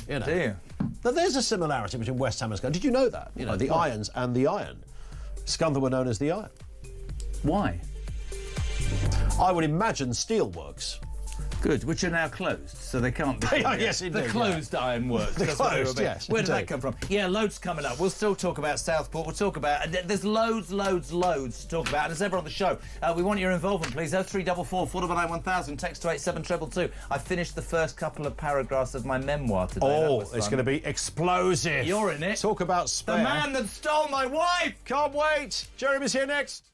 You know. Do you? Now, there's a similarity between West Ham and Scunthorpe. Did you know that? You know, the Irons and the Iron. Scunthorpe were known as the Iron. Why? I would imagine steelworks. Good, which are now closed, so they can't be. Yes, indeed. The closed ironworks. The That's what they closed, were yes. Where did that indeed. come from? Yeah, loads coming up. We'll still talk about Southport. We'll talk about... There's loads to talk about. And as ever on the show, we want your involvement, please. 0344 499 1000, text to 87222. I finished the first couple of paragraphs of my memoir today. Oh, it's going to be explosive. You're in it. Talk about spare. The man that stole my wife! Can't wait. Jeremy's here next.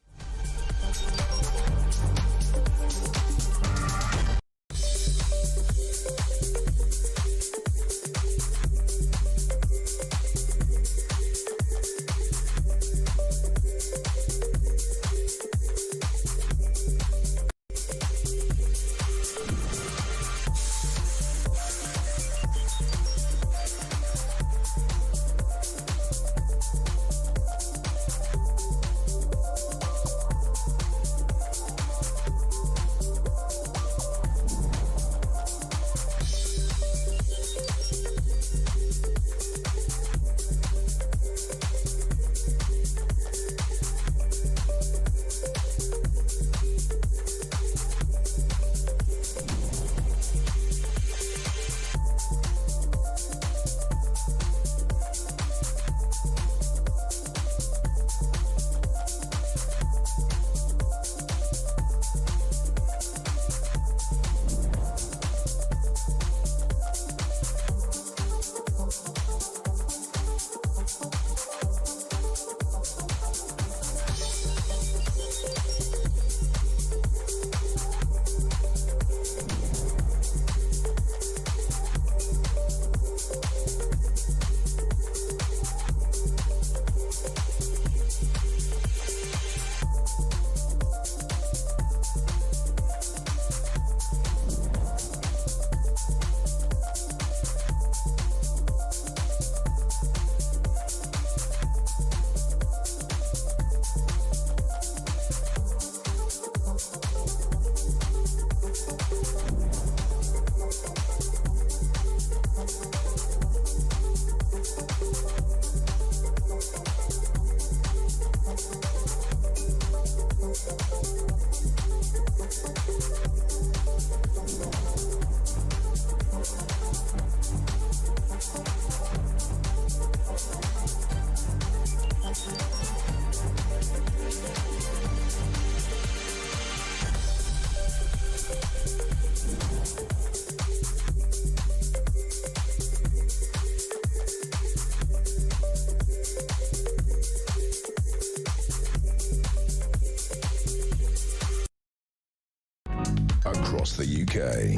Across the UK,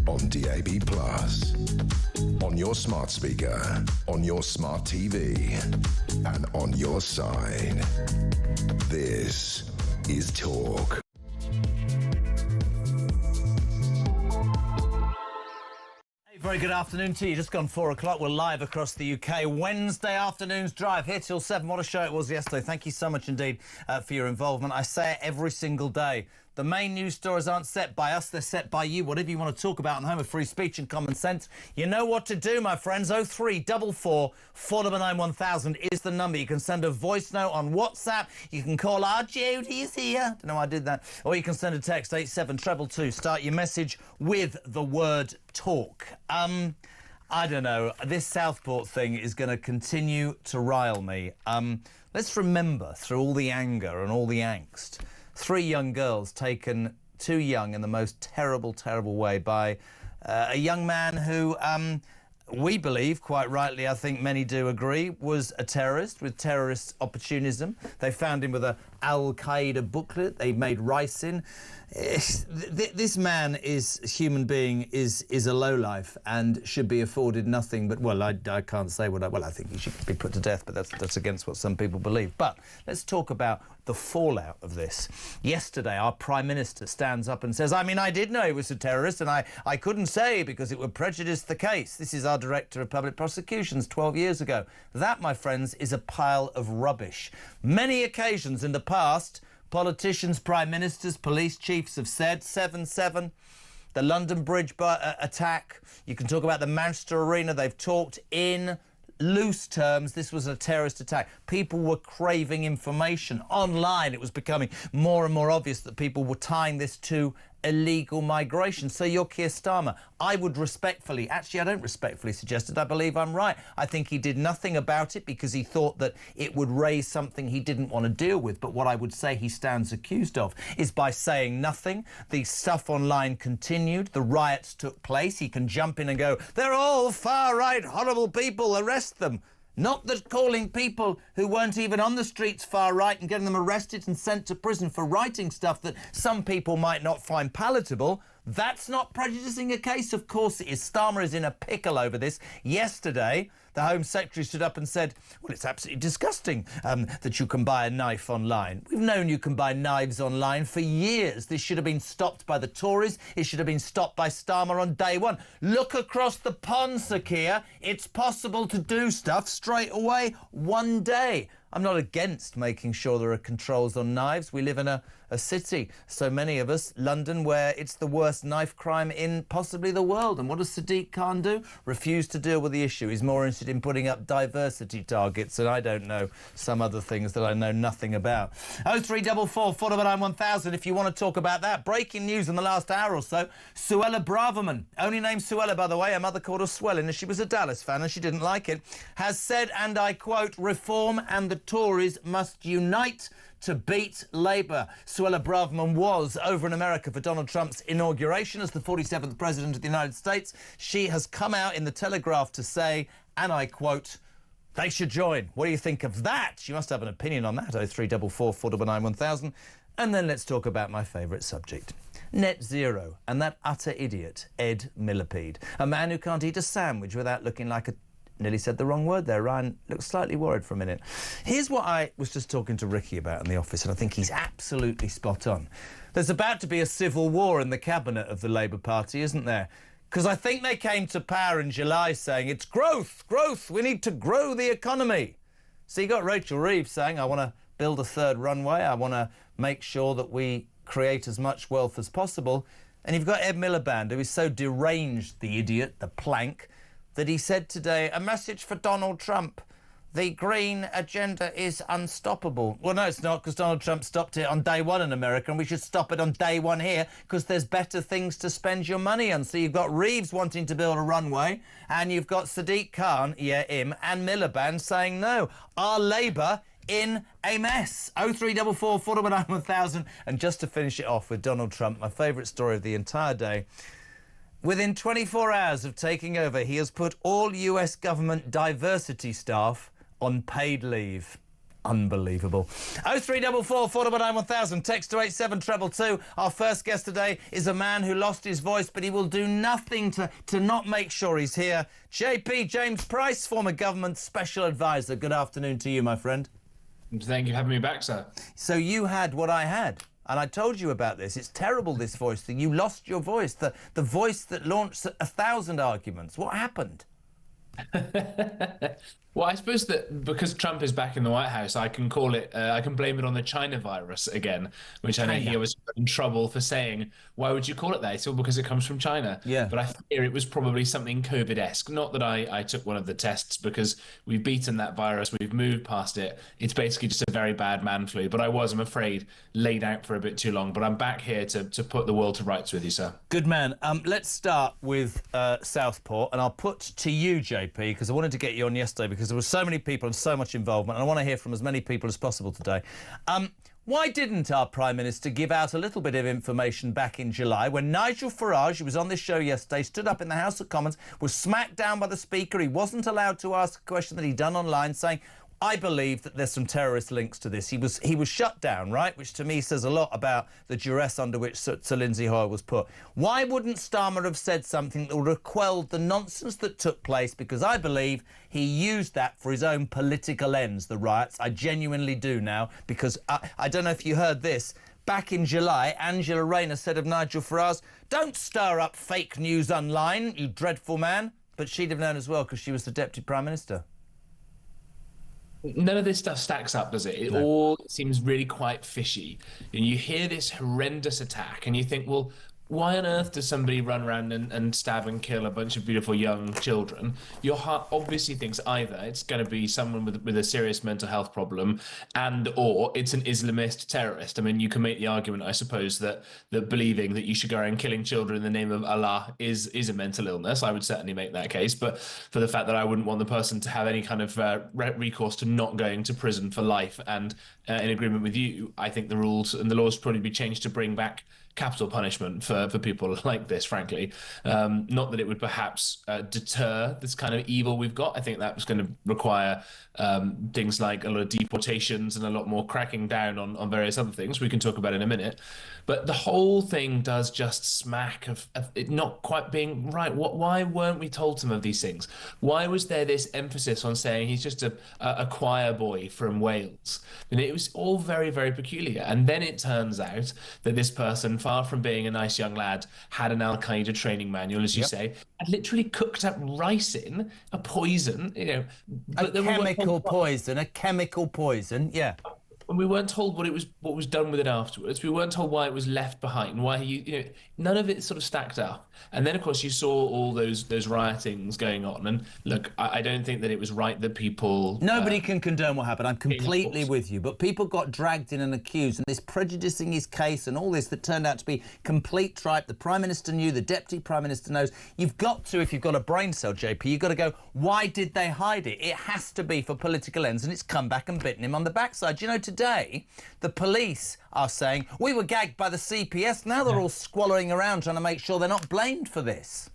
on DAB+, on your smart speaker, on your smart TV, and on your side. This is Talk. Very good afternoon to you. Just gone 4 o'clock. We're live across the UK. Wednesday afternoon's drive here till 7. What a show it was yesterday. Thank you so much indeed for your involvement. I say it every single day. The main news stories aren't set by us, they're set by you. Whatever you want to talk about on the home of free speech and common sense, you know what to do, my friends. 0344 499 1000 is the number. You can send a voice note on WhatsApp. You can call our Judy is here. Don't know why I did that. Or you can send a text 87222. Start your message with the word talk. I don't know. This Southport thing is going to continue to rile me. Let's remember, through all the anger and all the angst, 3 young girls taken too young in the most terrible, terrible way by a young man who we believe, quite rightly, I think many do agree, was a terrorist with terrorist opportunism. They found him with a Al-Qaeda booklet. They made rice in. This man human being is a lowlife and should be afforded nothing but, well, I can't say what I think he should be put to death, but that's against what some people believe. But let's talk about the fallout of this. Yesterday, our Prime Minister stands up and says, I mean, I did know he was a terrorist and I couldn't say because it would prejudice the case. This is our Director of Public Prosecutions 12 years ago. That, my friends, is a pile of rubbish. Many occasions in the past, politicians, prime ministers, police chiefs have said 7-7. the London Bridge attack. You can talk about the Manchester Arena. They've talked in loose terms. This was a terrorist attack. People were craving information online. It was becoming more and more obvious that people were tying this to illegal migration. So you're Keir Starmer. I would respectfully, actually I don't respectfully suggest it, I believe I'm right. I think he did nothing about it because he thought that it would raise something he didn't want to deal with. But what I would say he stands accused of is by saying nothing. The stuff online continued. The riots took place. He can jump in and go, they're all far-right, horrible people, arrest them. Not that calling people who weren't even on the streets far right and getting them arrested and sent to prison for writing stuff that some people might not find palatable. That's not prejudicing a case. Of course it is. Starmer is in a pickle over this. Yesterday, the Home Secretary stood up and said, well, it's absolutely disgusting that you can buy a knife online. We've known you can buy knives online for years. This should have been stopped by the Tories. It should have been stopped by Starmer on day one. Look across the pond, Sir Keir. It's possible to do stuff straight away, one day. I'm not against making sure there are controls on knives. We live in a city, so many of us, London, where it's the worst knife crime in possibly the world. And what does Sadiq Khan do? Refuse to deal with the issue. He's more interested in putting up diversity targets, and I don't know, some other things that I know nothing about. 0344 499 1000 if you want to talk about that. Breaking news in the last hour or so. Suella Braverman, only named Suella, by the way, her mother called her Swelling, and she was a Dallas fan and she didn't like it, has said, and I quote, reform and the Tories must unite to beat Labour. Suella Braverman was over in America for Donald Trump's inauguration as the 47th President of the United States. She has come out in the Telegraph to say, and I quote, they should join. What do you think of that? You must have an opinion on that. 0344 499 1000. And then let's talk about my favourite subject. Net zero and that utter idiot, Ed Millipede. A man who can't eat a sandwich without looking like a... Nearly said the wrong word there. Ryan looked slightly worried for a minute. Here's what I was just talking to Ricky about in the office, and I think he's absolutely spot on. There's about to be a civil war in the cabinet of the Labour Party, isn't there? Because I think they came to power in July saying, it's growth, growth, we need to grow the economy. So you got Rachel Reeves saying, I want to build a third runway, I want to make sure that we create as much wealth as possible. And you've got Ed Miliband, who is so deranged, the idiot, the plank, that he said today, a message for Donald Trump. The green agenda is unstoppable. Well, no, it's not, because Donald Trump stopped it on day one in America, and we should stop it on day one here, because there's better things to spend your money on. So you've got Reeves wanting to build a runway, and you've got Sadiq Khan, yeah, him, and Miliband saying no. Our Labour in a mess. 0344 499 1000. And just to finish it off with Donald Trump, my favourite story of the entire day. Within 24 hours of taking over, he has put all US government diversity staff on paid leave. Unbelievable. 0344 499 1000. Text to 87222. Our first guest today is a man who lost his voice, but he will do nothing to not make sure he's here. JP, James Price, former government special advisor. Good afternoon to you, my friend. Thank you for having me back, sir. So you had what I had. And I told you about this. It's terrible, this voice thing. You lost your voice, the voice that launched 1,000 arguments. What happened? Well, I suppose that because Trump is back in the White House, I can call it, I can blame it on the China virus again, which I know he was in trouble for saying, why would you call it that? It's all because it comes from China. Yeah. But I fear it was probably something COVID-esque. Not that I took one of the tests, because we've beaten that virus, we've moved past it. It's basically just a very bad man flu. But I was, I'm afraid, laid out for a bit too long. But I'm back here to put the world to rights with you, sir. Good man. Let's start with Southport, and I'll put to you, JP, because I wanted to get you on yesterday because there were so many people and so much involvement, and I want to hear from as many people as possible today. Why didn't our Prime Minister give out a little bit of information back in July when Nigel Farage, who was on this show yesterday, stood up in the House of Commons, was smacked down by the Speaker. He wasn't allowed to ask a question that he'd done online, saying, I believe that there's some terrorist links to this. He was shut down, right? Which to me says a lot about the duress under which Sir Lindsay Hoyle was put. Why wouldn't Starmer have said something that would have quelled the nonsense that took place? Because I believe he used that for his own political ends, the riots. I genuinely do now, because I don't know if you heard this. Back in July, Angela Rayner said of Nigel Farage, don't stir up fake news online, you dreadful man. But she'd have known as well because she was the Deputy Prime Minister. None of this stuff stacks up, does it? It all seems really quite fishy. And you hear this horrendous attack and you think, well, why on earth does somebody run around and stab and kill a bunch of beautiful young children? Your heart obviously thinks either it's going to be someone with a serious mental health problem, or it's an Islamist terrorist. I mean, you can make the argument, I suppose, that believing that you should go around killing children in the name of Allah is a mental illness. I would certainly make that case. But for the fact that I wouldn't want the person to have any kind of recourse to not going to prison for life, and in agreement with you, I think the rules and the laws should probably be changed to bring back capital punishment for people like this, frankly. Not that it would perhaps deter this kind of evil we've got. I think that was going to require things like a lot of deportations and a lot more cracking down on various other things we can talk about in a minute. But the whole thing does just smack of it not quite being right. Why weren't we told some of these things? Why was there this emphasis on saying he's just a choir boy from Wales? And it was all very, very peculiar. And then it turns out that this person, far from being a nice young lad, had an Al-Qaeda training manual, as you say, and literally cooked up rice in a poison, a chemical poison, yeah. And we weren't told what was done with it afterwards. We weren't told why it was left behind, why none of it sort of stacked up. And then, of course, you saw all those riotings going on. And look, I don't think that it was right that people... Nobody can condone what happened. I'm completely with you. But people got dragged in and accused, and this prejudicing his case and all this that turned out to be complete tripe. The Prime Minister knew, the Deputy Prime Minister knows. You've got to, if you've got a brain cell, JP, you've got to go, why did they hide it? It has to be for political ends, and it's come back and bitten him on the backside. Today, the police are saying, we were gagged by the CPS. Now they're all squalling around trying to make sure they're not blamed for this.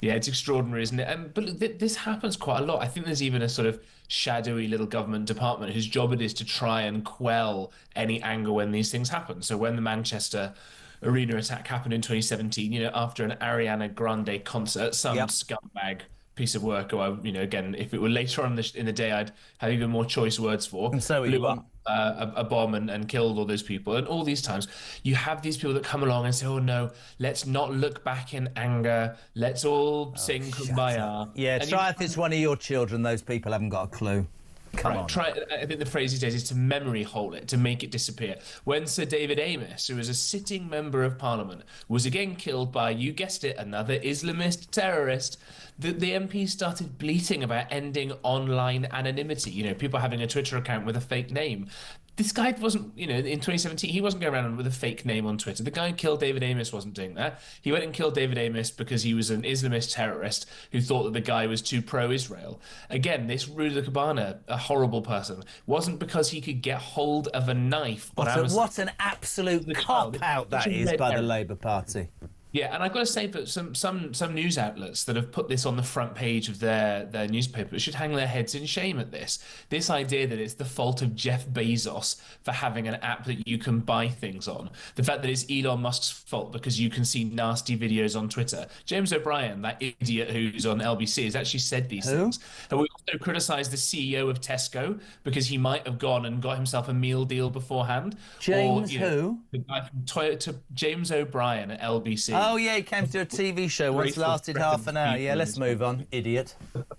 Yeah, it's extraordinary, isn't it? But this happens quite a lot. I think there's even a sort of shadowy little government department whose job it is to try and quell any anger when these things happen. So when the Manchester Arena attack happened in 2017, after an Ariana Grande concert, some scumbag piece of work, or again, if it were later on in the day, I'd have even more choice words for. And so blew up a bomb and killed all those people. And all these times, you have these people that come along and say, "Oh no, let's not look back in anger. Let's all sing Kumbaya." Yeah, try if it's one of your children. Those people haven't got a clue. Come on. I think the phrase these days is to memory hole it, to make it disappear. When Sir David Amess, who was a sitting member of Parliament, was again killed by, you guessed it, another Islamist terrorist, the MPs started bleating about ending online anonymity. People having a Twitter account with a fake name. This guy wasn't, in 2017, he wasn't going around with a fake name on Twitter. The guy who killed David Amess wasn't doing that. He went and killed David Amess because he was an Islamist terrorist who thought that the guy was too pro-Israel. Again, this Rudy Cabana, a horrible person, wasn't because he could get hold of a knife. What an absolute cop-out that is by the Labour Party. Yeah, and I've got to say that some news outlets that have put this on the front page of their newspapers should hang their heads in shame at this. This idea that it's the fault of Jeff Bezos for having an app that you can buy things on. The fact that it's Elon Musk's fault because you can see nasty videos on Twitter. James O'Brien, that idiot who's on LBC, has actually said these things. And we also criticised the CEO of Tesco because he might have gone and got himself a meal deal beforehand. James who? The guy from Toyota, James O'Brien at LBC. Oh, yeah, he came to do a TV show once, lasted half an hour. Yeah, let's move on, idiot.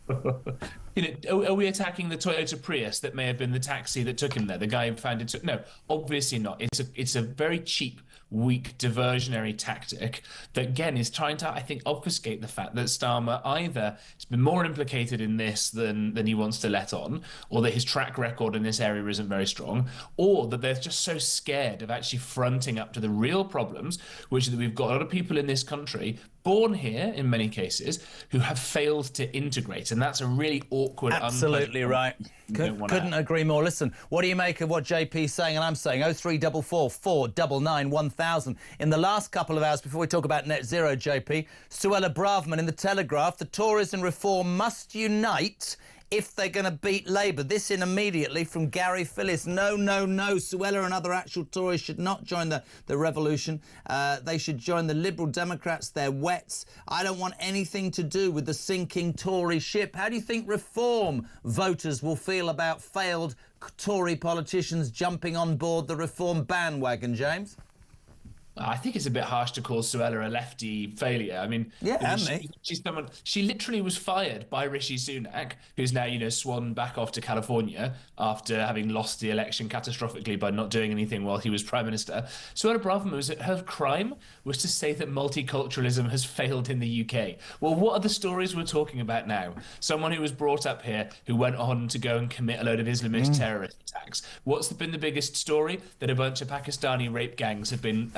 Are we attacking the Toyota Prius that may have been the taxi that took him there? The guy who found it. No, obviously not. It's a very cheap, weak, diversionary tactic that, again, is trying to, I think, obfuscate the fact that Starmer either has been more implicated in this than he wants to let on, or that his track record in this area isn't very strong, or that they're just so scared of actually fronting up to the real problems, which is that we've got a lot of people in this country born here, in many cases, who have failed to integrate. And that's a really awkward... Absolutely right. Couldn't agree more. Listen, what do you make of what JP's saying and I'm saying? 0344 499 1000. In the last couple of hours, before we talk about net zero, JP, Suella Braverman in The Telegraph, the Tories and Reform must unite if they're going to beat Labour. This in immediately from Gary Phillis. No, no, no. Suella and other actual Tories should not join the revolution. They should join the Liberal Democrats. They're wets. I don't want anything to do with the sinking Tory ship. How do you think Reform voters will feel about failed Tory politicians jumping on board the Reform bandwagon, James? I think it's a bit harsh to call Suella a lefty failure. I mean, Yeah, and me. she's someone. She literally was fired by Rishi Sunak, who's now, swan back off to California after having lost the election catastrophically by not doing anything while he was prime minister. Suella Braverman, her crime was to say that multiculturalism has failed in the UK. Well, what are the stories we're talking about now? Someone who was brought up here who went on to go and commit a load of Islamist terrorist attacks. What's been the biggest story? That a bunch of Pakistani rape gangs have been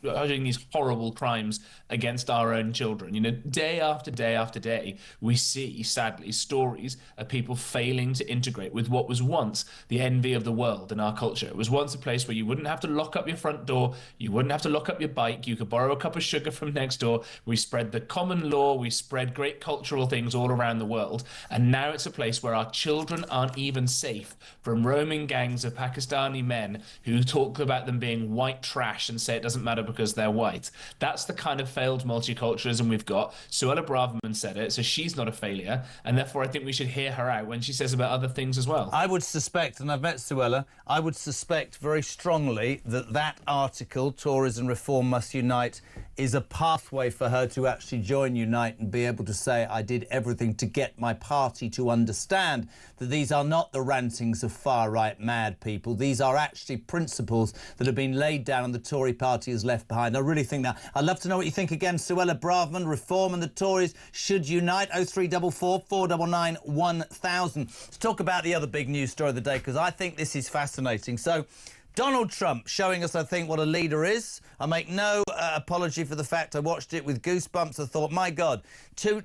doing these horrible crimes against our own children. Day after day after day, we see, sadly, stories of people failing to integrate with what was once the envy of the world in our culture. It was once a place where you wouldn't have to lock up your front door, you wouldn't have to lock up your bike, you could borrow a cup of sugar from next door. We spread the common law, we spread great cultural things all around the world, and now it's a place where our children aren't even safe from roaming gangs of Pakistani men who talk about them being white trash and say it doesn't matter because they're white. That's the kind of failed multiculturalism we've got. Suella Braverman said it, so she's not a failure, and therefore I think we should hear her out when she says about other things as well. I would suspect, and I've met Suella, I would suspect very strongly that article, Tories and Reform Must Unite, is a pathway for her to actually join Unite and be able to say, I did everything to get my party to understand that these are not the rantings of far-right mad people. These are actually principles that have been laid down and the Tory party has left behind. I really think that. I'd love to know what you think again. Suella Braverman, Reform and the Tories should unite. 0344 499 1000. Let's talk about the other big news story of the day, because I think this is fascinating. So, Donald Trump showing us, I think, what a leader is. I make no apology for the fact I watched it with goosebumps. I thought, my God, two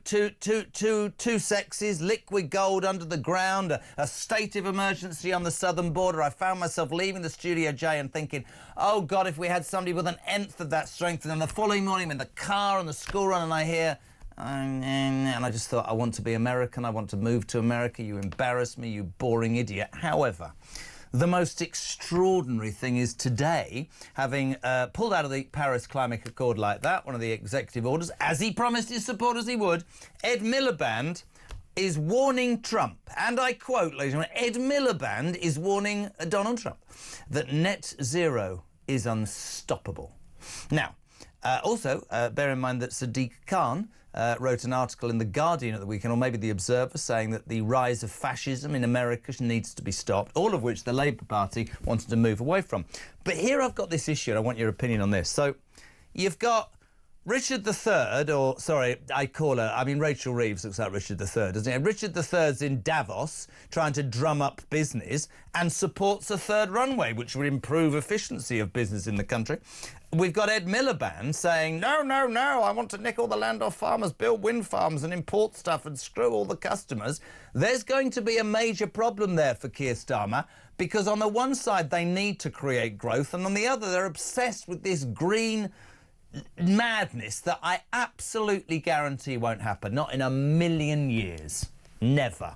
sexes, liquid gold under the ground, a state of emergency on the southern border. I found myself leaving the Studio J and thinking, oh, God, if we had somebody with an nth of that strength. And then the following morning I'm in the car on the school run and I hear... and I just thought, I want to be American. I want to move to America. You embarrass me, you boring idiot. However... the most extraordinary thing is today, having pulled out of the Paris Climate Accord like that, one of the executive orders, as he promised his supporters he would, Ed Miliband is warning Trump, and I quote, ladies and gentlemen, Ed Miliband is warning Donald Trump that net zero is unstoppable. Now, also, bear in mind that Sadiq Khan wrote an article in The Guardian at the weekend, or maybe The Observer, saying that the rise of fascism in America needs to be stopped, all of which the Labour Party wanted to move away from. But here I've got this issue, and I want your opinion on this. So, you've got Richard III, or, sorry, Rachel Reeves looks like Richard III, doesn't it? Richard III's in Davos trying to drum up business and supports a third runway, which would improve efficiency of business in the country. We've got Ed Miliband saying, no, I want to nick all the land off farmers, build wind farms and import stuff and screw all the customers. There's going to be a major problem there for Keir Starmer, because on the one side they need to create growth, and on the other they're obsessed with this green madness that I absolutely guarantee won't happen. Not in a million years. Never.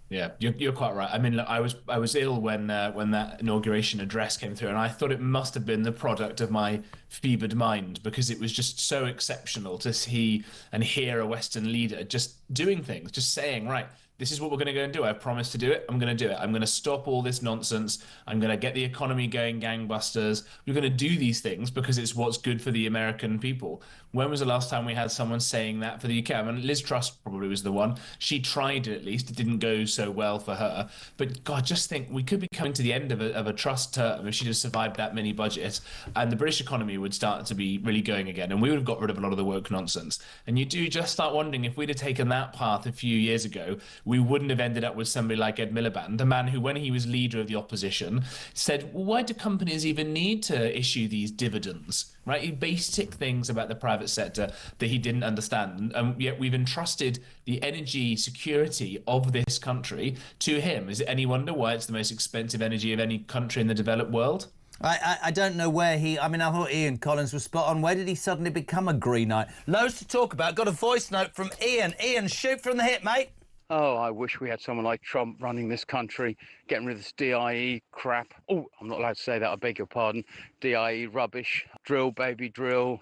Yeah, you're quite right. I mean, look, I was ill when that inauguration address came through, and I thought it must have been the product of my fevered mind, because it was just so exceptional to see and hear a Western leader just doing things, just saying, right, this is what we're going to go and do. I promised to do it. I'm going to do it. I'm going to stop all this nonsense. I'm going to get the economy going gangbusters. We're going to do these things because it's what's good for the American people. When was the last time we had someone saying that for the UK? I mean, Liz Truss probably was the one. She tried it at least. It didn't go so well for her. But God, just think, we could be coming to the end of a Truss term if she just survived that mini budget, and the British economy would start to be really going again, and we would have got rid of a lot of the woke nonsense. And you do just start wondering, if we'd have taken that path a few years ago, we wouldn't have ended up with somebody like Ed Miliband, a man who, when he was leader of the opposition, said, well, why do companies even need to issue these dividends? Right? Basic things about the private sector that he didn't understand. And yet we've entrusted the energy security of this country to him. Is it any wonder why it's the most expensive energy of any country in the developed world? I don't know where I thought Ian Collins was spot on. Where did he suddenly become a Greenite? Loads to talk about. Got a voice note from Ian. Ian, shoot from the hip, mate. Oh, I wish we had someone like Trump running this country, getting rid of this DIE crap. Oh, I'm not allowed to say that, I beg your pardon. DIE rubbish, drill, baby, drill.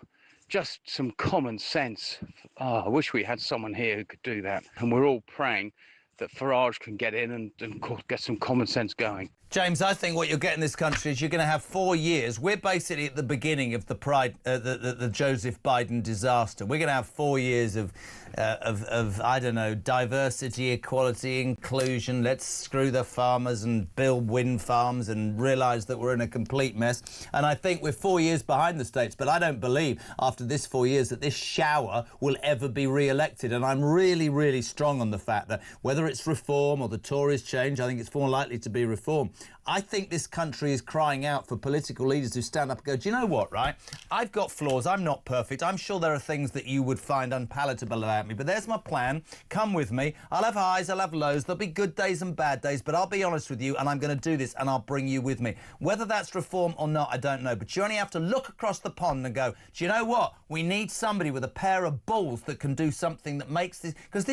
Just some common sense. Oh, I wish we had someone here who could do that. And we're all praying that Farage can get in and get some common sense going. James, I think what you'll get in this country is you're going to have 4 years. We're basically at the beginning of the Joseph Biden disaster. We're going to have 4 years of I don't know, diversity, equality, inclusion. Let's screw the farmers and build wind farms and realise that we're in a complete mess. And I think we're 4 years behind the States, but I don't believe after this 4 years that this shower will ever be re-elected. And I'm really, really strong on the fact that whether it's reform or the Tories change, I think it's more likely to be reform. I think this country is crying out for political leaders who stand up and go, do you know what, right? I've got flaws. I'm not perfect. I'm sure there are things that you would find unpalatable about me, but there's my plan. Come with me. I'll have highs, I'll have lows. There'll be good days and bad days, but I'll be honest with you, and I'm going to do this, and I'll bring you with me. Whether that's reform or not, I don't know, but you only have to look across the pond and go, do you know what? We need somebody with a pair of balls that can do something that makes this... Because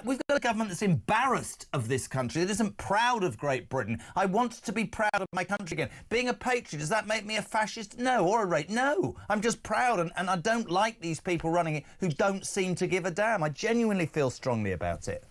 we've got a government that's embarrassed of this country, that isn't proud of Great Britain. I want to be proud of my country again. Being a patriot, does that make me a fascist? No. Or a rate? No. I'm just proud, and I don't like these people running it who don't seem to give a damn. I genuinely feel strongly about it.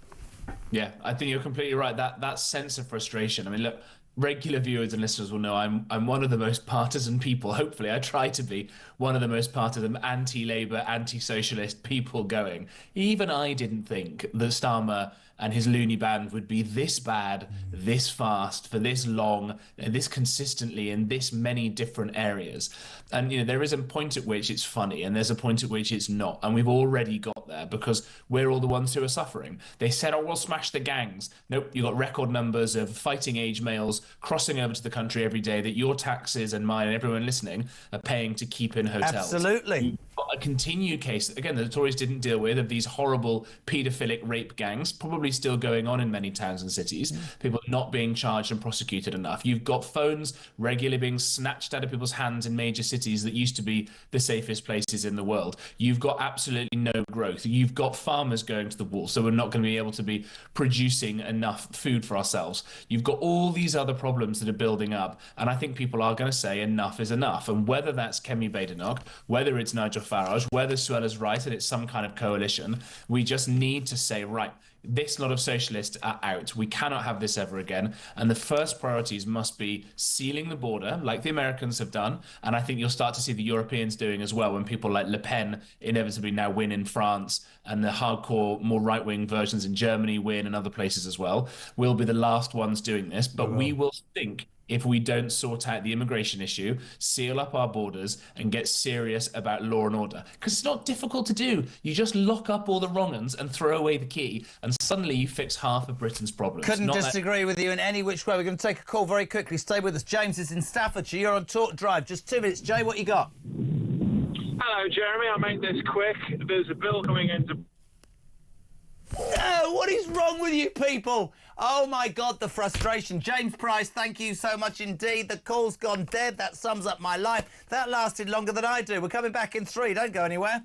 Yeah, I think you're completely right. That sense of frustration. I mean, look, regular viewers and listeners will know I'm one of the most partisan people. Hopefully, I try to be one of the most partisan, anti-Labour, anti-socialist people going. Even I didn't think that Starmer and his loony band would be this bad, this fast, for this long, this consistently in this many different areas. And, you know, there is a point at which it's funny and there's a point at which it's not. And we've already got there because we're all the ones who are suffering. They said, oh, we'll smash the gangs. Nope, you've got record numbers of fighting age males crossing over to the country every day that your taxes and mine and everyone listening are paying to keep in hotels. Absolutely. You've got a continued case, again, that the Tories didn't deal with, of these horrible paedophilic rape gangs, probably still going on in many towns and cities, people not being charged and prosecuted enough. You've got phones regularly being snatched out of people's hands in major cities that used to be the safest places in the world. You've got absolutely no growth. You've got farmers going to the wall, so we're not going to be able to be producing enough food for ourselves. You've got all these other problems that are building up, and I think people are going to say enough is enough. And whether that's Kemi Badenoch, whether it's Nigel Farage, whether Suella's right and it's some kind of coalition, we just need to say, right, this lot of socialists are out. We cannot have this ever again. And the first priorities must be sealing the border, like the Americans have done. And I think you'll start to see the Europeans doing as well when people like Le Pen inevitably now win in France and the hardcore, more right-wing versions in Germany win and other places as well. We'll be the last ones doing this, but we will think, if we don't sort out the immigration issue, seal up our borders and get serious about law and order. Because it's not difficult to do. You just lock up all the wrong uns and throw away the key, and suddenly you fix half of Britain's problems. Couldn't disagree with you in any which way. We're going to take a call very quickly. Stay with us. James is in Staffordshire. You're on Talk Drive. Just 2 minutes. Jay, what you got? Hello, Jeremy. I'll make this quick. There's a bill coming into... No, what is wrong with you people? Oh, my God, the frustration. James Price, thank you so much indeed. The call's gone dead. That sums up my life. That lasted longer than I do. We're coming back in 3. Don't go anywhere.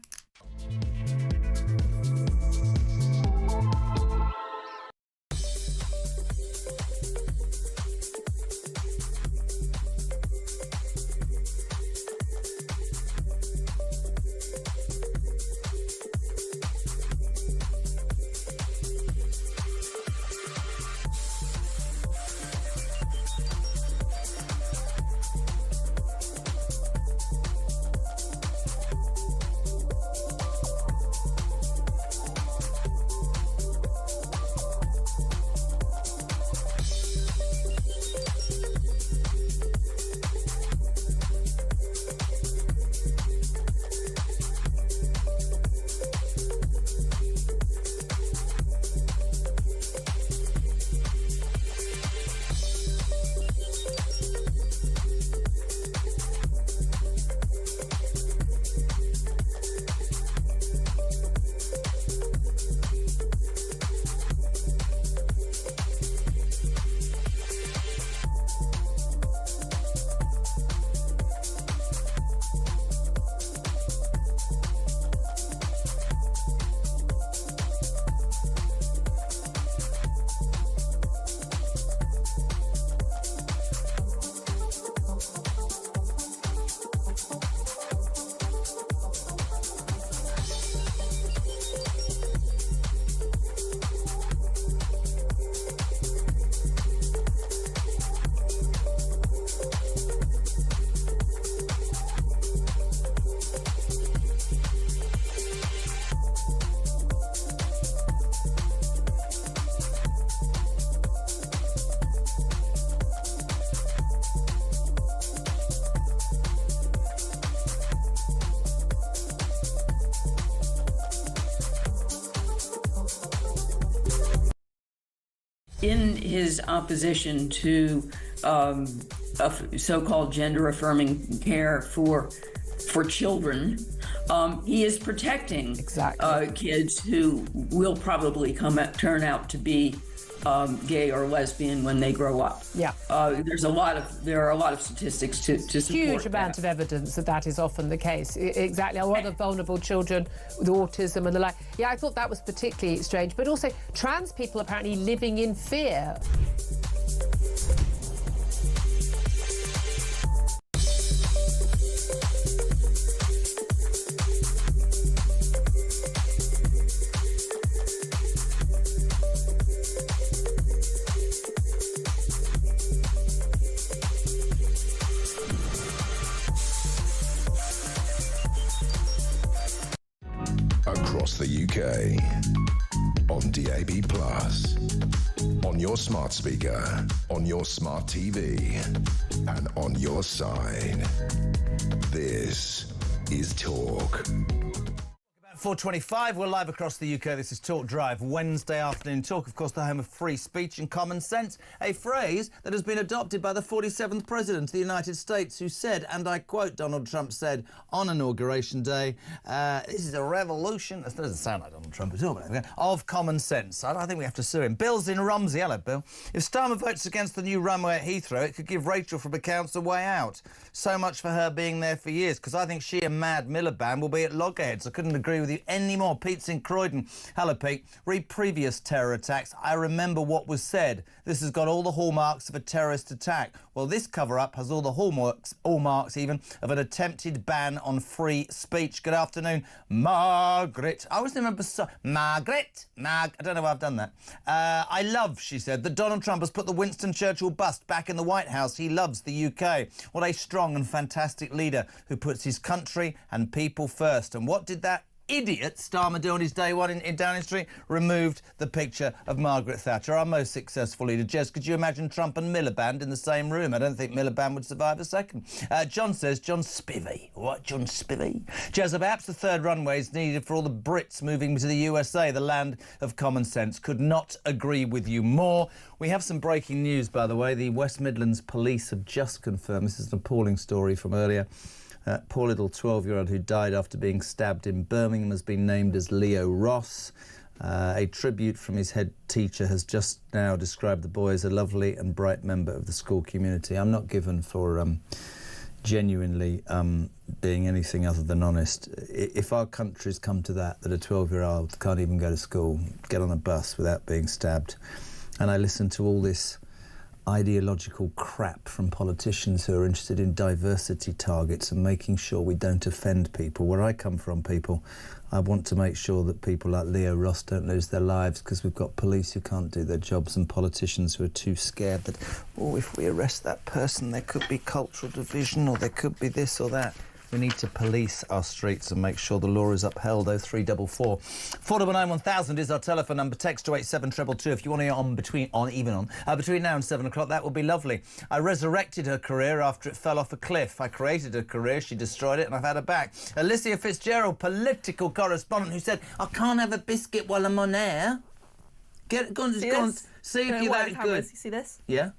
In his opposition to so-called gender-affirming care for children, he is protecting kids who will probably turn out to be gay or lesbian when they grow up. Yeah. There are a lot of statistics to support huge amount of evidence that is often the case. Exactly. A lot of vulnerable children with autism and the like. Yeah, I thought that was particularly strange. But also, trans people apparently living in fear. Across the UK, on DAB+, on your smart speaker, on your smart TV, and on your side. This is Talk. 4:25, we're live across the UK. This is Talk Drive, Wednesday afternoon talk, of course, the home of free speech and common sense, a phrase that has been adopted by the 47th President of the United States, who said, and I quote, Donald Trump said on Inauguration Day, this is a revolution, that doesn't sound like Donald Trump at all, but of common sense. I think we have to sue him. Bill's in Romsey. Hello, Bill. If Starmer votes against the new runway at Heathrow, it could give Rachel from accounts a way out. So much for her being there for years, because I think she and Mad Miliband will be at loggerheads. I couldn't agree with you any more. Pete's in Croydon. Hello, Pete. Read previous terror attacks. I remember what was said. This has got all the hallmarks of a terrorist attack. Well, this cover-up has all the hallmarks even, of an attempted ban on free speech. Good afternoon, Margaret. I always remember Margaret. I don't know why I've done that. I love, she said, that Donald Trump has put the Winston Churchill bust back in the White House. He loves the UK. What a strong and fantastic leader who puts his country and people first. And what did that idiot Starmer do on his day one in Downing Street? Removed the picture of Margaret Thatcher, our most successful leader. Jez, could you imagine Trump and Miliband in the same room? I don't think Miliband would survive a second. John says, John Spivey. What, John Spivey? Jez, perhaps the third runway is needed for all the Brits moving to the USA, the land of common sense. Could not agree with you more. We have some breaking news, by the way. The West Midlands police have just confirmed, this is an appalling story from earlier, poor little 12-year-old who died after being stabbed in Birmingham has been named as Leo Ross. A tribute from his head teacher has just now described the boy as a lovely and bright member of the school community. I'm not given for genuinely being anything other than honest. If our country's come to that a 12-year-old can't even go to school, get on a bus without being stabbed, and I listen to all this ideological crap from politicians who are interested in diversity targets and making sure we don't offend people. Where I come from, people, I want to make sure that people like Leo Ross don't lose their lives, because we've got police who can't do their jobs and politicians who are too scared that, oh, if we arrest that person, there could be cultural division or there could be this or that. We need to police our streets and make sure the law is upheld. 0344 499 1000 is our telephone number. Text to 87222 if you want to get between now and 7 o'clock. That would be lovely. I resurrected her career after it fell off a cliff. I created her career, she destroyed it, and I've had her back. Alicia Fitzgerald, political correspondent, who said, I can't have a biscuit while I'm on air. Go on, see if you're that good. You see this? Yeah?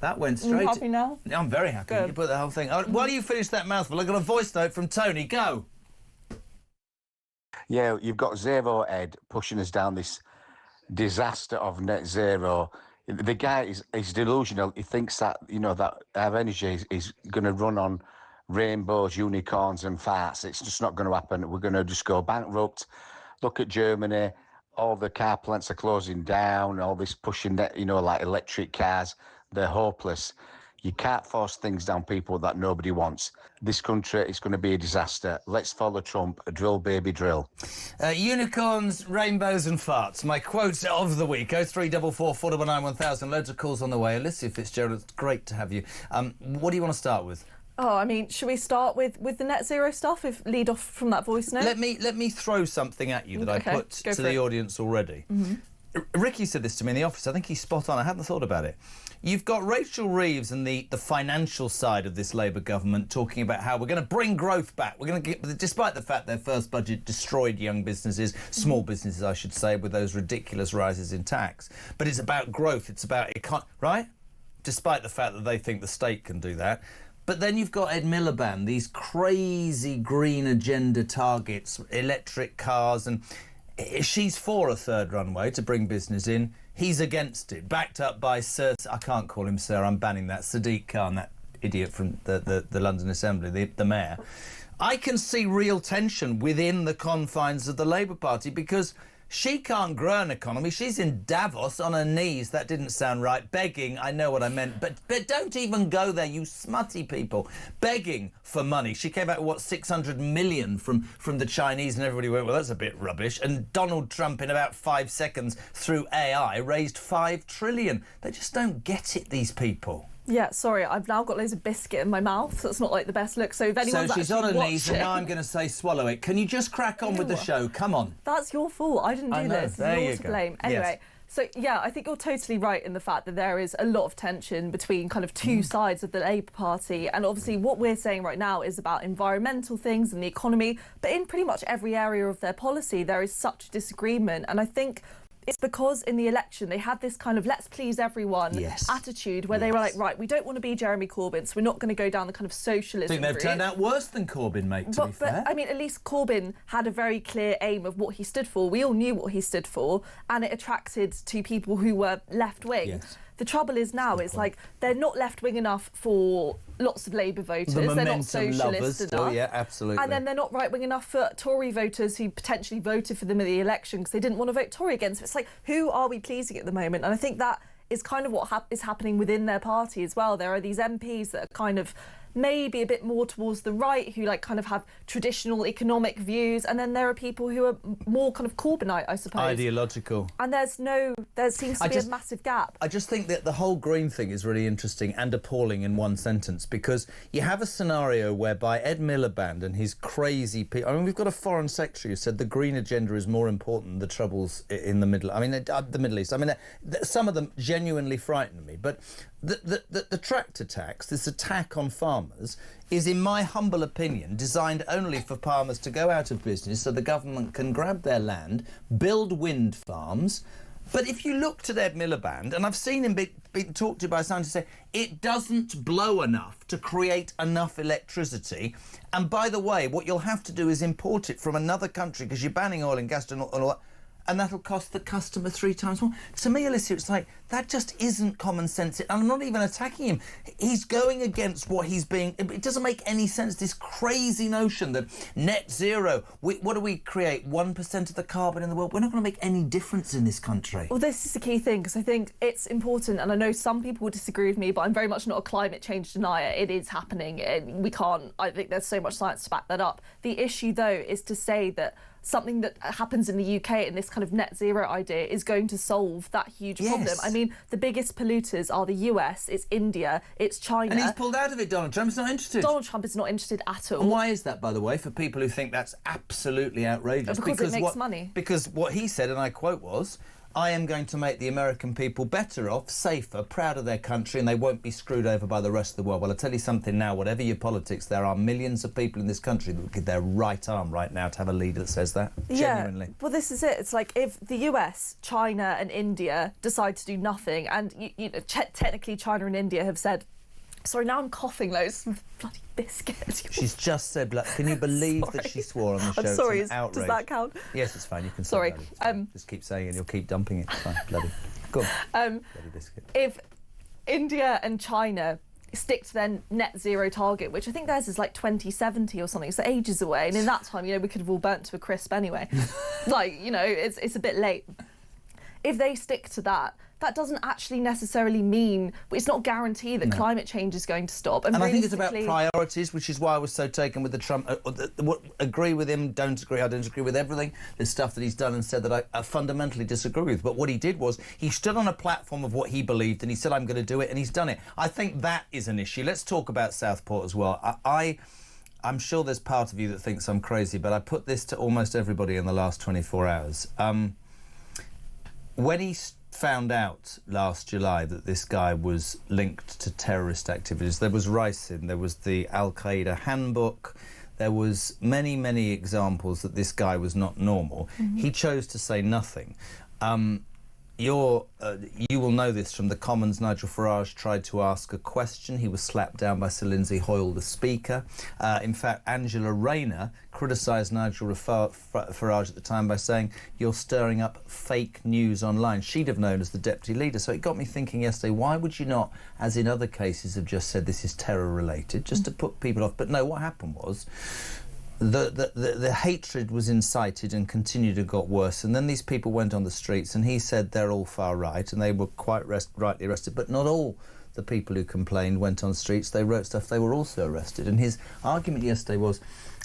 That went straight. Are you happy now? I'm very happy. Good. You put the whole thing. While you finish that mouthful, I got a voice note from Tony. Go. Yeah, you've got Zero Ed pushing us down this disaster of net zero. The guy is delusional. He thinks that, you know, that our energy is going to run on rainbows, unicorns and farts. It's just not going to happen. We're going to just go bankrupt. Look at Germany. All the car plants are closing down. All this pushing, you know, like electric cars. They're hopeless. You can't force things down people that nobody wants. This country is going to be a disaster. Let's follow Trump. Drill, baby, drill. Unicorns, rainbows and farts. My quotes of the week. 0344 499 1000. Loads of calls on the way. Alicia Fitzgerald, it's great to have you. What do you want to start with? Oh, I mean, should we start with the net zero stuff? Lead off from that voice note. Let me throw something at you that I put to the audience already. Ricky said this to me in the office. I think he's spot on. I hadn't thought about it. You've got Rachel Reeves and the financial side of this Labour government talking about how we're going to bring growth back. We're going to get, despite the fact their first budget destroyed young businesses, small businesses, I should say, with those ridiculous rises in tax. But it's about growth. It's about right? Despite the fact that they think the state can do that. But then you've got Ed Miliband, these crazy green agenda targets, electric cars, and she's for a third runway to bring business in. He's against it, backed up by Sir... I can't call him Sir, I'm banning that. Sadiq Khan, that idiot from the London Assembly, the mayor. I can see real tension within the confines of the Labour Party because she can't grow an economy. She's in Davos on her knees. That didn't sound right. Begging, I know what I meant. But don't even go there, you smutty people. Begging for money. She came out with, what, 600 million from the Chinese, and everybody went, well, that's a bit rubbish. And Donald Trump, in about 5 seconds, through AI, raised 5 trillion. They just don't get it, these people. Yeah, sorry, I've now got loads of biscuit in my mouth. That's not like the best look. So if anyone's she's on her knees, it, and now I'm going to say swallow it. Can you just crack on with the show? Come on. That's your fault. I didn't do this. There You're you to go. blame. Anyway. Yes. So, yeah, I think you're totally right in the fact that there is a lot of tension between kind of two sides of the Labour Party. And obviously what we're saying right now is about environmental things and the economy. But in pretty much every area of their policy, there is such disagreement. And I think it's because in the election they had this kind of let's please everyone attitude where they were like, right, we don't want to be Jeremy Corbyn, so we're not going to go down the kind of socialism I think they've route. turned out worse than Corbyn, mate, to be fair. But, I mean, at least Corbyn had a very clear aim of what he stood for. We all knew what he stood for, and it attracted to people who were left-wing. Yes. The trouble is now, it's like they're not left-wing enough for lots of Labour voters. The they're not socialist lovers. enough. Oh, yeah, absolutely. And then they're not right-wing enough for Tory voters who potentially voted for them in the election because they didn't want to vote Tory again. So it's like, who are we pleasing at the moment? And I think that is kind of what is happening within their party as well. There are these MPs that are kind of maybe a bit more towards the right, who like kind of have traditional economic views, and then there are people who are more kind of Corbynite, I suppose. Ideological. And there seems to be a massive gap. I just think that the whole green thing is really interesting and appalling in one sentence, because you have a scenario whereby Ed Miliband and his crazy people... I mean, we've got a foreign secretary who said the green agenda is more important than the troubles in the Middle... I mean, the Middle East. I mean, some of them genuinely frighten me, but the tractor tax, this attack on farmers, is, in my humble opinion, designed only for farmers to go out of business so the government can grab their land, build wind farms. But if you looked at Ed Miliband, and I've seen him being talked to by scientists say, it doesn't blow enough to create enough electricity. And by the way, what you'll have to do is import it from another country because you're banning oil and gas and all that. And that'll cost the customer 3 times more. To me, Alicia, it's like, that just isn't common sense. I'm not even attacking him. He's going against what he's being... It doesn't make any sense, this crazy notion that net zero... what do we create? 1% of the carbon in the world? We're not going to make any difference in this country. Well, this is the key thing, because I think it's important, and I know some people will disagree with me, but I'm very much not a climate change denier. It is happening. We can't... I think there's so much science to back that up. The issue, though, is to say that something that happens in the UK and this kind of net zero idea is going to solve that huge problem. I mean, the biggest polluters are the US, it's India, it's China. And he's pulled out of it, Donald Trump's not interested. Donald Trump is not interested at all. And why is that, by the way, for people who think that's absolutely outrageous? Because it makes money. Because what he said, and I quote, was, I am going to make the American people better off, safer, proud of their country, and they won't be screwed over by the rest of the world. Well, I'll tell you something now, whatever your politics, there are millions of people in this country that would give their right arm right now to have a leader that says that. Genuinely. Yeah, well, this is it. It's like if the US, China and India decide to do nothing, and you know, technically China and India have said, sorry, now I'm coughing loads of bloody biscuits. She's just said, can you believe that she swore on the show? I'm sorry, it's an outrage. does that count? Yes, it's fine, you can say Sorry. just keep saying it and you'll keep dumping it. It's fine, bloody. Go on. Bloody biscuit. If India and China stick to their net zero target, which I think theirs is like 2070 or something, so ages away, and in that time, you know, we could have all burnt to a crisp anyway. Like, you know, it's a bit late. If they stick to that, that doesn't actually necessarily mean... It's not guaranteed that climate change is going to stop. And I think it's about priorities, which is why I was so taken with the Trump... agree with him, don't agree, I don't agree with everything. There's stuff that he's done and said that I fundamentally disagree with. But what he did was, he stood on a platform of what he believed and he said, I'm going to do it, and he's done it. I think that is an issue. Let's talk about Southport as well. I'm sure there's part of you that thinks I'm crazy, but I put this to almost everybody in the last 24 hours. when he found out last July that this guy was linked to terrorist activities, there was ricin, there was the Al-Qaeda handbook, there was many, many examples that this guy was not normal. He chose to say nothing. You will know this from the Commons. Nigel Farage tried to ask a question. He was slapped down by Sir Lindsay Hoyle, the Speaker. In fact, Angela Rayner criticised Nigel Farage at the time by saying, "You're stirring up fake news online." She'd have known as the Deputy Leader. So it got me thinking yesterday, why would you not, as in other cases, have just said this is terror-related, just to put people off? But no, what happened was the hatred was incited and continued to got worse, and then these people went on the streets, and he said they're all far right, and they were quite rightly arrested, but not all the people who complained went on streets. They wrote stuff, they were also arrested. And his argument yesterday was,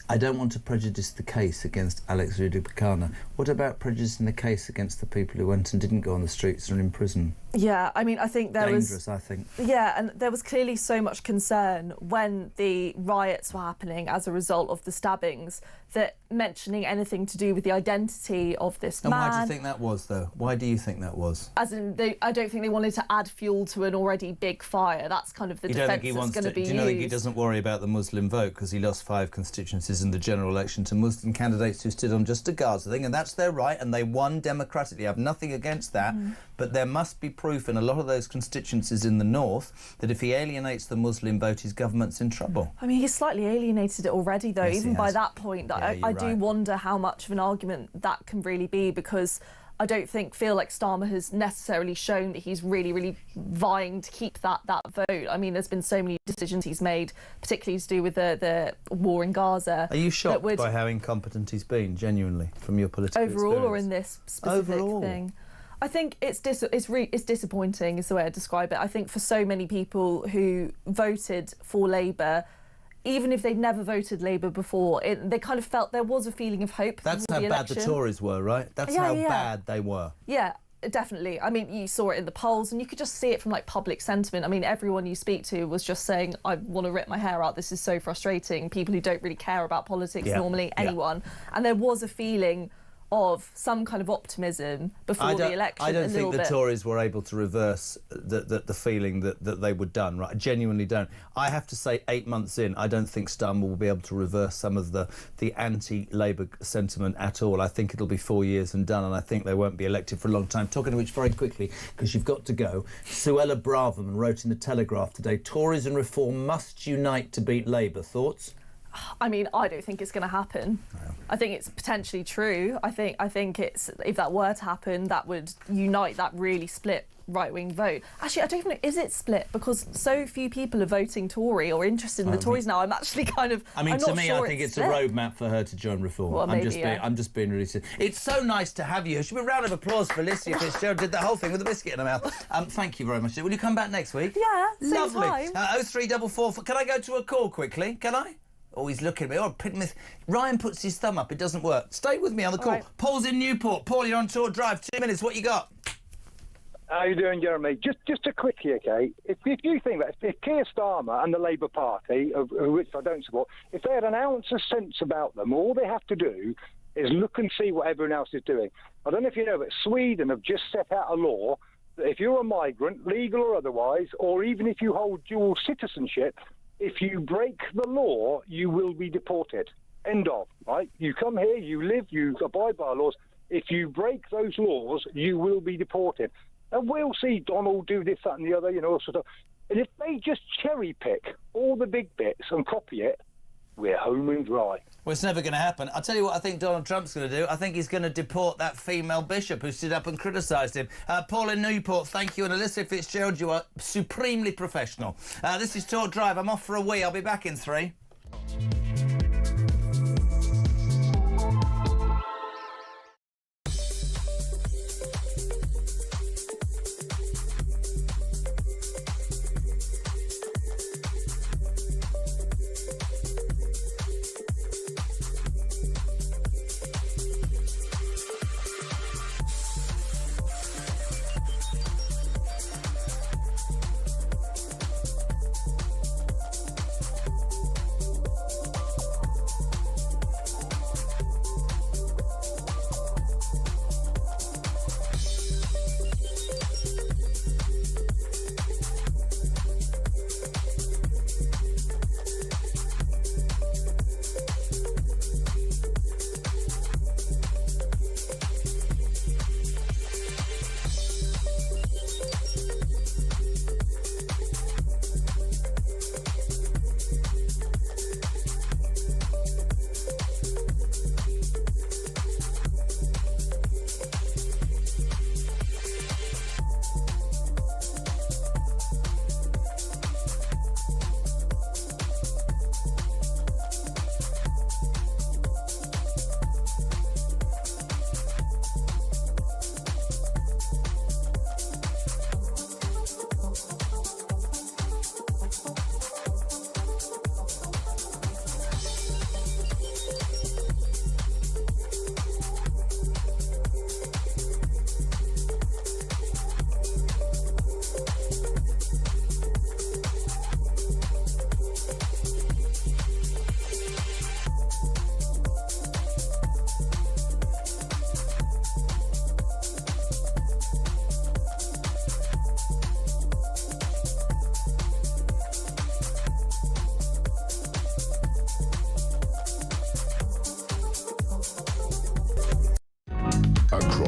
I don't want to prejudice the case against Alex Rueda-Buchanan. What about prejudicing the case against the people who went and didn't go on the streets and are in prison? Yeah, I mean, I think there was... Dangerous, I think. Yeah, and there was clearly so much concern when the riots were happening as a result of the stabbings that mentioning anything to do with the identity of this man... And why do you think that was, though? Why do you think that was? As in, I don't think they wanted to add fuel to an already big fire. That's kind of the defence that's going to be used. Do you think he doesn't worry about the Muslim vote because he lost 5 constituencies in the general election to Muslim candidates who stood on just a Gaza thing, and that's their right, and they won democratically. I have nothing against that, but there must be proof in a lot of those constituencies in the north that if he alienates the Muslim vote, his government's in trouble. I mean, he's slightly alienated it already, though. Yes, even by that point, I do wonder how much of an argument that can really be, because I don't feel like Starmer has necessarily shown that he's really vying to keep that vote. I mean, there's been so many decisions he's made, particularly to do with the war in Gaza. Are you shocked by how incompetent he's been, genuinely, from your political overall experience? or in this specific thing? I think it's disappointing is the way I describe it. I think for so many people who voted for Labour, even if they'd never voted Labour before, they kind of felt there was a feeling of hope. That's how bad the Tories were, right? That's how bad they were. Yeah, definitely. I mean, you saw it in the polls, and you could just see it from like public sentiment. I mean, everyone you speak to was just saying, I want to rip my hair out. This is so frustrating. People who don't really care about politics normally, anyone. And there was a feeling of some kind of optimism before the election. I don't think the Tories were able to reverse the feeling that they were done, right? I genuinely don't. I have to say, 8 months in, I don't think Starmer will be able to reverse some of the anti-Labour sentiment at all. I think it'll be 4 years and done, and I think they won't be elected for a long time. Talking of which, very quickly, because you've got to go, Suella Braverman wrote in the Telegraph today, Tories and Reform must unite to beat Labour. Thoughts? I mean, I don't think it's going to happen. No. I think it's potentially true. I think it's, if that were to happen, that would unite that really split right-wing vote. Actually, I don't even know, is it split? Because so few people are voting Tory or interested in the Tories now. I'm actually kind of... I mean, to me, I think it's a roadmap for her to join Reform. Well, I'm just being really serious. It's so nice to have you. It should be a round of applause for Alicia Fitzgerald. Did that whole thing with a biscuit in her mouth. Thank you very much. Will you come back next week? Yeah, same lovely. time. 0344. Can I go to a call quickly? Can I? Oh, he's looking at me. Oh, Ryan puts his thumb up. It doesn't work. Stay with me on the call. Right. Paul's in Newport. Paul, you're on Talk Drive. 2 minutes. What you got? How you doing, Jeremy? Just a quickie, okay? If you think that if Keir Starmer and the Labour Party, of which I don't support, if they had an ounce of sense about them, all they have to do is look and see what everyone else is doing. I don't know if you know, but Sweden have just set out a law that if you're a migrant, legal or otherwise, or even if you hold dual citizenship, if you break the law, you will be deported. End of, right? You come here, you live, you abide by laws. If you break those laws, you will be deported. And we'll see Donald do this, that and the other, sort of. And if they just cherry pick all the big bits and copy it, we're home and dry. Well, it's never going to happen. I'll tell you what I think Donald Trump's going to do. I think he's going to deport that female bishop who stood up and criticised him. Paul in Newport, thank you. And Alyssa Fitzgerald, you are supremely professional. This is Talk Drive. I'm off for a wee. I'll be back in 3.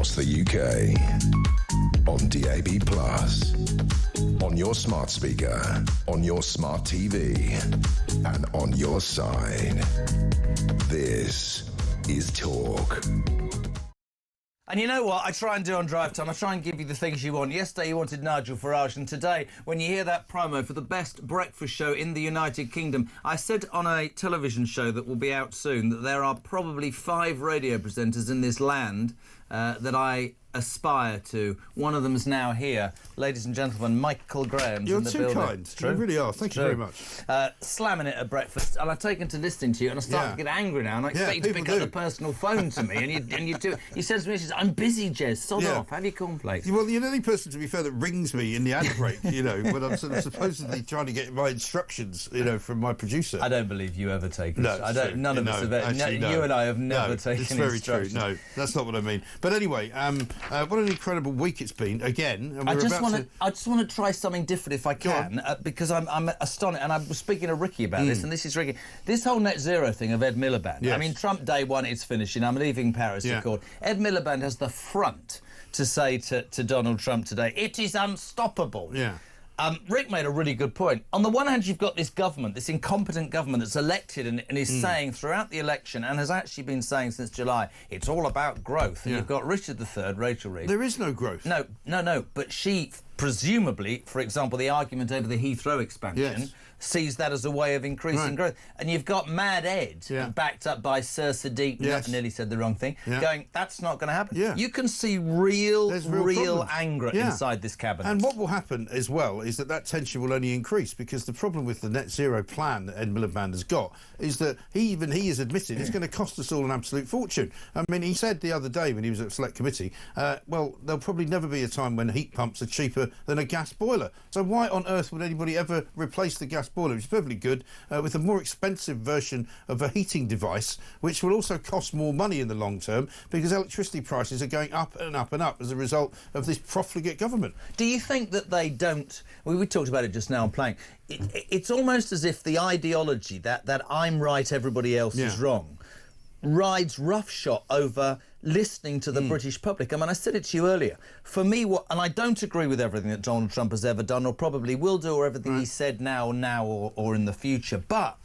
across the UK. On DAB+, on your smart speaker, on your smart TV, and on your side. This is Talk. And you know what I try and do on Drive Time? I try and give you the things you want. Yesterday you wanted Nigel Farage, and today, when you hear that promo for the best breakfast show in the United Kingdom, I said on a television show that will be out soon that there are probably 5 radio presenters in this land that I aspire to. One of them is now here. Ladies and gentlemen, Michael Graham's You're in the too building. kind. You really are. Thank you very much. Slamming it at breakfast, and I've taken to listening to you, and I start to get angry now, and I expect you to pick up the personal phone to me, and you do. You said to me, "I'm busy, Jez. Sod off. Have your cornflakes." Well, you're the only person, to be fair, that rings me in the ad break, you know, when I'm sort of supposedly trying to get my instructions, you know, from my producer. I don't believe you ever take. No, none of us have ever. You and I have never taken it's very instructions. true. No, that's not what I mean. But anyway, what an incredible week it's been again. And I just want to try something different if I can, because I'm astonished. And I was speaking to Ricky about this, and this is Ricky. This whole net zero thing of Ed Miliband. Yes. I mean, Trump day one, it's finishing. I'm leaving Paris to court. Ed Miliband has the front to say to Donald Trump today, "It is unstoppable." Yeah. Rick made a really good point. On the one hand, you've got this government, this incompetent government that's elected and is saying throughout the election, and has actually been saying since July, it's all about growth. And you've got Richard III, Rachel Reeves. There is no growth. No. But she, presumably, for example, the argument over the Heathrow expansion, sees that as a way of increasing growth. And you've got Mad Ed, backed up by Sir Sadiq, nearly said the wrong thing, going, that's not going to happen. You can see real anger inside this cabinet. And what will happen as well is that tension will only increase, because the problem with the net zero plan that Ed Miliband has got is that he has admitted it's going to cost us all an absolute fortune. I mean, he said the other day when he was at Select Committee, well, there'll probably never be a time when heat pumps are cheaper than a gas boiler. So why on earth would anybody ever replace the gas boiler, which is perfectly good, with a more expensive version of a heating device, which will also cost more money in the long term, because electricity prices are going up and up and up as a result of this profligate government. Do you think that they don't... We talked about it just now on Playing. It's almost as if the ideology that I'm right, everybody else is wrong, rides roughshod over listening to the British public. I mean, I said it to you earlier. For me, and I don't agree with everything that Donald Trump has ever done or probably will do, or everything he said now or in the future. But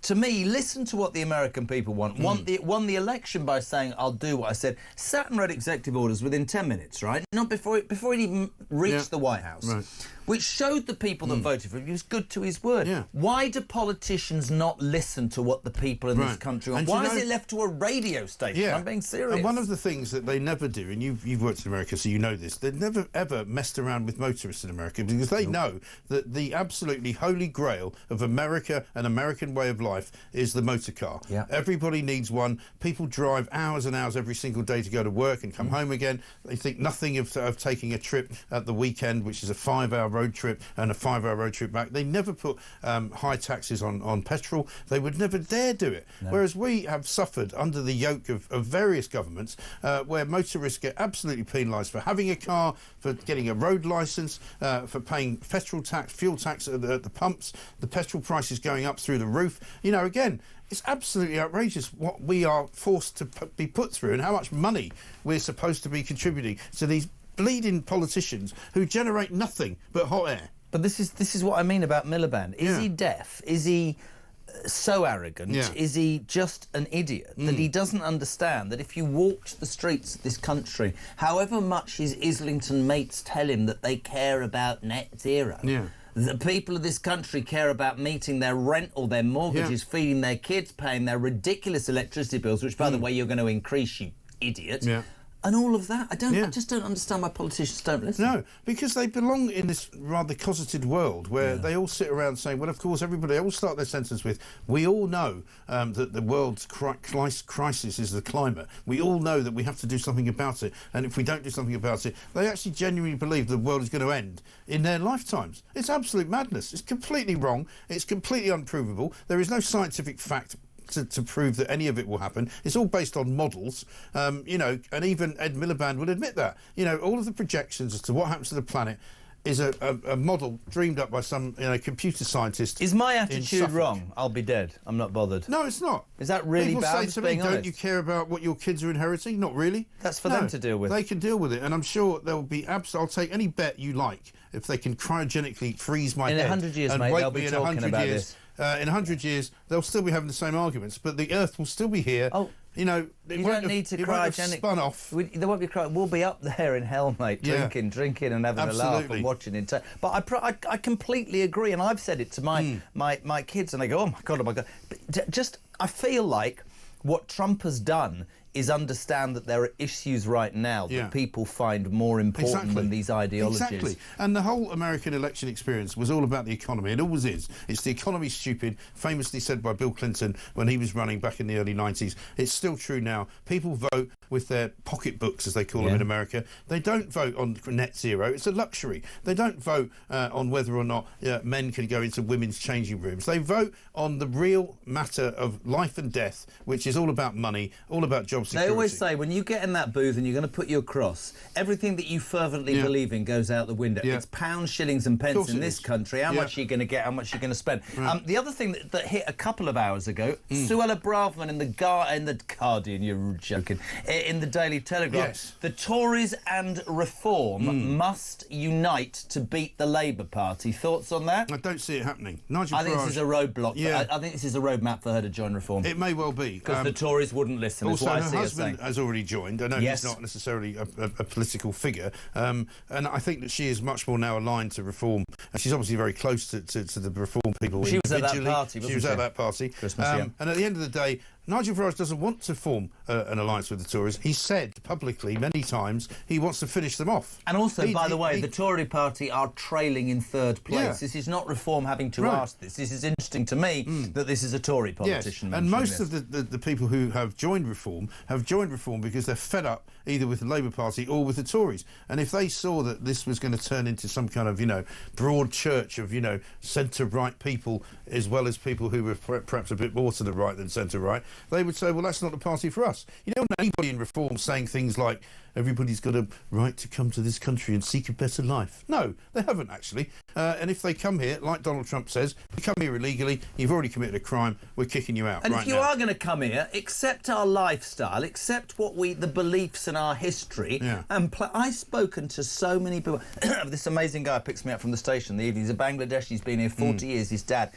to me, listen to what the American people want. Won the election by saying, I'll do what I said. Sat and read executive orders within 10 minutes, right? Not before it even reached the White House. Right. Which showed the people that voted for him he was good to his word. Why do politicians not listen to what the people in this country want? Why is it left to a radio station? I'm being serious. And one of the things that they never do, and you've worked in America, so you know this, they've never, ever messed around with motorists in America, because they know that the absolutely holy grail of America and American way of life is the motor car. Everybody needs one. People drive hours and hours every single day to go to work and come home again. They think nothing of taking a trip at the weekend, which is a 5-hour road trip and a 5-hour road trip back. They never put high taxes on petrol. They would never dare do it. Whereas we have suffered under the yoke of various governments where motorists get absolutely penalised for having a car, for getting a road licence, for paying petrol tax, fuel tax at the pumps, the petrol prices going up through the roof. You know, again, it's absolutely outrageous what we are forced to be put through and how much money we're supposed to be contributing to these bleeding politicians who generate nothing but hot air. But this is what I mean about Miliband. Is he deaf? Is he so arrogant? Is he just an idiot that he doesn't understand that if you walked the streets of this country, however much his Islington mates tell him that they care about net zero, the people of this country care about meeting their rent or their mortgages, feeding their kids, paying their ridiculous electricity bills, which, by the way, you're going to increase, you idiot. And all of that. I just don't understand why politicians don't listen. No, because they belong in this rather cosseted world where they all sit around saying, well, of course, they all start their sentence with, we all know that the world's crisis is the climate. We all know that we have to do something about it. And if we don't do something about it, they actually genuinely believe the world is going to end in their lifetimes. It's absolute madness. It's completely wrong. It's completely unprovable. There is no scientific fact to prove that any of it will happen. It's all based on models, you know, and even Ed Miliband would admit that. You know, all of the projections as to what happens to the planet, is a model dreamed up by some computer scientist. Is my attitude wrong? I'll be dead. I'm not bothered. No, it's not. Is that really People bad? say to me, don't you care about what your kids are inheriting? Not really. That's for them to deal with. They can deal with it, and I'm sure there will be I'll take any bet you like if they can cryogenically freeze my head. In 100 years, and mate, wake they'll me be in talking 100 about years. this. In 100 years, they'll still be having the same arguments, but the Earth will still be here. Oh. You don't need to cryogenic. Spun off. There won't be cryogenic. We'll be up there in hell, mate, drinking and having a laugh and watching it. But I completely agree, and I've said it to my kids, and they go, oh my god. But I feel like what Trump has done is understand that there are issues right now that people find more important than these ideologies. Exactly. And the whole American election experience was all about the economy. It always is. It's the economy, stupid, famously said by Bill Clinton when he was running back in the early 90s. It's still true now. People vote with their pocketbooks, as they call them in America. They don't vote on net zero. It's a luxury. They don't vote on whether or not men can go into women's changing rooms. They vote on the real matter of life and death, which is all about money, all about job security. They always say, when you get in that booth and you're going to put your cross, everything that you fervently believe in goes out the window. It's pounds, shillings and pence in this country. How much are you going to get, how much are you going to spend? Right. The other thing that hit a couple of hours ago, Suella Braverman in the Guardian, you're joking, in the Daily Telegraph, the Tories and Reform must unite to beat the Labour Party. Thoughts on that? I don't see it happening. Nigel I think Farage, this is a roadblock. I think this is a roadmap for her to join Reform. It may well be. Because the Tories wouldn't listen. Also, That's her what I see husband has already joined. I know he's not necessarily a political figure, and I think that she is much more now aligned to Reform, and she's obviously very close to the Reform people. She was at that party, She was at that party. Christmas, and at the end of the day, Nigel Farage doesn't want to form an alliance with the Tories. He said publicly many times he wants to finish them off. And also, by the way, the Tory party are trailing in third place. Yeah. This is not Reform having to ask this. This is interesting to me that this is a Tory politician. Yes. And most of the people who have joined Reform because they're fed up either with the Labour Party or with the Tories. And if they saw that this was going to turn into some kind of, broad church of, centre-right people as well as people who were perhaps a bit more to the right than centre-right, they would say, well, that's not the party for us. You don't want anybody in Reform saying things like, everybody's got a right to come to this country and seek a better life. No, they haven't, actually. And if they come here, like Donald Trump says, you come here illegally, you've already committed a crime, we're kicking you out. And right if you now. are going to come here, accept our lifestyle, accept the beliefs and our history. And I've spoken to so many people. This amazing guy picks me up from the station in the evening. He's a Bangladeshi, he's been here 40 years, his dad,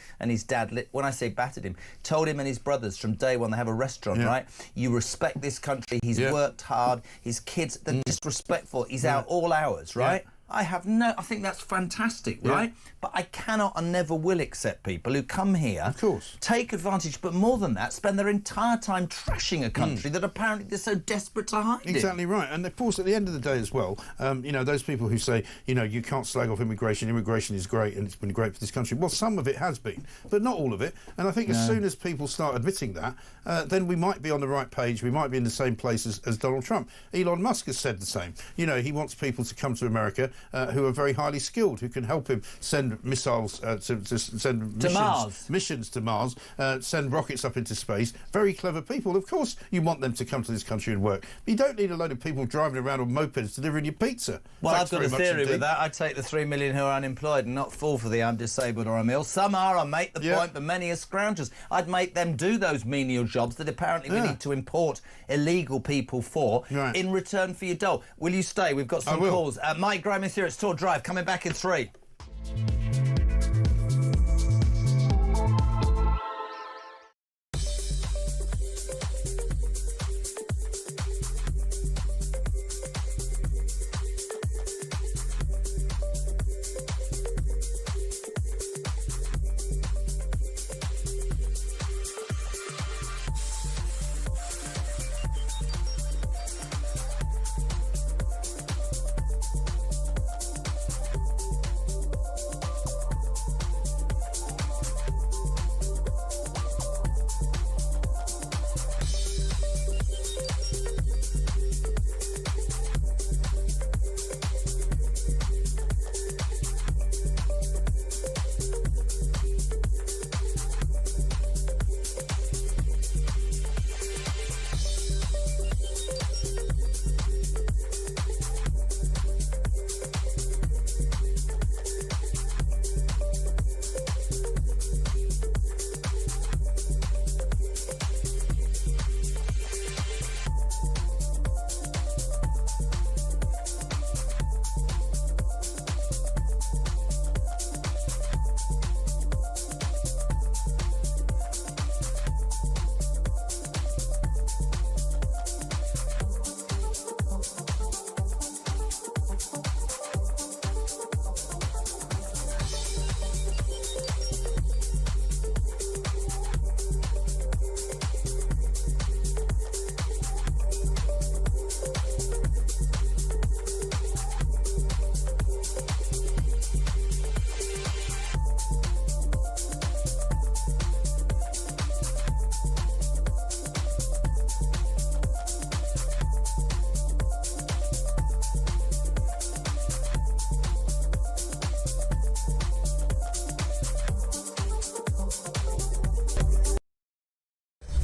when I say battered him, told him and his brothers from day one, they have a restaurant, right? You respect this country, he's worked hard, his kids, they're disrespectful, he's out all hours, right? I think that's fantastic, right? But I cannot and never will accept people who come here, of course, take advantage, but more than that, spend their entire time trashing a country that apparently they're so desperate to hide in. Exactly right. And of course, at the end of the day as well, those people who say, you can't slag off immigration is great and it's been great for this country. Well, some of it has been, but not all of it. And I think as soon as people start admitting that, then we might be on the right page, we might be in the same place as Donald Trump. Elon Musk has said the same. He wants people to come to America who are very highly skilled, who can help him send missiles to send missions to Mars, send rockets up into space. Very clever people. Of course, you want them to come to this country and work. But you don't need a load of people driving around on mopeds delivering your pizza. Well, Thanks I've got a theory indeed. with that. I'd take the 3 million who are unemployed and not fall for the I'm disabled or I'm ill. Some are, I make the point, but many are scroungers. I'd make them do those menial jobs that apparently we need to import illegal people for in return for your dole. Will you stay? We've got some calls. Mike Graham is here at Store Drive, coming back in 3.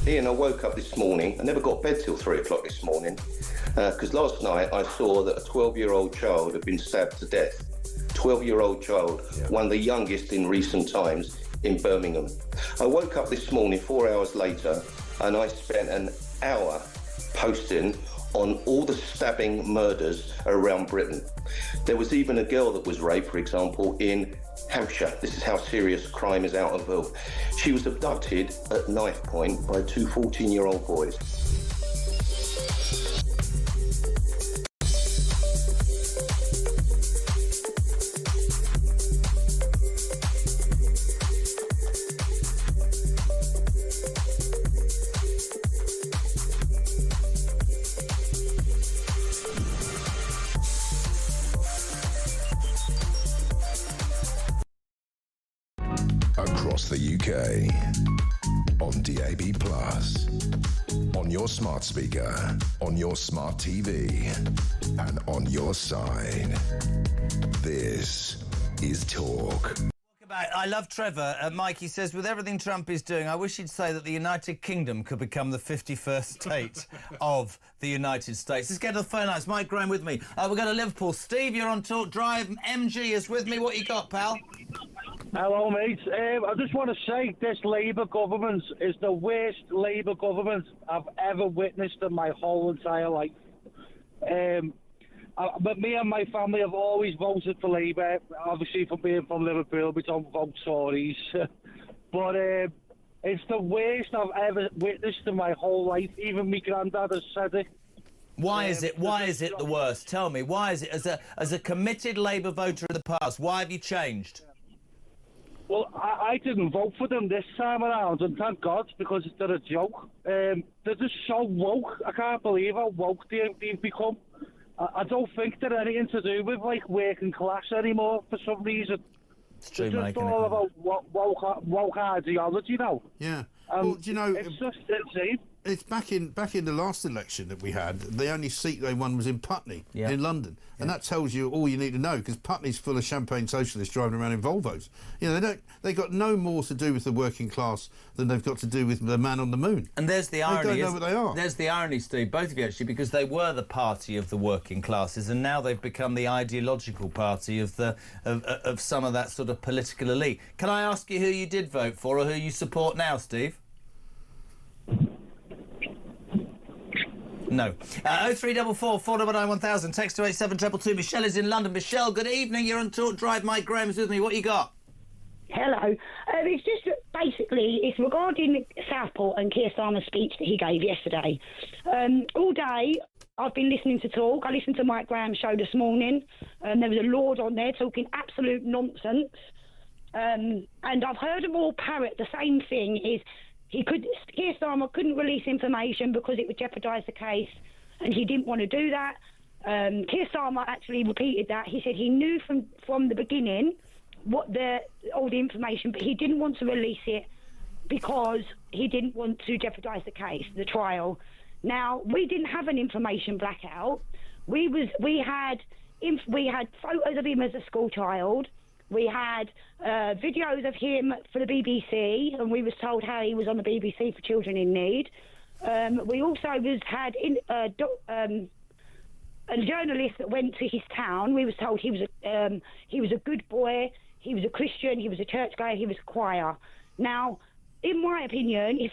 Ian, I woke up this morning. I never got bed till 3 o'clock this morning because last night I saw that a 12-year-old child had been stabbed to death. 12-year-old child, one of the youngest in recent times in Birmingham. I woke up this morning 4 hours later and I spent an hour posting on all the stabbing murders around Britain. There was even a girl that was raped, for example, in Hampshire. This is how serious crime is out of vote. She was abducted at knife point by two 14-year-old boys. Across the UK, on DAB+, on your smart speaker, on your smart TV, and on your side. This is Talk. I love Trevor. Mikey says, with everything Trump is doing, I wish he'd say that the United Kingdom could become the 51st state of the United States. Let's get to the phone lines. Mike Graham with me. We're going to Liverpool. Steve, you're on Talk Drive. MG is with me. What you got, pal? Hello, mate. I just want to say this Labour government is the worst Labour government I've ever witnessed in my whole entire life. But me and my family have always voted for Labour. Obviously, from being from Liverpool, we don't vote Tories. But it's the worst I've ever witnessed in my whole life. Even my granddad has said it. Why is it? Why is it the worst? Tell me. Why is it? As a committed Labour voter in the past, why have you changed? Well, I didn't vote for them this time around, and thank God, because they're a joke. They're just so woke. I can't believe how woke they've become. I don't think they're anything to do with, like, working class anymore for some reason. It's true, They're just all about woke ideology now. Yeah. Well, do you know... It's just insane. It's back in the last election that we had. The only seat they won was in Putney, in London, and that tells you all you need to know, because Putney's full of champagne socialists driving around in Volvos. You know, they got no more to do with the working class than they've got to do with the man on the moon. And there's the irony. They don't know what they are. There's the irony, Steve, both of you actually, because they were the party of the working classes, and now they've become the ideological party of of some of that sort of political elite. Can I ask you who you did vote for, or who you support now, Steve? No. 0344 499 1000. Text to 87222. Michelle is in London. Michelle, good evening. You're on Talk Drive. Mike Graham's with me. What you got? Hello. It's just basically, it's regarding Southport and Keir Starmer's speech that he gave yesterday. All day, I've been listening to Talk. I listened to Mike Graham's show this morning. There was a lord on there talking absolute nonsense. And I've heard them all parrot the same thing, is Keir Starmer couldn't release information because it would jeopardise the case, and he didn't want to do that. Keir Starmer actually repeated that. He said he knew from the beginning all the information, but he didn't want to release it because he didn't want to jeopardise the case, the trial. Now, we didn't have an information blackout. We had photos of him as a school child. We had videos of him for the BBC, and we was told how he was on the BBC for Children in Need. We also had a journalist that went to his town. We was told he was a good boy, he was a Christian, he was a churchgoer, he was a choir. Now, in my opinion, if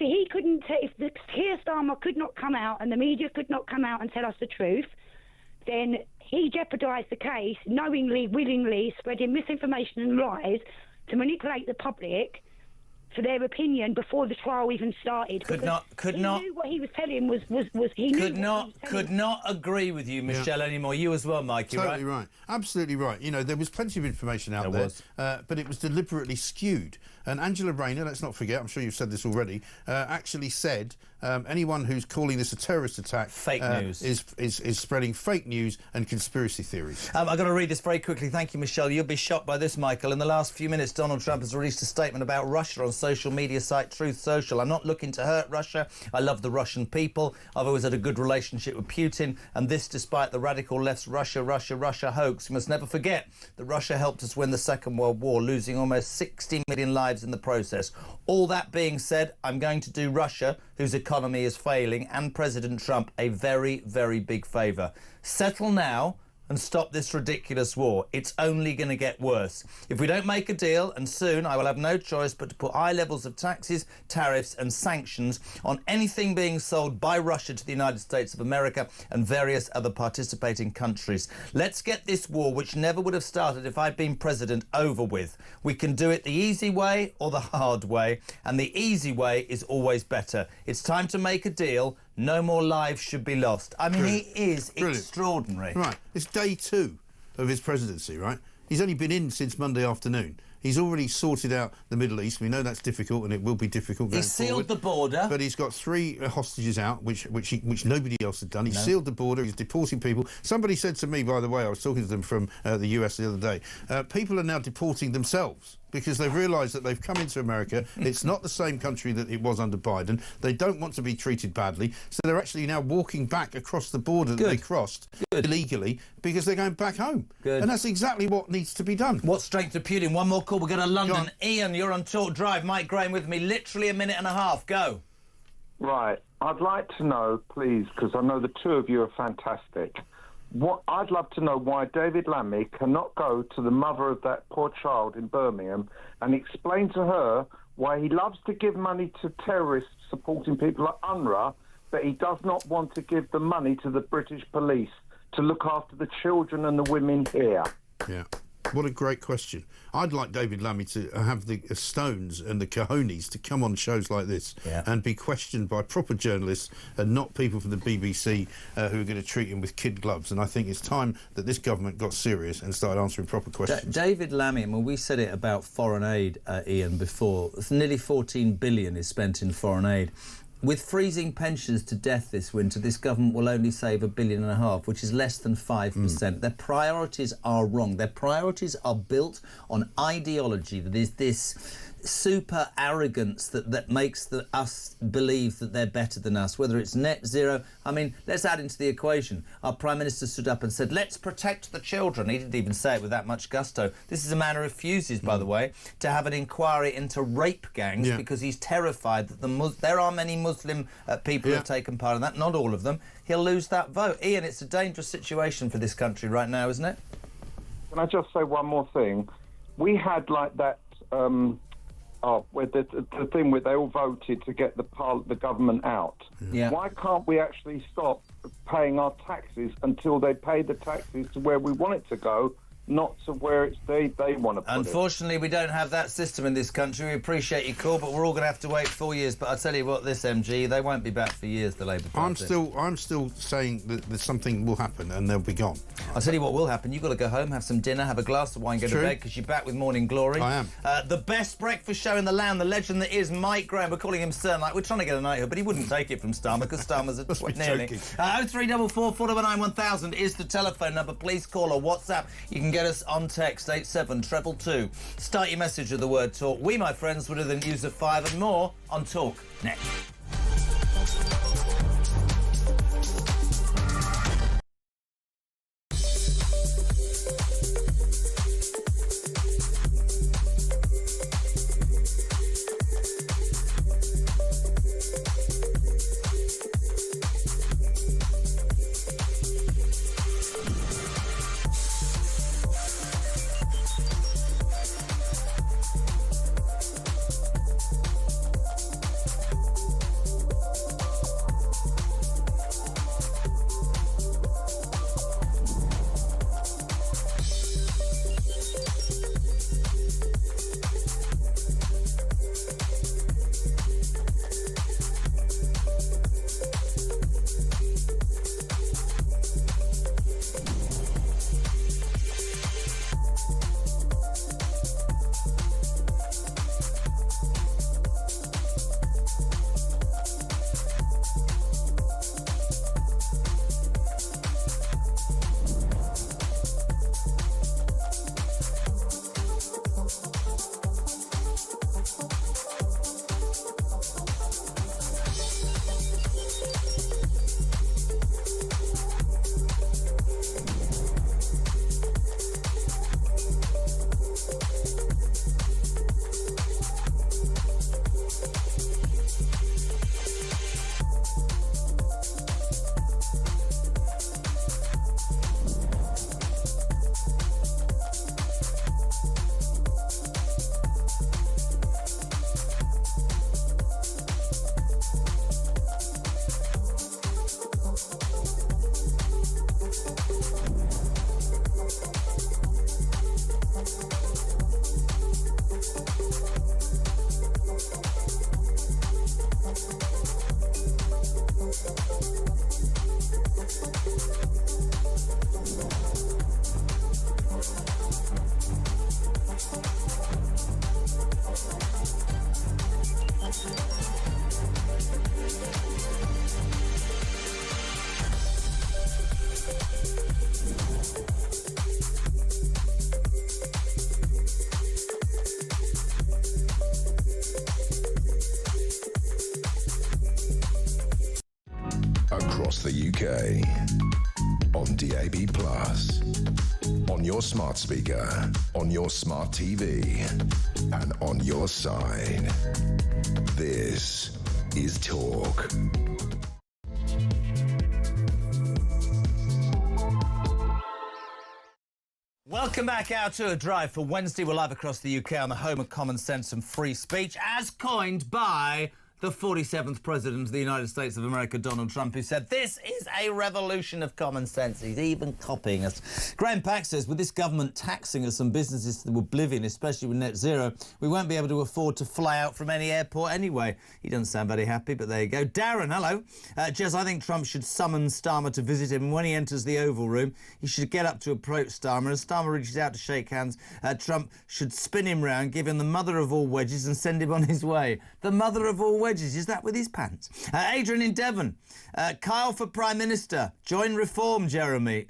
the Keir Starmer could not come out and the media could not come out and tell us the truth, then he jeopardised the case, knowingly, willingly, spreading misinformation and lies to manipulate the public for their opinion before the trial even started. Could not. Knew what he was telling was he could not agree with you, Michelle, anymore. You as well, Mikey. Totally right. Absolutely right. You know, there was plenty of information out there, but it was deliberately skewed. And Angela Rayner, let's not forget, I'm sure you've said this already, actually said Anyone who's calling this a terrorist attack fake news is spreading fake news and conspiracy theories. I've got to read this very quickly. Thank you, Michelle. You'll be shocked by this, Michael. In the last few minutes, Donald Trump has released a statement about Russia on social media site Truth Social. I'm not looking to hurt Russia. I love the Russian people. I've always had a good relationship with Putin, and this despite the radical left's Russia hoax. We must never forget that Russia helped us win the Second World War, losing almost 60 million lives in the process. All that being said, I'm going to do Russia, whose economy is failing, and President Trump a very, very big favour. Settle now and stop this ridiculous war. It's only going to get worse. If we don't make a deal, and soon, I will have no choice but to put high levels of taxes, tariffs and sanctions on anything being sold by Russia to the United States of America and various other participating countries. Let's get this war, which never would have started if I'd been president, over with. We can do it the easy way or the hard way, and the easy way is always better. It's time to make a deal. No more lives should be lost. I mean, Brilliant. He is Brilliant. extraordinary. Right. It's day 2 of his presidency, right? He's only been in since Monday afternoon. He's already sorted out the Middle East. We know that's difficult, and it will be difficult going He's sealed forward. the border. But he's got 3 hostages out, which nobody else had done. He's sealed the border. He's deporting people. Somebody said to me, by the way, I was talking to them from the US the other day, people are now deporting themselves because they've realised that they've come into America. It's not the same country that it was under Biden. They don't want to be treated badly, so they're actually now walking back across the border that they crossed illegally because they're going back home. And that's exactly what needs to be done. What strength of Putin? One more call. We'll go to London. Ian, you're on Talk Drive. Mike Graham with me. Literally a minute and a half. Go. Right. I'd like to know, please, because I know the two of you are fantastic. I'd love to know why David Lammy cannot go to the mother of that poor child in Birmingham and explain to her why he loves to give money to terrorists supporting people like UNRWA, but he does not want to give the money to the British police to look after the children and the women here. Yeah. What a great question. I'd like David Lammy to have the stones and the cojones to come on shows like this and be questioned by proper journalists and not people from the BBC who are going to treat him with kid gloves. And I think it's time that this government got serious and started answering proper questions. David Lammy, I mean, we said it about foreign aid, Ian, before. Nearly 14 billion is spent in foreign aid. With freezing pensions to death this winter, this government will only save $1.5 billion, which is less than 5%. Their priorities are wrong. Their priorities are built on ideology that is this super arrogance that makes us believe that they're better than us, whether it's net zero. I mean, let's add into the equation. Our Prime Minister stood up and said, let's protect the children. He didn't even say it with that much gusto. This is a man who refuses, by the way, to have an inquiry into rape gangs because he's terrified that there are many Muslim people who have taken part in that, not all of them. He'll lose that vote. Ian, it's a dangerous situation for this country right now, isn't it? Can I just say one more thing? We had like that... where the thing where they all voted to get the government out. Yeah. Why can't we actually stop paying our taxes until they pay the taxes to where we want it to go, not to where they want to put it? Unfortunately, we don't have that system in this country. We appreciate your call, but we're all going to have to wait 4 years. But I'll tell you what, this MG, they won't be back for years, the Labour Party. I'm still saying that something will happen and they'll be gone. I'll tell you what will happen. You've got to go home, have some dinner, have a glass of wine, go to bed, because you're back with Morning Glory. I am. The best breakfast show in the land, the legend that is Mike Graham. We're calling him Sir. Like, we're trying to get a knighthood, but he wouldn't take it from Starmer, because Starmer's at nearly. 0344 419 1000 is the telephone number. Please call or WhatsApp. You can get us on text. 87222. Start your message with the word talk. We, my friends, would have the news of 5 and more on Talk next. UK. On DAB+, on your smart speaker, on your smart TV, and on your side. This is Talk. Welcome back out to a drive for Wednesday. We're live across the UK on the home of common sense and free speech, as coined by the 47th President of the United States of America, Donald Trump, who said, "This is a revolution of common sense." He's even copying us. Graham Pack says, with this government taxing us and businesses to oblivion, especially with net zero, we won't be able to afford to fly out from any airport anyway. He doesn't sound very happy, but there you go. Darren, hello. Jez, I think Trump should summon Starmer to visit him. And when he enters the Oval Room, he should get up to approach Starmer. As Starmer reaches out to shake hands, Trump should spin him round, give him the mother of all wedges and send him on his way. The mother of all wedges, is that with his pants? Adrian in Devon. Kyle for Prime Minister. Join Reform, Jeremy.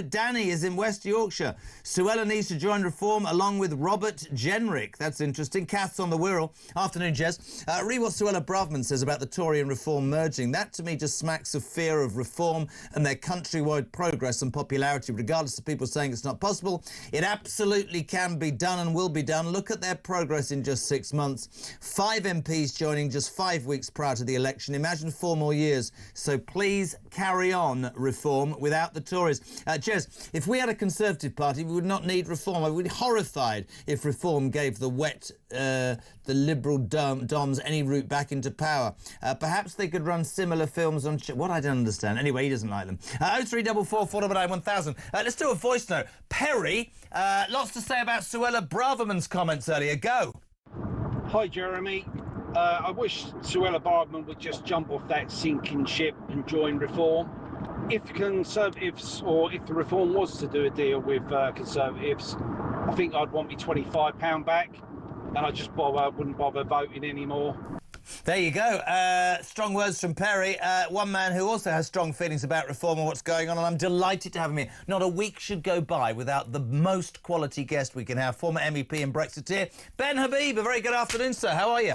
Danny is in West Yorkshire. Suella needs to join Reform along with Robert Jenrick. That's interesting. Kath's on the Wirral. Afternoon, Jez. Read what Suella Braverman says about the Tory and Reform merging. That, to me, just smacks of fear of Reform and their countrywide progress and popularity, regardless of people saying it's not possible. It absolutely can be done and will be done. Look at their progress in just 6 months. 5 MPs joining just 5 weeks prior to the election. Imagine 4 more years. So please carry on Reform without the Tories. Jez, if we had a Conservative Party, we would not need Reform. I would be horrified if Reform gave the the Liberal Doms any route back into power. Perhaps they could run similar films on... What? I don't understand. Anyway, he doesn't like them. 0344 499 1000. Let's do a voice note. Perry, lots to say about Suella Braverman's comments earlier. Go. Hi, Jeremy. I wish Suella Braverman would just jump off that sinking ship and join Reform. If Conservatives, or if the Reform was to do a deal with Conservatives, I think I'd want me £25 back, and I just wouldn't bother voting anymore. There you go. Strong words from Perry. One man who also has strong feelings about Reform and what's going on, and I'm delighted to have him here. Not a week should go by without the most quality guest we can have. Former MEP and Brexiteer, Ben Habib. A very good afternoon, sir. How are you?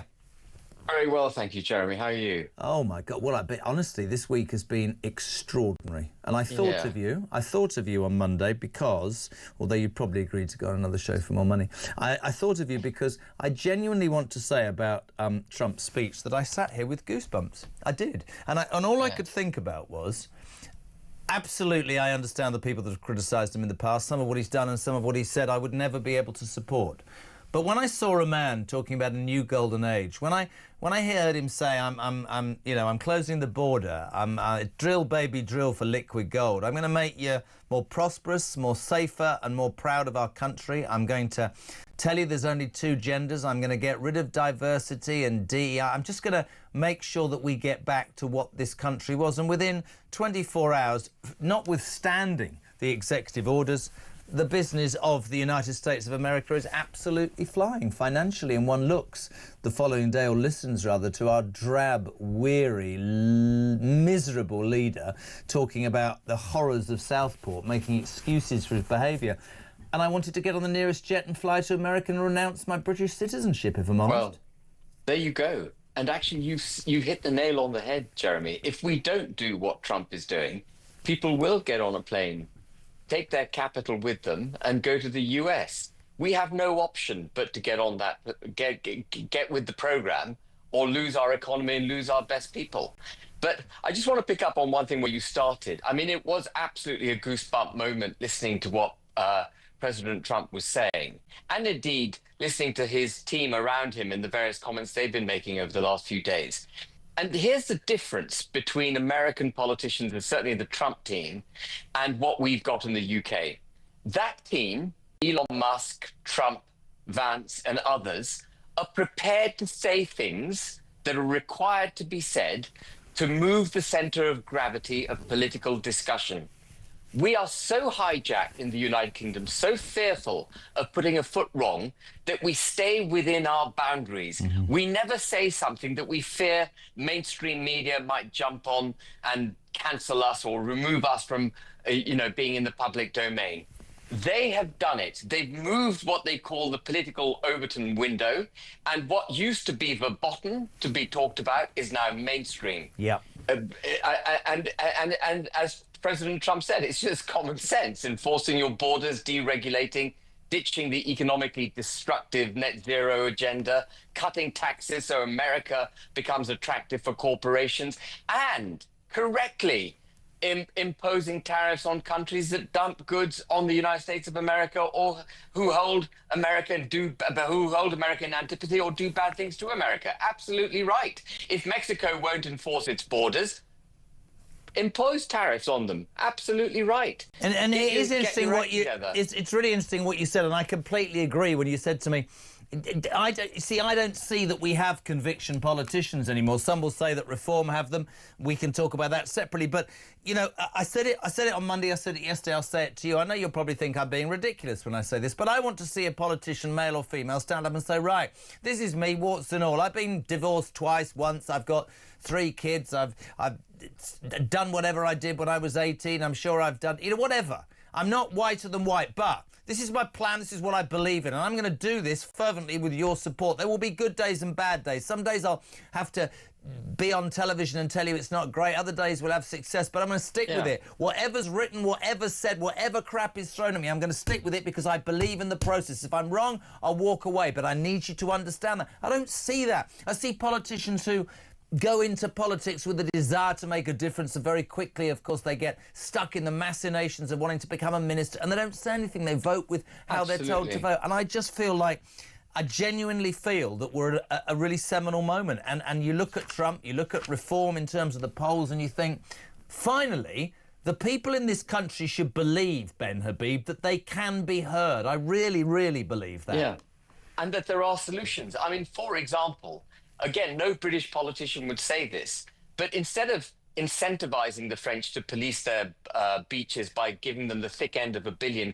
Very well, thank you, Jeremy. How are you? Oh, my God. Well, honestly, this week has been extraordinary. And I thought of you. I thought of you on Monday because, although you probably agreed to go on another show for more money, I thought of you because I genuinely want to say about Trump's speech that I sat here with goosebumps. I did. And all I could think about was... Absolutely, I understand the people that have criticised him in the past. Some of what he's done and some of what he said I would never be able to support. But when I saw a man talking about a new golden age, when I heard him say, I'm closing the border, drill baby drill for liquid gold. I'm going to make you more prosperous, more safer, and more proud of our country. I'm going to tell you there's only 2 genders. I'm going to get rid of diversity and DEI. I'm just going to make sure that we get back to what this country was. And within 24 hours, notwithstanding the executive orders, the business of the United States of America is absolutely flying financially, and one looks the following day, or listens rather, to our drab, weary, miserable leader talking about the horrors of Southport, making excuses for his behaviour. And I wanted to get on the nearest jet and fly to America and renounce my British citizenship, if I'm honest. Well, there you go. And actually, you hit the nail on the head, Jeremy. If we don't do what Trump is doing, people will get on a plane, take their capital with them, and go to the US. We have no option but to get on that, get with the program, or lose our economy and lose our best people. But I just want to pick up on one thing where you started. I mean, it was absolutely a goosebump moment listening to what President Trump was saying, and indeed listening to his team around him in the various comments they've been making over the last few days. And here's the difference between American politicians, and certainly the Trump team, and what we've got in the UK. That team, Elon Musk, Trump, Vance, and others, are prepared to say things that are required to be said to move the center of gravity of political discussion. We are so hijacked in the United Kingdom, so fearful of putting a foot wrong, that we stay within our boundaries. Mm-hmm. We never say something that we fear mainstream media might jump on and cancel us or remove us from, being in the public domain. They have done it. They've moved what they call the political Overton window, and what used to be verboten to be talked about is now mainstream. Yeah. And as President Trump said, it's just common sense, enforcing your borders, deregulating, ditching the economically destructive net zero agenda, cutting taxes so America becomes attractive for corporations, and correctly imposing tariffs on countries that dump goods on the United States of America, or who hold America in antipathy or do bad things to America. Absolutely right. If Mexico won't enforce its borders, impose tariffs on them. Absolutely right. And it is interesting what you. It's really interesting what you said, and I completely agree when you said to me, I don't see that we have conviction politicians anymore. Some will say that Reform have them. We can talk about that separately. But, you know, I said it on Monday, I said it yesterday, I'll say it to you. I know you'll probably think I'm being ridiculous when I say this, but I want to see a politician, male or female, stand up and say, right, this is me, warts and all. I've been divorced twice, once. I've got 3 kids. I've done whatever I did when I was 18. I'm sure I've done, you know, whatever. I'm not whiter than white, but this is my plan, this is what I believe in, and I'm going to do this fervently with your support. There will be good days and bad days. Some days I'll have to be on television and tell you it's not great. Other days we'll have success, but I'm going to stick with it. Whatever's written, whatever's said, whatever crap is thrown at me, I'm going to stick with it because I believe in the process. If I'm wrong, I'll walk away, but I need you to understand that. I don't see that. I see politicians who go into politics with a desire to make a difference, and very quickly, of course, they get stuck in the machinations of wanting to become a minister, and they don't say anything. They vote with how they're told to vote. And I just feel like, I genuinely feel that we're at a really seminal moment. And you look at Trump, you look at Reform in terms of the polls, and you think, finally, the people in this country should believe, Ben Habib, that they can be heard. I really, really believe that. Yeah, and that there are solutions. I mean, for example, again, no British politician would say this, but instead of incentivizing the French to police their beaches by giving them the thick end of £1 billion,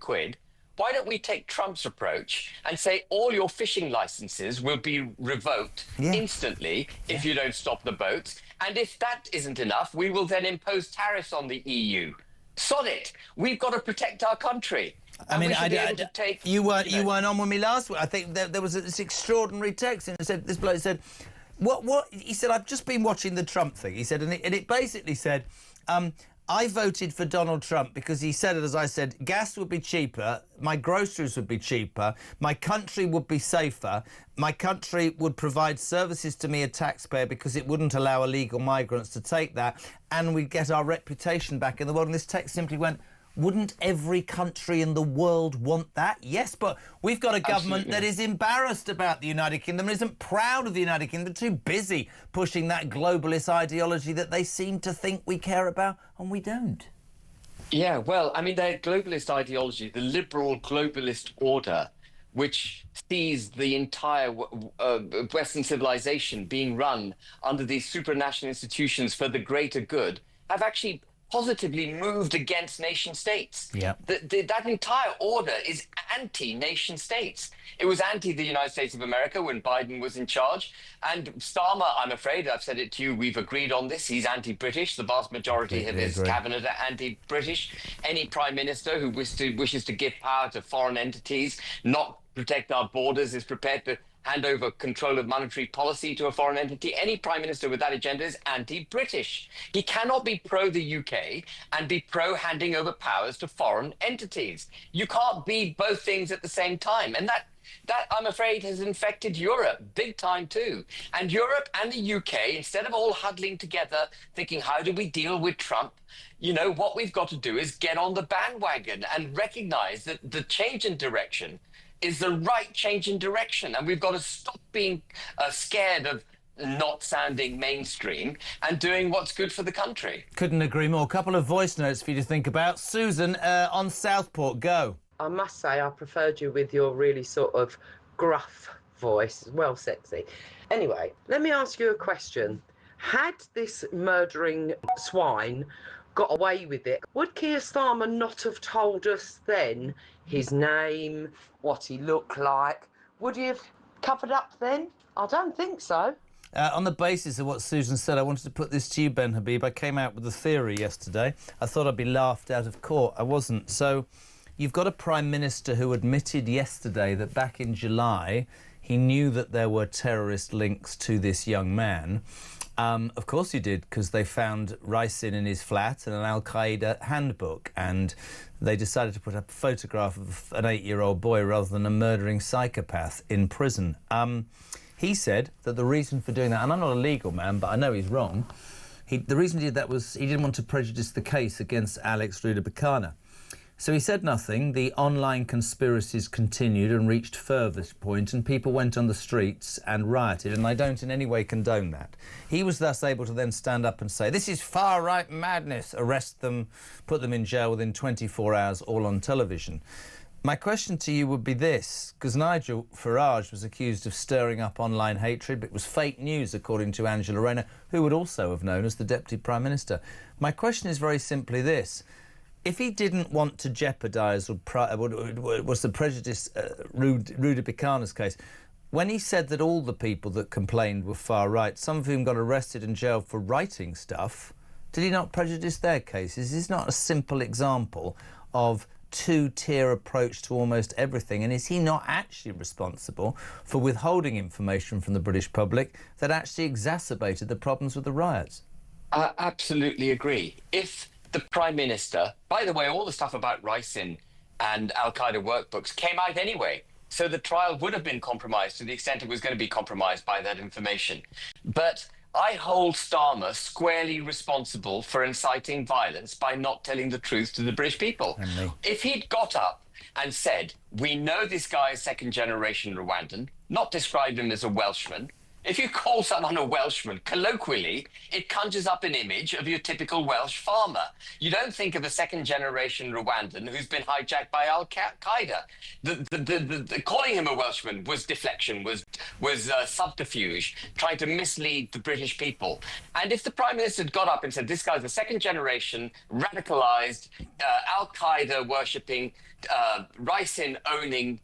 why don't we take Trump's approach and say all your fishing licenses will be revoked instantly if you don't stop the boats? And if that isn't enough, we will then impose tariffs on the EU. Sod it. We've got to protect our country. I mean, you weren't on with me last week. I think there was this extraordinary text, and it said, this bloke said, what? He said, I've just been watching the Trump thing. He said, and it basically said, I voted for Donald Trump because he said it, as I said, gas would be cheaper, my groceries would be cheaper, my country would be safer, my country would provide services to me, a taxpayer, because it wouldn't allow illegal migrants to take that, and we'd get our reputation back in the world. And this text simply went, wouldn't every country in the world want that? Yes, but we've got a government that is embarrassed about the United Kingdom and isn't proud of the United Kingdom. They're too busy pushing that globalist ideology that they seem to think we care about, and we don't. Yeah, well, I mean, their globalist ideology, the liberal globalist order, which sees the entire Western civilization being run under these supranational institutions for the greater good, have actually positively moved against nation states. Yeah. That entire order is anti-nation states. It was anti the United States of America when Biden was in charge. And Starmer, I'm afraid, I've said it to you, we've agreed on this, he's anti-British. The vast majority of his cabinet are anti-British. Any prime minister who wishes to give power to foreign entities, not protect our borders, is prepared to hand over control of monetary policy to a foreign entity. Any prime minister with that agenda is anti-British. He cannot be pro the UK and be pro handing over powers to foreign entities. You can't be both things at the same time. And that I'm afraid has infected Europe big time too. And Europe and the UK, instead of all huddling together, thinking, how do we deal with Trump? You know, what we've got to do is get on the bandwagon and recognize that the change in direction is the right change in direction. And we've got to stop being scared of not sounding mainstream and doing what's good for the country. Couldn't agree more. A couple of voice notes for you to think about. Susan, on Southport, go. I must say I preferred you with your really sort of gruff voice, well sexy. Anyway, let me ask you a question. Had this murdering swine got away with it, would Keir Starmer not have told us then his name, what he looked like? Would he have covered up then? I don't think so. On the basis of what Susan said, I wanted to put this to you, Ben Habib. I came out with a theory yesterday. I thought I'd be laughed out of court. I wasn't. So you've got a Prime Minister who admitted yesterday that back in July he knew that there were terrorist links to this young man. Of course he did, because they found ricin in his flat and an Al-Qaeda handbook, and they decided to put up a photograph of an 8-year-old boy rather than a murdering psychopath in prison. He said that the reason for doing that, and I'm not a legal man, but I know he's wrong, the reason he did that was he didn't want to prejudice the case against Alex Rudabakana. So he said nothing. The online conspiracies continued and reached furthest point, and people went on the streets and rioted, and I don't in any way condone that. He was thus able to then stand up and say, this is far-right madness, arrest them, put them in jail within 24 hours, all on television. My question to you would be this, because Nigel Farage was accused of stirring up online hatred, but it was fake news, according to Angela Rayner, who would also have known as the Deputy Prime Minister. My question is very simply this. If he didn't want to jeopardise what was the prejudice Rudabakana's case, when he said that all the people that complained were far right, some of whom got arrested and jailed for writing stuff, did he not prejudice their cases? Is this not a simple example of two-tier approach to almost everything? And is he not actually responsible for withholding information from the British public that actually exacerbated the problems with the riots? I absolutely agree. If the Prime Minister, by the way, all the stuff about ricin and Al-Qaeda workbooks came out anyway, so the trial would have been compromised to the extent it was going to be compromised by that information. But I hold Starmer squarely responsible for inciting violence by not telling the truth to the British people. If he'd got up and said, we know this guy is second-generation Rwandan, not described him as a Welshman, if you call someone a Welshman, colloquially, it conjures up an image of your typical Welsh farmer. You don't think of a second-generation Rwandan who's been hijacked by Al-Qaeda. Calling him a Welshman was deflection, was subterfuge, trying to mislead the British people. And if the Prime Minister had got up and said, this guy's a second-generation, radicalised, Al-Qaeda worshipping, ricin-owning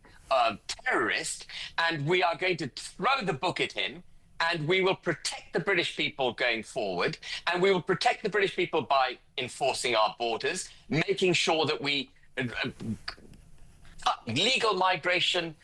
terrorist, and we are going to throw the book at him, and we will protect the British people going forward, and we will protect the British people by enforcing our borders, making sure that we cut legal migration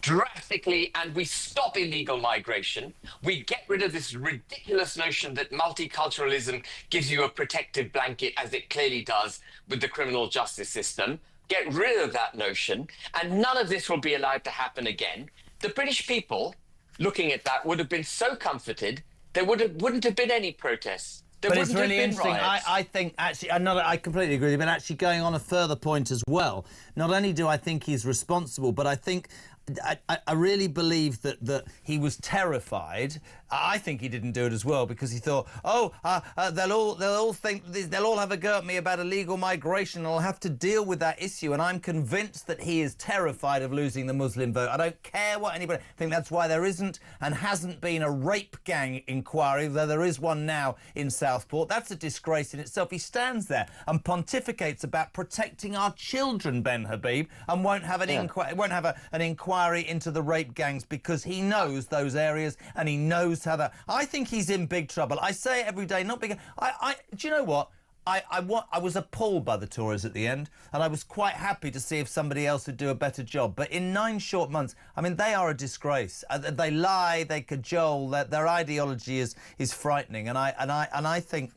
drastically, and we stop illegal migration. We get rid of this ridiculous notion that multiculturalism gives you a protective blanket, as it clearly does with the criminal justice system. Get rid of that notion, and none of this will be allowed to happen again. The British people, looking at that, would have been so comforted, there wouldn't have been any protests. But it's really interesting. I think, actually, I completely agree, but actually going on a further point as well, not only do I think he's responsible, but I think I really believe that he was terrified. I think he didn't do it as well because he thought, they'll all have a go at me about illegal migration, and I'll have to deal with that issue. And I'm convinced that he is terrified of losing the Muslim vote. I don't care what anybody. I think that's why there isn't and hasn't been a rape gang inquiry, though there is one now in Southport. That's a disgrace in itself. He stands there and pontificates about protecting our children, Ben Habib, and won't have an inquiry into the rape gangs because he knows those areas and he knows how that. I think he's in big trouble. I say it every day, not big. Do you know what? I was appalled by the Tories at the end, and I was quite happy to see if somebody else would do a better job. But in 9 short months, I mean, they are a disgrace. They lie, they cajole. Their ideology is frightening, and I think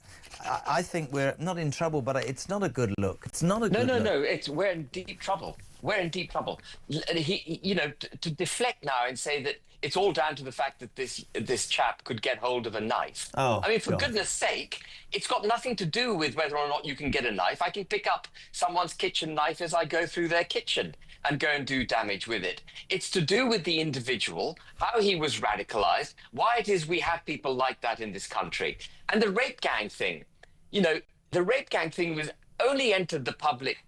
we're not in trouble, but it's not a good look. It's not a good look. No. We're in deep trouble. We're in deep trouble. To deflect now and say that it's all down to the fact that this chap could get hold of a knife. I mean, for goodness sake, it's got nothing to do with whether or not you can get a knife. I can pick up someone's kitchen knife as I go through their kitchen and go and do damage with it. It's to do with the individual, how he was radicalized, why it is we have people like that in this country. And the rape gang thing, the rape gang thing was only entered the public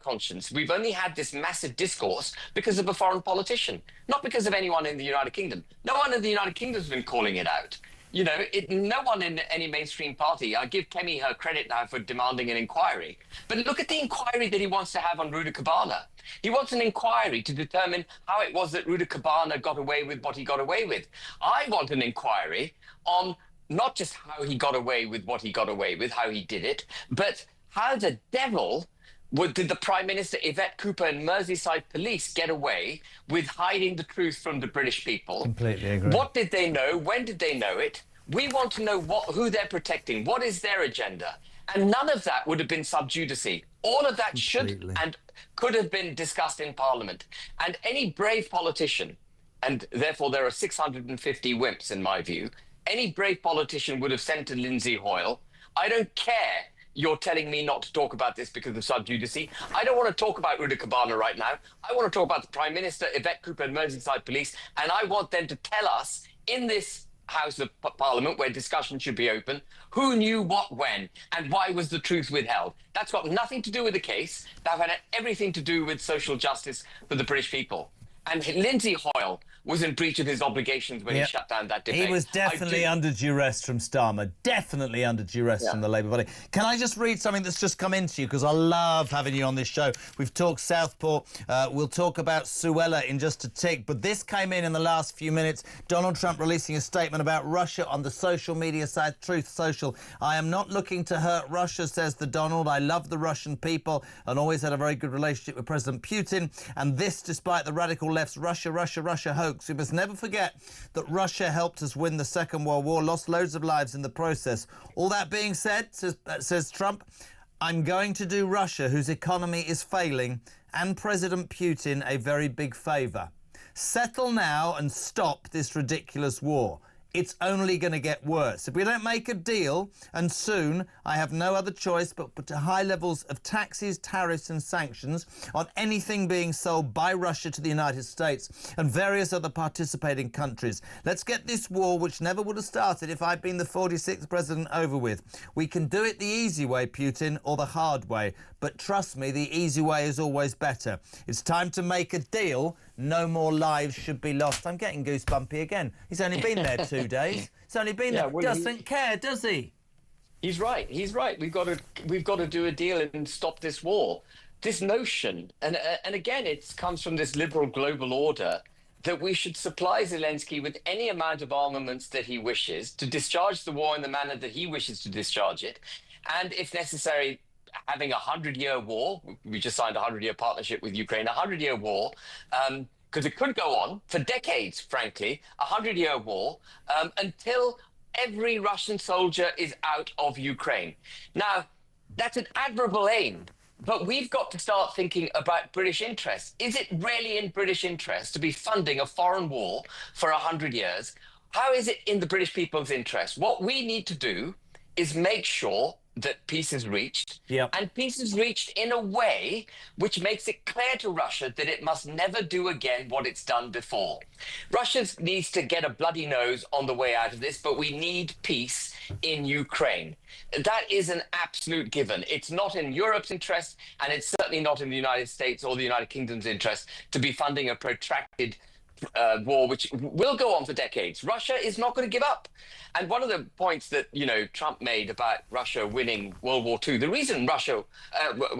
conscience. We've only had this massive discourse because of a foreign politician, not because of anyone in the United Kingdom. No one in the United Kingdom has been calling it out. No one in any mainstream party. I give Kemi her credit now for demanding an inquiry. But look at the inquiry that he wants to have on Rudabakana. He wants an inquiry to determine how it was that Rudabakana got away with what he got away with. I want an inquiry on not just how he got away with what he got away with, how he did it, but how the devil Did the Prime Minister, Yvette Cooper, and Merseyside police get away with hiding the truth from the British people? Completely agree. What did they know? When did they know it? We want to know who they're protecting. What is their agenda? And none of that would have been sub judice. All of that should and could have been discussed in Parliament. And any brave politician, and therefore there are 650 wimps in my view, any brave politician would have sent to Lindsay Hoyle, I don't care you're telling me not to talk about this because of sub judice. I don't want to talk about Uda Cabana right now. I want to talk about the Prime Minister, Yvette Cooper and Merseyside Police, and I want them to tell us in this House of Parliament, where discussion should be open, who knew what when, and why was the truth withheld. That's got nothing to do with the case. That had everything to do with social justice for the British people. And Lindsay Hoyle was in breach of his obligations when he shut down that debate. He was definitely under duress from Starmer, definitely under duress from the Labour Party. Can I just read something that's just come into you, because I love having you on this show. We've talked Southport, we'll talk about Suella in just a tick, but this came in the last few minutes. Donald Trump releasing a statement about Russia on the social media site, Truth Social. I am not looking to hurt Russia, says the Donald. I love the Russian people and always had a very good relationship with President Putin, and this despite the radical left's Russia, Russia, Russia hoax. We must never forget that Russia helped us win the Second World War, lost loads of lives in the process. All that being said, says Trump, I'm going to do Russia, whose economy is failing, and President Putin a very big favour. Settle now and stop this ridiculous war. It's only going to get worse. If we don't make a deal, and soon, I have no other choice but put high levels of taxes, tariffs and sanctions on anything being sold by Russia to the United States and various other participating countries. Let's get this war, which never would have started if I'd been the 46th president, over with. We can do it the easy way, Putin, or the hard way. But trust me, the easy way is always better. It's time to make a deal. No more lives should be lost. I'm getting goosebumpy again. He's only been there 2 days. He's only been there. Well, doesn't care, does he? He's right. He's right. We've got to do a deal and stop this war. This notion, and again, it comes from this liberal global order, that we should supply Zelensky with any amount of armaments that he wishes to discharge the war in the manner that he wishes to discharge it, and if necessary, having a 100-year war. We just signed a 100-year partnership with Ukraine, a 100-year war, because it could go on for decades, frankly, a 100-year war, until every Russian soldier is out of Ukraine. Now, that's an admirable aim, but we've got to start thinking about British interests. Is it really in British interest to be funding a foreign war for 100 years? How is it in the British people's interest? What we need to do is make sure that peace is reached, and peace is reached in a way which makes it clear to Russia that it must never do again what it's done before. Russia needs to get a bloody nose on the way out of this, but we need peace in Ukraine. That is an absolute given. It's not in Europe's interest, and it's certainly not in the United States or the United Kingdom's interest to be funding a protracted war which will go on for decades. Russia is not going to give up. And one of the points that, Trump made about Russia winning World War II, the reason Russia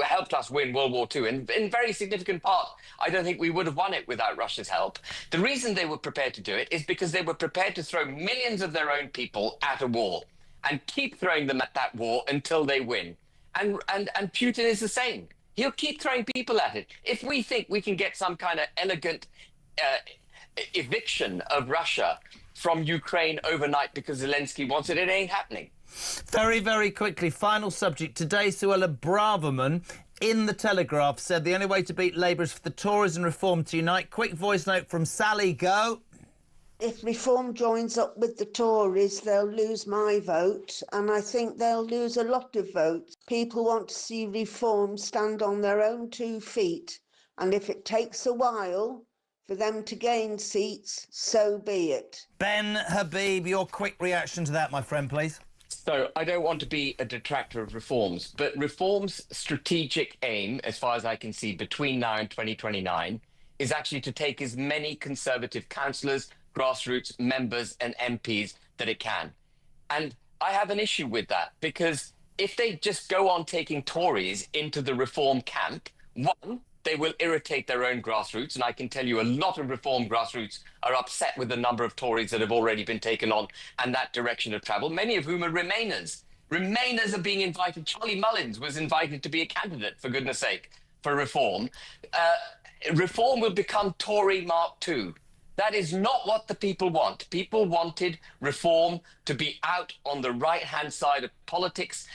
helped us win World War II, and in very significant part, I don't think we would have won it without Russia's help. The reason they were prepared to do it is because they were prepared to throw millions of their own people at a war and keep throwing them at that war until they win. And Putin is the same. He'll keep throwing people at it. If we think we can get some kind of elegant eviction of Russia from Ukraine overnight because Zelensky wants it, it ain't happening. Very, very quickly, final subject. Today, Suella Braverman in The Telegraph said the only way to beat Labour is for the Tories and Reform to unite. Quick voice note from Sally, go. If Reform joins up with the Tories, they'll lose my vote, and I think they'll lose a lot of votes. People want to see Reform stand on their own 2 feet, and if it takes a while for them to gain seats, so be it. Ben Habib, your quick reaction to that, my friend, please. So I don't want to be a detractor of reforms, but reform's strategic aim, as far as I can see, between now and 2029, is actually to take as many Conservative councillors, grassroots members and MPs that it can. And I have an issue with that, because if they just go on taking Tories into the reform camp, one, they will irritate their own grassroots, and I can tell you a lot of reform grassroots are upset with the number of Tories that have already been taken on and that direction of travel, many of whom are Remainers. Remainers are being invited. Charlie Mullins was invited to be a candidate, for goodness sake, for Reform. Reform will become Tory Mark II. That is not what the people want. People wanted Reform to be out on the right-hand side of politics,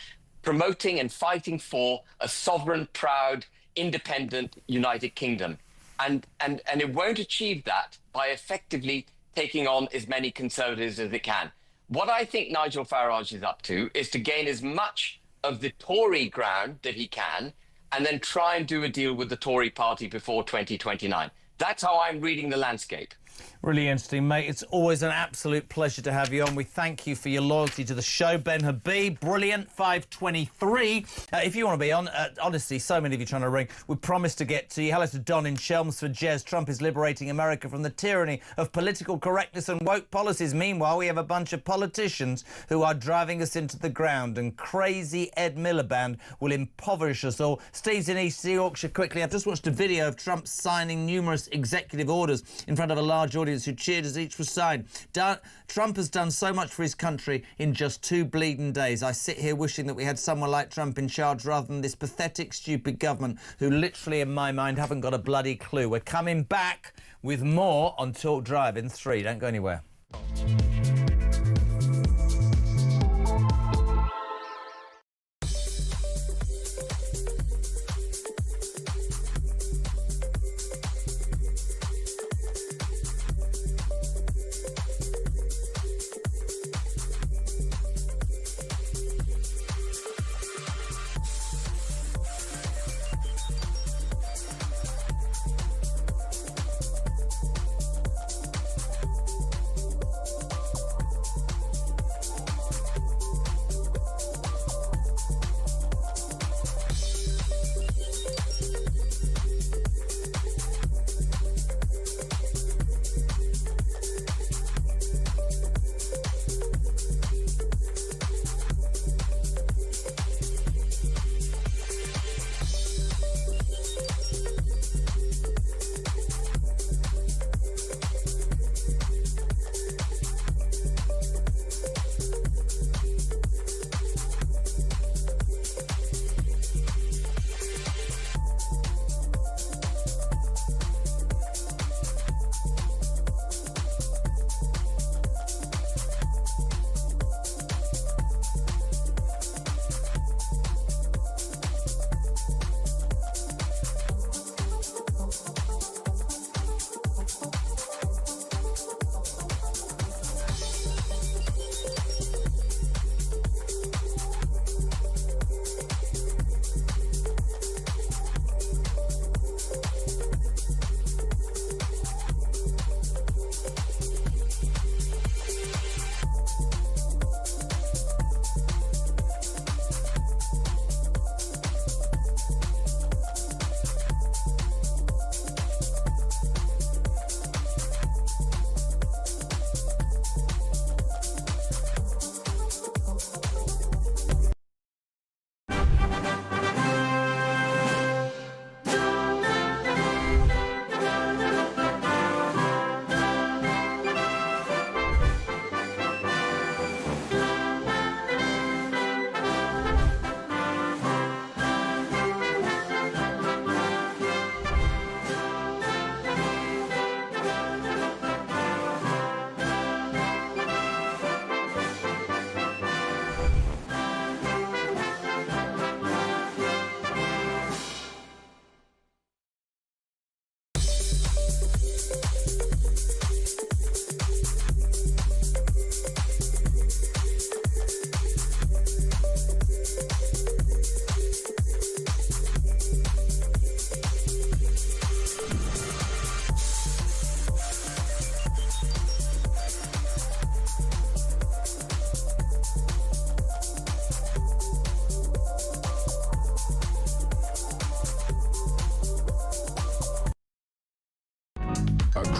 promoting and fighting for a sovereign, proud, independent United Kingdom. And it won't achieve that by effectively taking on as many Conservatives as it can. What I think Nigel Farage is up to is to gain as much of the Tory ground that he can and then try and do a deal with the Tory party before 2029. That's how I'm reading the landscape. Really interesting, mate. It's always an absolute pleasure to have you on. We thank you for your loyalty to the show. Ben Habib, brilliant, 5:23. If you want to be on, honestly, so many of you trying to ring. We promised to get to you. Hello to Don in Chelmsford. Jez, Trump is liberating America from the tyranny of political correctness and woke policies. Meanwhile, we have a bunch of politicians who are driving us into the ground, and crazy Ed Miliband will impoverish us all. Steve's in East Yorkshire. Quickly, I've just watched a video of Trump signing numerous executive orders in front of a large audience who cheered as each was signed. Trump has done so much for his country in just 2 bleeding days. I sit here wishing that we had someone like Trump in charge rather than this pathetic, stupid government who literally, in my mind, haven't got a bloody clue. We're coming back with more on Talk Drive in 3. Don't go anywhere.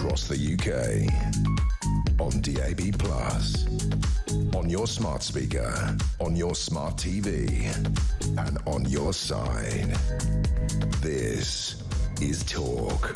across the UK, on DAB+, on your smart speaker, on your smart TV, and on your side. This is Talk.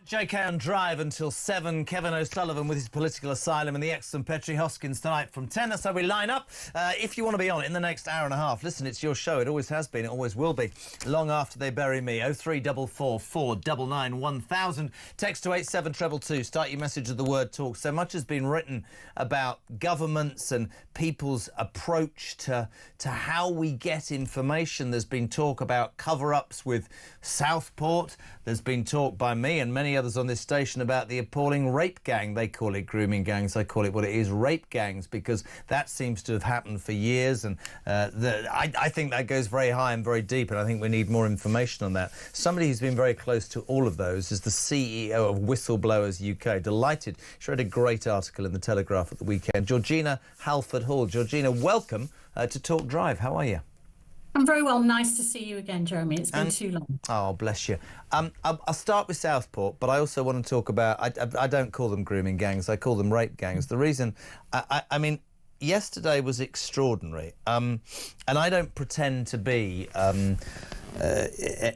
JK on Drive until 7. Kevin O'Sullivan with his political asylum and the excellent Petri Hoskins tonight from 10. That's how we line up. If you want to be on it in the next hour and a half, listen, it's your show. It always has been. It always will be. Long after they bury me. 0344 499 1000. Text to 87222. Start your message with the word talk. So much has been written about governments and people's approach to how we get information. There's been talk about cover-ups with Southport. There's been talk by me and many others on this station about the appalling rape gang. They call it grooming gangs. I call it what it is, rape gangs, because that seems to have happened for years. And I think that goes very high and very deep, and I think we need more information on that. Somebody who's been very close to all of those is the CEO of Whistleblowers UK. Delighted. She read a great article in the Telegraph at the weekend. Georgina Halford-Hall. Georgina, welcome to Talk Drive. How are you? I'm very well. Nice to see you again, Jeremy. It's been too long. Oh, bless you. I'll start with Southport, but I also want to talk about... I don't call them grooming gangs. I call them rape gangs. The reason... I mean, yesterday was extraordinary. And I don't pretend to be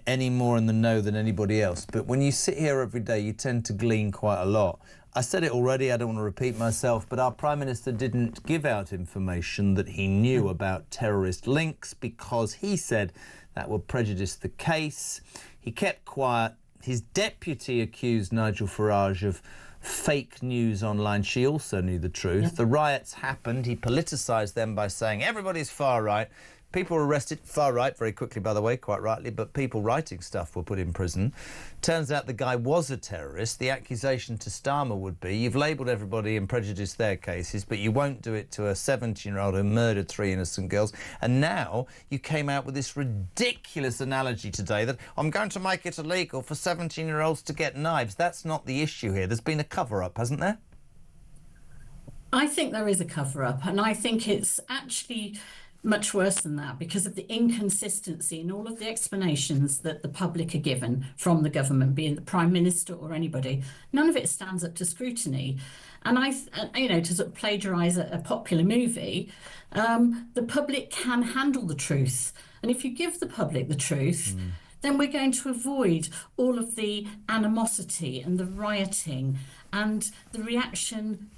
any more in the know than anybody else. But when you sit here every day, you tend to glean quite a lot. I said it already, I don't want to repeat myself, but our Prime Minister didn't give out information that he knew about terrorist links because he said that would prejudice the case. He kept quiet. His deputy accused Nigel Farage of fake news online. She also knew the truth. Yeah. The riots happened. He politicised them by saying everybody's far right. People were arrested, far right, very quickly, by the way, quite rightly, but people writing stuff were put in prison. Turns out the guy was a terrorist. The accusation to Starmer would be, you've labelled everybody and prejudiced their cases, but you won't do it to a 17-year-old who murdered 3 innocent girls. And now you came out with this ridiculous analogy today that I'm going to make it illegal for 17-year-olds to get knives. That's not the issue here. There's been a cover-up, hasn't there? I think there is a cover-up, and I think it's actually much worse than that because of the inconsistency in all of the explanations that the public are given from the government, be it the Prime Minister or anybody. None of it stands up to scrutiny. And to sort of plagiarise a popular movie, the public can handle the truth. And if you give the public the truth, then we're going to avoid all of the animosity and the rioting and the reaction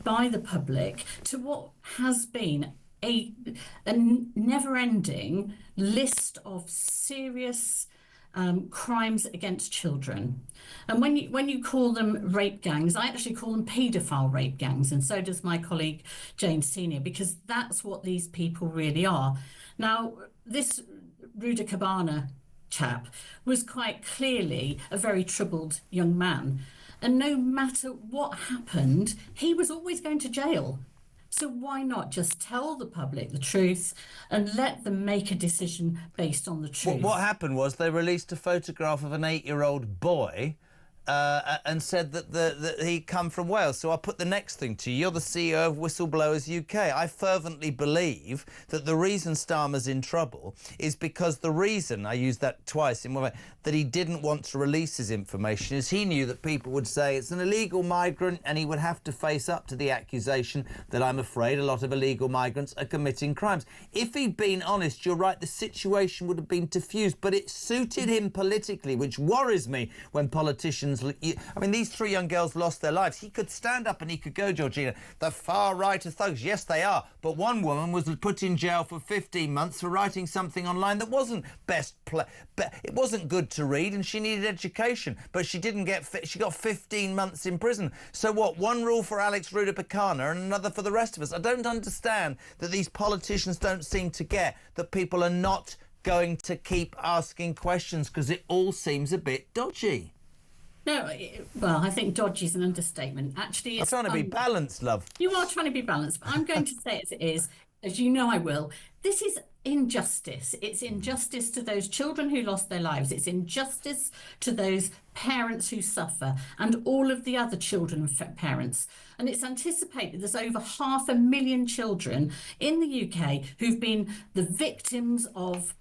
by the public to what has been a never-ending list of serious crimes against children. And when you call them rape gangs, I actually call them paedophile rape gangs, and so does my colleague Jane Senior, because that's what these people really are. Now, this Ruda Cabana chap was quite clearly a very troubled young man, and no matter what happened, he was always going to jail. So why not just tell the public the truth and let them make a decision based on the truth? What happened was they released a photograph of an 8-year-old boy and said that he'd come from Wales. So I'll put the next thing to you. You're the CEO of Whistleblowers UK. I fervently believe that the reason Starmer's in trouble is because the reason, I used that twice in one way, that he didn't want to release his information is he knew that people would say it's an illegal migrant and he would have to face up to the accusation that I'm afraid a lot of illegal migrants are committing crimes. If he'd been honest, you're right, the situation would have been diffused, but it suited him politically, which worries me when politicians... I mean, these 3 young girls lost their lives. He could stand up and he could go, Georgina, the far-right are thugs. Yes, they are. But one woman was put in jail for 15 months for writing something online that wasn't it wasn't good to read, and she needed education. But she didn't get... She got 15 months in prison. So what? One rule for Alex Ruda-Picana and another for the rest of us. I don't understand that these politicians don't seem to get that people are not going to keep asking questions because it all seems a bit dodgy. No, well, I think dodgy is an understatement. Actually, I'm trying to be balanced, love. You are trying to be balanced, but I'm going to say it as it is, as you know I will. This is injustice. It's injustice to those children who lost their lives. It's injustice to those parents who suffer and all of the other children and parents. And it's anticipated there's over 500,000 children in the UK who've been the victims of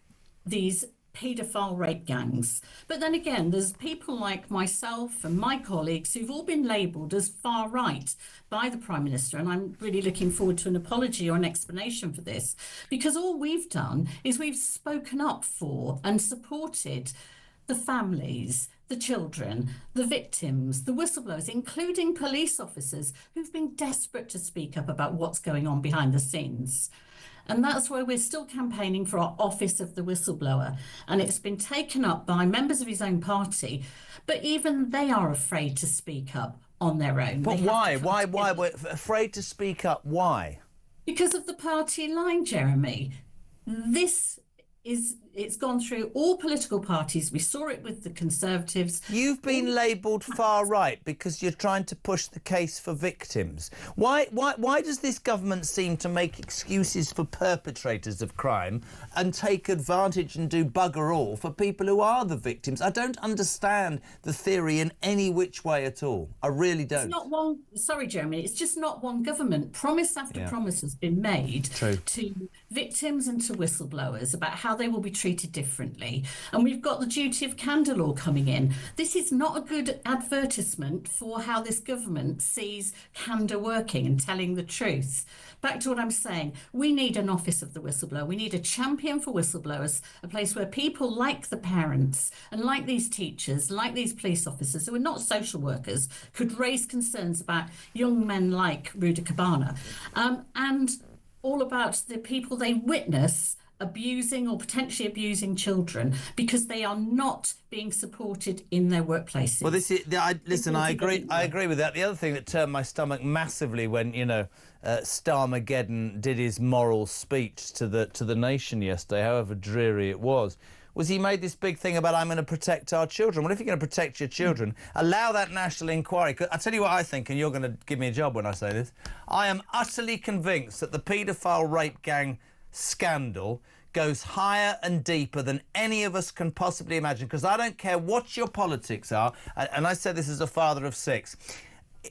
these paedophile rape gangs. But then again, there's people like myself and my colleagues who've all been labelled as far right by the Prime Minister, and I'm really looking forward to an apology or an explanation for this, because all we've done is we've spoken up for and supported the families, the children, the victims, the whistleblowers, including police officers who've been desperate to speak up about what's going on behind the scenes. And that's why we're still campaigning for our Office of the Whistleblower. And it's been taken up by members of his own party, but even they are afraid to speak up on their own. But why? Why? We're afraid to speak up? Why? Because of the party line, Jeremy. It's gone through all political parties. We saw it with the Conservatives. You've been labelled far right because you're trying to push the case for victims. Why does this government seem to make excuses for perpetrators of crime and take advantage and do bugger all for people who are the victims? I don't understand the theory in any which way at all. I really don't. It's not one. Sorry, Jeremy. It's just not one government. Promise after promise has been made to victims and to whistleblowers about how they will be treated differently. And we've got the duty of candour law coming in. This is not a good advertisement for how this government sees candour working and telling the truth. Back to what I'm saying, we need an Office of the Whistleblower. We need a champion for whistleblowers, a place where people like the parents and like these teachers, like these police officers who are not social workers, could raise concerns about young men like Rudy Cabana, and all about the people they witness abusing or potentially abusing children because they are not being supported in their workplaces. Well, I agree with that. The other thing that turned my stomach massively when, Starmageddon did his moral speech to the nation yesterday, however dreary it was he made this big thing about, I'm going to protect our children. Well, if you're going to protect your children, allow that national inquiry. I'll tell you what I think, and you're going to give me a job when I say this. I am utterly convinced that the paedophile rape gang scandal goes higher and deeper than any of us can possibly imagine, because I don't care what your politics are, and I said this as a father of 6.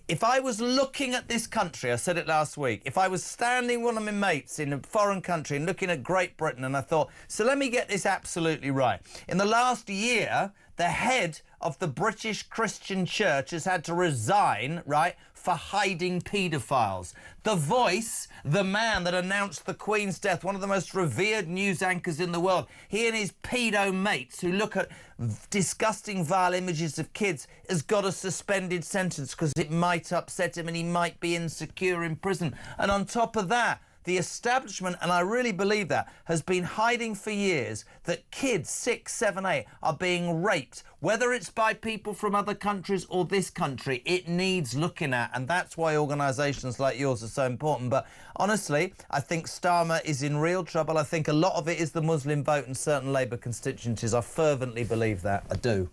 If I was looking at this country, I said it last week, if I was standing with one of my mates in a foreign country and looking at Great Britain and I thought, so let me get this absolutely right. In the last year, the head of the British Christian Church has had to resign, right, for hiding paedophiles. The Voice, the man that announced the Queen's death, one of the most revered news anchors in the world, he and his pedo mates who look at disgusting, vile images of kids, has got a suspended sentence because it might upset him and he might be insecure in prison. And on top of that, the establishment, and I really believe that, has been hiding for years that kids 6, 7, 8 are being raped, whether it's by people from other countries or this country. It needs looking at, and that's why organisations like yours are so important. But honestly, I think Starmer is in real trouble. I think a lot of it is the Muslim vote in certain Labour constituencies. I fervently believe that. I do.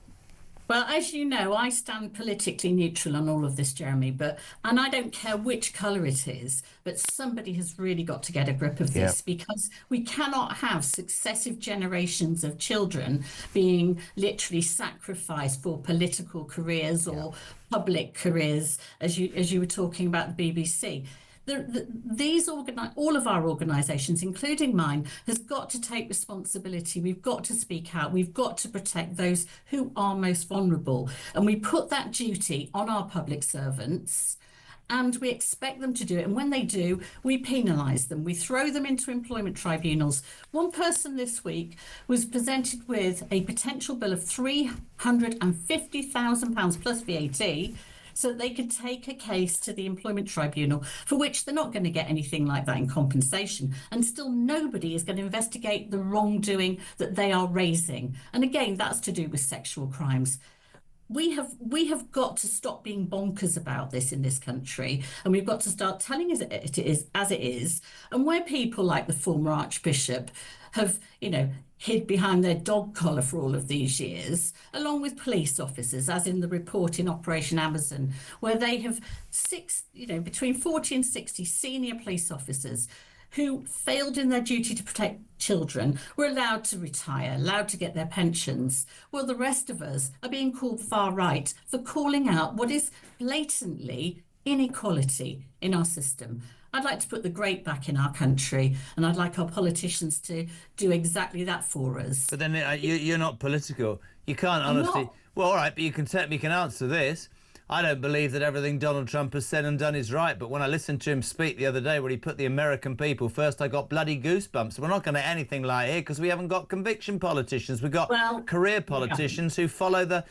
Well, as you know, I stand politically neutral on all of this, Jeremy, and I don't care which colour it is, but somebody has really got to get a grip of this because we cannot have successive generations of children being literally sacrificed for political careers or public careers, as you were talking about the BBC. All of our organisations, including mine, has got to take responsibility. We've got to speak out. We've got to protect those who are most vulnerable. And we put that duty on our public servants and we expect them to do it. And when they do, we penalise them. We throw them into employment tribunals. One person this week was presented with a potential bill of £350,000 plus VAT, so they could take a case to the employment tribunal, for which they're not going to get anything like that in compensation. And still nobody is going to investigate the wrongdoing that they are raising. And again, that's to do with sexual crimes. We have got to stop being bonkers about this in this country, and we've got to start telling it is as it is. And where people like the former Archbishop have, hid behind their dog collar for all of these years, along with police officers, as in the report in Operation Amazon, where they have between 40 and 60 senior police officers who failed in their duty to protect children were allowed to retire, allowed to get their pensions. Well, the rest of us are being called far right for calling out what is blatantly inequality in our system. I'd like to put the great back in our country, and I'd like our politicians to do exactly that for us. But then you're not political. You can't honestly. Well, all right, but you can answer this. I don't believe that everything Donald Trump has said and done is right, but when I listened to him speak the other day where he put the American people first, I got bloody goosebumps. We're not going to anything like here because we haven't got conviction politicians. We've got career politicians who follow the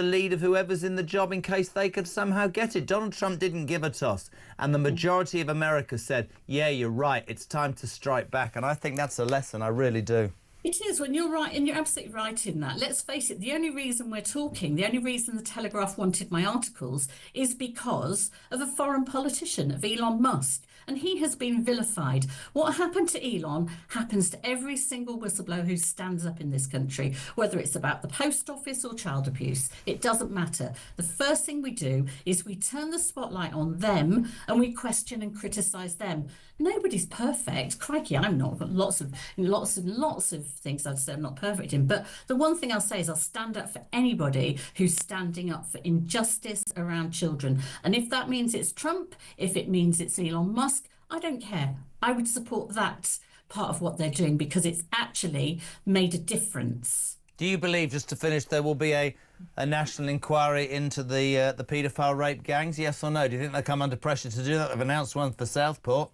lead of whoever's in the job in case they could somehow get it. Donald Trump didn't give a toss, and the majority of America said, yeah, you're right, it's time to strike back. And I think that's a lesson, I really do. It is, when you're right, and you're absolutely right in that. Let's face it, the only reason we're talking, the only reason the Telegraph wanted my articles is because of a foreign politician, of Elon Musk. And he has been vilified. What happened to Elon happens to every single whistleblower who stands up in this country, whether it's about the post office or child abuse. It doesn't matter. The first thing we do is we turn the spotlight on them and we question and criticise them. Nobody's perfect. Crikey, I'm not. I've got lots of things I'd say I'm not perfect in. But the one thing I'll say is I'll stand up for anybody who's standing up for injustice around children. And if that means it's Trump, if it means it's Elon Musk, I don't care. I would support that part of what they're doing because it's actually made a difference. Do you believe, just to finish, there will be a national inquiry into the paedophile rape gangs, yes or no? Do you think they'll come under pressure to do that? They've announced one for Southport.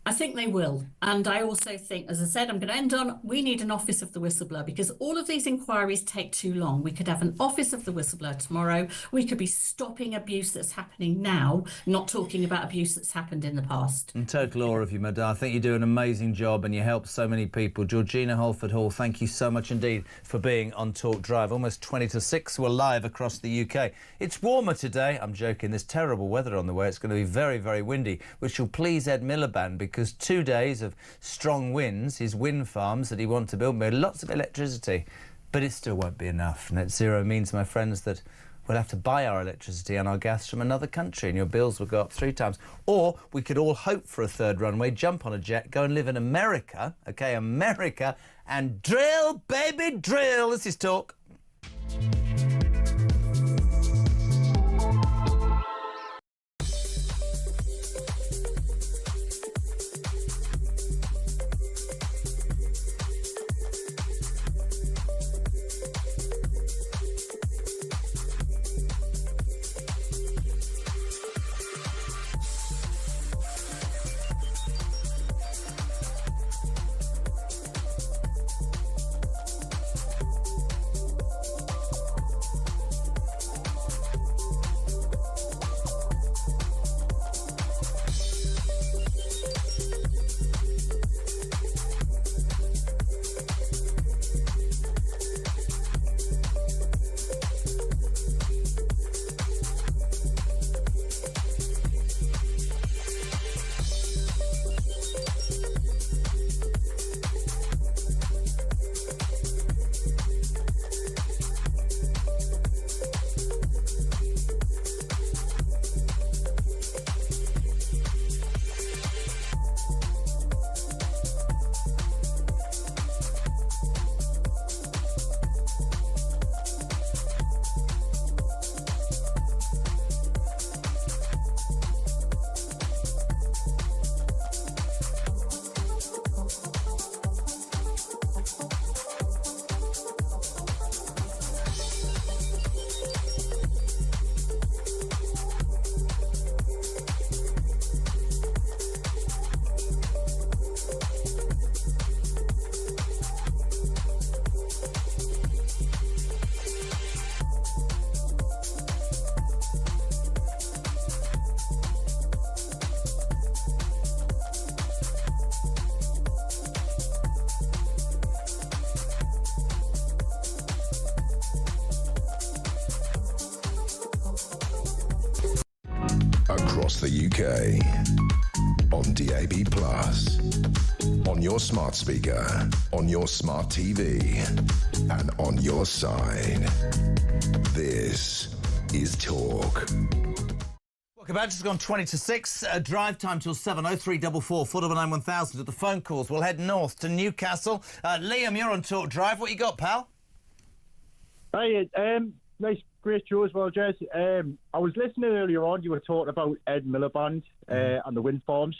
I think they will. And I also think, as I said, I'm going to end on, we need an office of the whistleblower because all of these inquiries take too long. We could have an office of the whistleblower tomorrow. We could be stopping abuse that's happening now, not talking about abuse that's happened in the past. In total awe of you, Madame. I think you do an amazing job and you help so many people. Georgina Holford Hall, thank you so much indeed for being on Talk Drive. Almost 20 to 6, we're live across the UK. It's warmer today. I'm joking. There's terrible weather on the way. It's going to be very, very windy, which will please Ed Miliband because 2 days of strong winds, his wind farms that he wants to build, made lots of electricity, but it still won't be enough. Net zero means, my friends, that we'll have to buy our electricity and our gas from another country and your bills will go up 3 times. Or we could all hope for a third runway, jump on a jet, go and live in America, OK, America, and drill, baby, drill. This is Talk. Across the UK, on DAB+, on your smart speaker, on your smart TV, and on your side. This is Talk. Welcome back. Just gone 20 to 6. Drive time till 7. 0344 499 1000 at the phone calls. We'll head north to Newcastle. Liam, you're on Talk Drive. What you got, pal? Hey, nice, great show as well, Jez. I was listening earlier on. You were talking about Ed Miliband and the wind farms,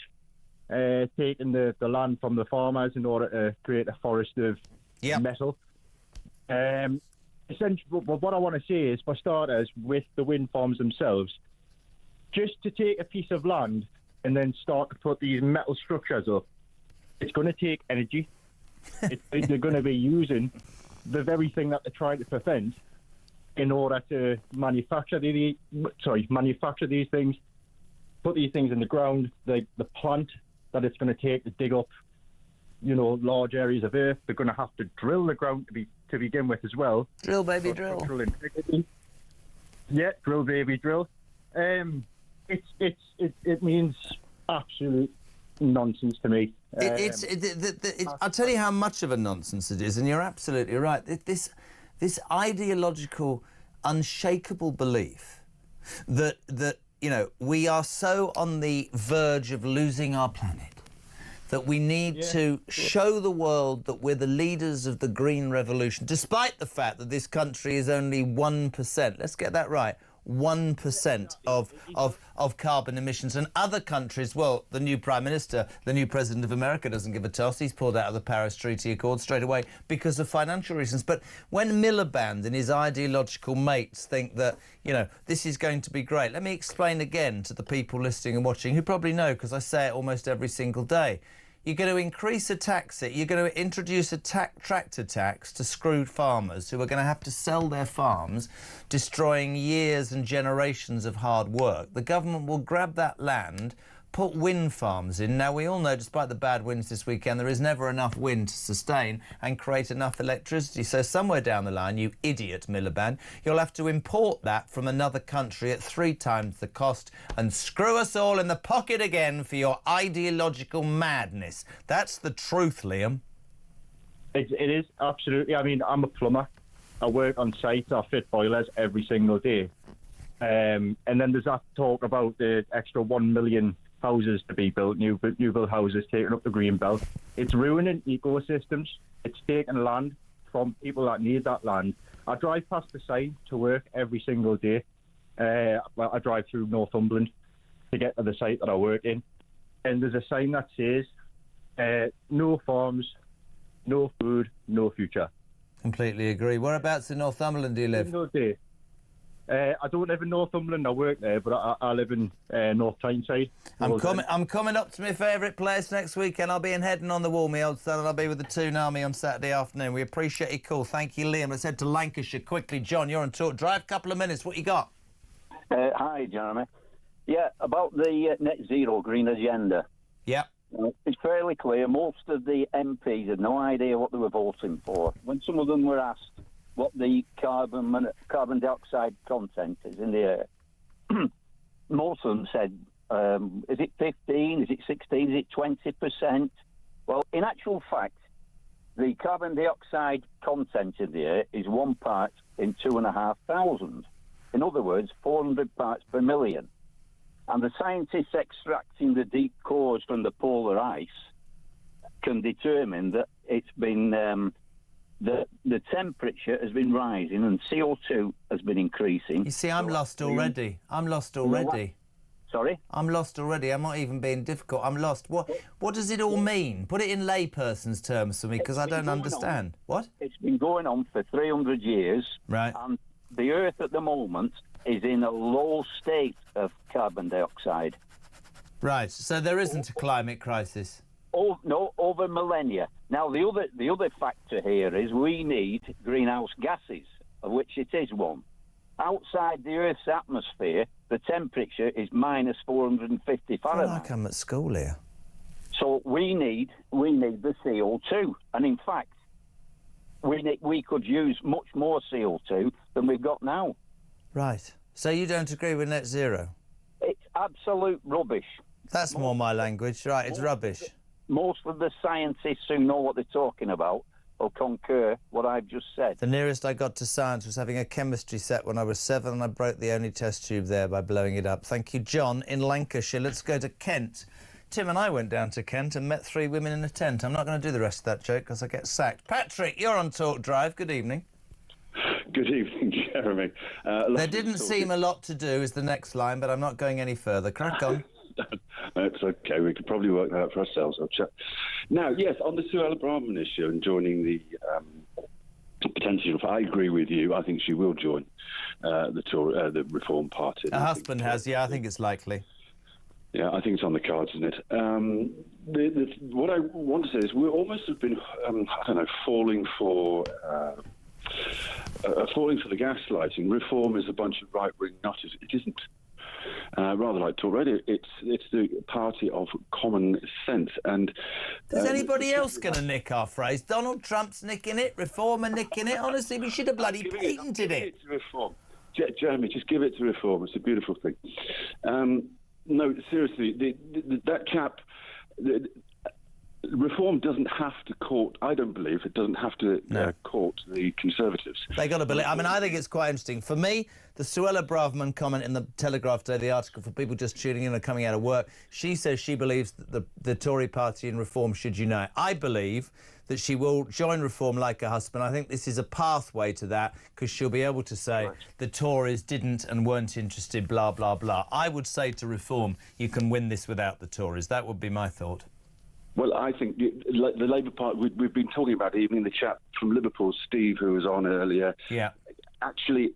taking the land from the farmers in order to create a forest of metal. essentially, what I want to say is, for starters, with the wind farms themselves, just to take a piece of land and then start to put these metal structures up, it's going to take energy. They're going to be using the very thing that they're trying to prevent in order to manufacture these things, put these things in the ground. The plant that it's going to take to dig up, large areas of earth. They're going to have to drill the ground to begin with as well. Drill, baby, drill. Yeah, drill, baby, drill. It means absolute nonsense to me. I'll tell you how much of a nonsense it is, and you're absolutely right. This ideological, unshakable belief that we are so on the verge of losing our planet that we need to show the world that we're the leaders of the green revolution, despite the fact that this country is only 1%. Let's get that right. 1% of carbon emissions, and other countries, well, the new Prime Minister, the new President of America doesn't give a toss. He's pulled out of the Paris Treaty Accord straight away because of financial reasons. But when Miliband and his ideological mates think that, this is going to be great, let me explain again to the people listening and watching who probably know, because I say it almost every single day. You're going to increase a tax. You're going to introduce a tractor tax to screwed farmers who are going to have to sell their farms, destroying years and generations of hard work. The government will grab that land, put wind farms in. Now, we all know, despite the bad winds this weekend, there is never enough wind to sustain and create enough electricity. So somewhere down the line, you idiot, Miliband, you'll have to import that from another country at 3 times the cost and screw us all in the pocket again for your ideological madness. That's the truth, Liam. It is, absolutely. I mean, I'm a plumber. I work on site. I fit boilers every single day. And then there's that talk about the extra 1 million houses to be built, new build houses taking up the green belt. It's ruining ecosystems. It's taking land from people that need that land. I drive past the site to work every single day. I drive through Northumberland to get to the site that I work in, and there's a sign that says no farms, no food, no future. Completely agree. Whereabouts in Northumberland do you live? Single day. I don't live in Northumberland. I work there, but I live in North Tyneside. I'm coming up to my favourite place next weekend. I'll be in Heading on the Wall, my old son, and I'll be with the Toon Army on Saturday afternoon. We appreciate your call. Thank you, Liam. Let's head to Lancashire quickly. John, you're on Talk Drive. Couple of minutes. What you got? Hi, Jeremy. Yeah, about the net zero green agenda. Yeah. It's fairly clear. Most of the MPs had no idea what they were voting for. When some of them were asked what the carbon dioxide content is in the air, most of them said, is it 15, is it 16, is it 20%? Well, in actual fact, the carbon dioxide content in the air is 1 part in 2,500. In other words, 400 parts per million. And the scientists extracting the deep cores from the polar ice can determine that it's been the temperature has been rising and CO2 has been increasing. You see, I'm lost already. Sorry? I'm lost already. I'm not even being difficult. I'm lost. What does it all mean? Put it in layperson's terms for me, because I don't understand. What? It's been going on for 300 years. Right. And the Earth at the moment is in a low state of carbon dioxide. Right. So there isn't a climate crisis. Oh, no, over millennia. Now, the other factor here is we need greenhouse gases, of which it is one. Outside the Earth's atmosphere, the temperature is minus 450 Fahrenheit. I feel like I'm at school here. So we need the CO2, and in fact, we could use much more CO2 than we've got now. Right. So you don't agree with net zero? It's absolute rubbish. That's more my language. Right, it's rubbish. Most of the scientists who know what they're talking about will concur what I've just said. The nearest I got to science was having a chemistry set when I was 7, and I broke the only test tube there by blowing it up. Thank you, John, in Lancashire. Let's go to Kent. Tim and I went down to Kent and met 3 women in a tent. I'm not going to do the rest of that joke because I get sacked. Patrick, you're on Talk Drive. Good evening. Good evening, Jeremy. There didn't seem a lot to do is the next line, but I'm not going any further. Crack on. That's okay. We could probably work that out for ourselves. Now, yes, on the Sue Ellen Brahman issue and joining the tentative. I agree with you. I think she will join the Reform Party. Her husband has, yeah, I think it's likely. Yeah, I think it's on the cards, isn't it? What I want to say is we almost have been, falling for the gaslighting. Reform is a bunch of right-wing nutters. It isn't. Rather like Talk Radio, it's the party of common sense. And is anybody else going to nick our phrase? Donald Trump's nicking it, Reform are nicking it. Honestly, we should have bloody patented it. To Reform. Jeremy, just give it to Reform. It's a beautiful thing. No, seriously, that chap. Reform doesn't have to court. I don't believe it doesn't have to court the Conservatives. They got to believe. I mean, I think it's quite interesting. For me, the Suella Braverman comment in the Telegraph today, the article for people just tuning in or coming out of work, she says she believes that the Tory party and Reform should unite. I believe that she will join Reform like her husband. I think this is a pathway to that because she'll be able to say the Tories didn't and weren't interested, blah, blah, blah. I would say to Reform, you can win this without the Tories. That would be my thought. Well, I think the Labour Party, we've been talking about it, even the chap from Liverpool, Steve, who was on earlier. Yeah. Actually,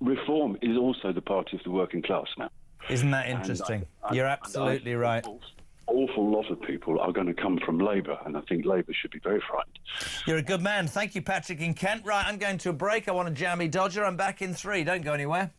Reform is also the party of the working class now. Isn't that interesting? You're absolutely right. An awful lot of people are going to come from Labour, and I think Labour should be very frightened. You're a good man. Thank you, Patrick in Kent. Right, I'm going to a break. I want a jammy Dodger. I'm back in 3. Don't go anywhere.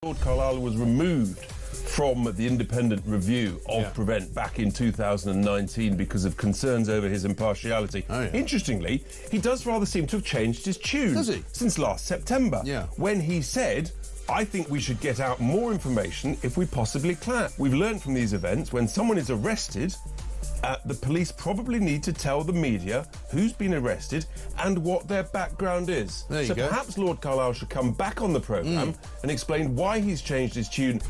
Lord Carlisle was removed from the independent review of Prevent back in 2019 because of concerns over his impartiality. Interestingly, he does rather seem to have changed his tune since last September, when he said, I think we should get out more information if we possibly can. We've learned from these events, when someone is arrested, the police probably need to tell the media who's been arrested and what their background is. There you so go. Perhaps Lord Carlisle should come back on the programme and explain why he's changed his tune.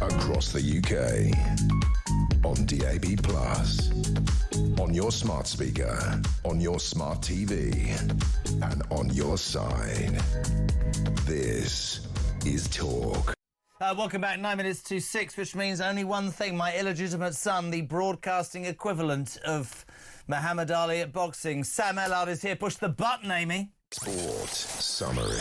Across the UK, on DAB+, on your smart speaker, on your smart TV, and on your side. This is Talk. Welcome back, 9 minutes to 6, which means only one thing. My illegitimate son, the broadcasting equivalent of Muhammad Ali at boxing. Sam Ellard is here. Push the button, Amy. Sport Summary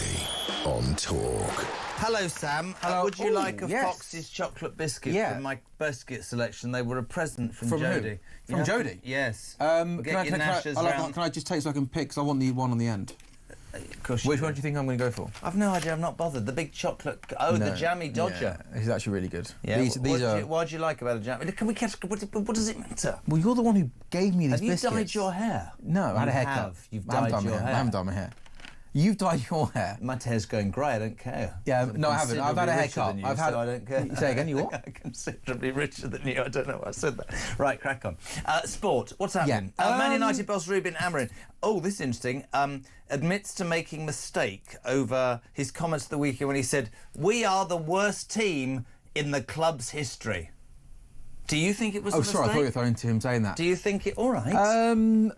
on Talk. Hello, Sam. Hello. Would you like a yes. Fox's chocolate biscuit Yeah. from my biscuit selection? They were a present from From who? Jodie. From Jodie? Yes. Can Get I, your gnashers round. can I just take so I can pick? 'Cause I want the one on the end. Which one do you think I'm going to go for? I've no idea. I'm not bothered. The big chocolate. Oh, the No. jammy Dodger. Yeah, it's actually really good. Yeah. These are. What do you like about a jammy? Can we catch? What does it matter? Well, you're the one who gave me these Have you biscuits. dyed your hair? No, I had a haircut. You've I haven't dyed done my your hair. hair. I haven't done my hair. You've dyed your hair. My hair's going grey. I don't care. Yeah, no, I haven't. I've had a haircut. You, I've had. So I don't care. Say again. You what? I'm considerably richer than you. I don't know why I said that. Right, crack on. Sport. What's happening? Man United boss Ruben Amorim. Oh, this is interesting. Admits to making mistake over his comments of the weekend when he said, "We are the worst team in the club's history." Do you think it was? Oh, a sorry. I mistake? thought you were throwing to him saying that. Do you think it? All right.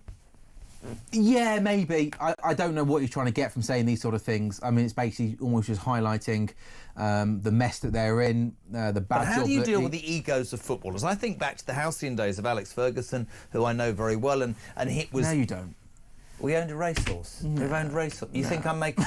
Yeah, maybe. I don't know what he's trying to get from saying these sort of things. I mean, it's basically almost just highlighting the mess that they're in, the bad But how job do you that deal with the egos of footballers? I think back to the halcyon days of Alex Ferguson, who I know very well, and he was... No, you don't. We owned a racehorse. We've owned a racehorse. You think I'm making...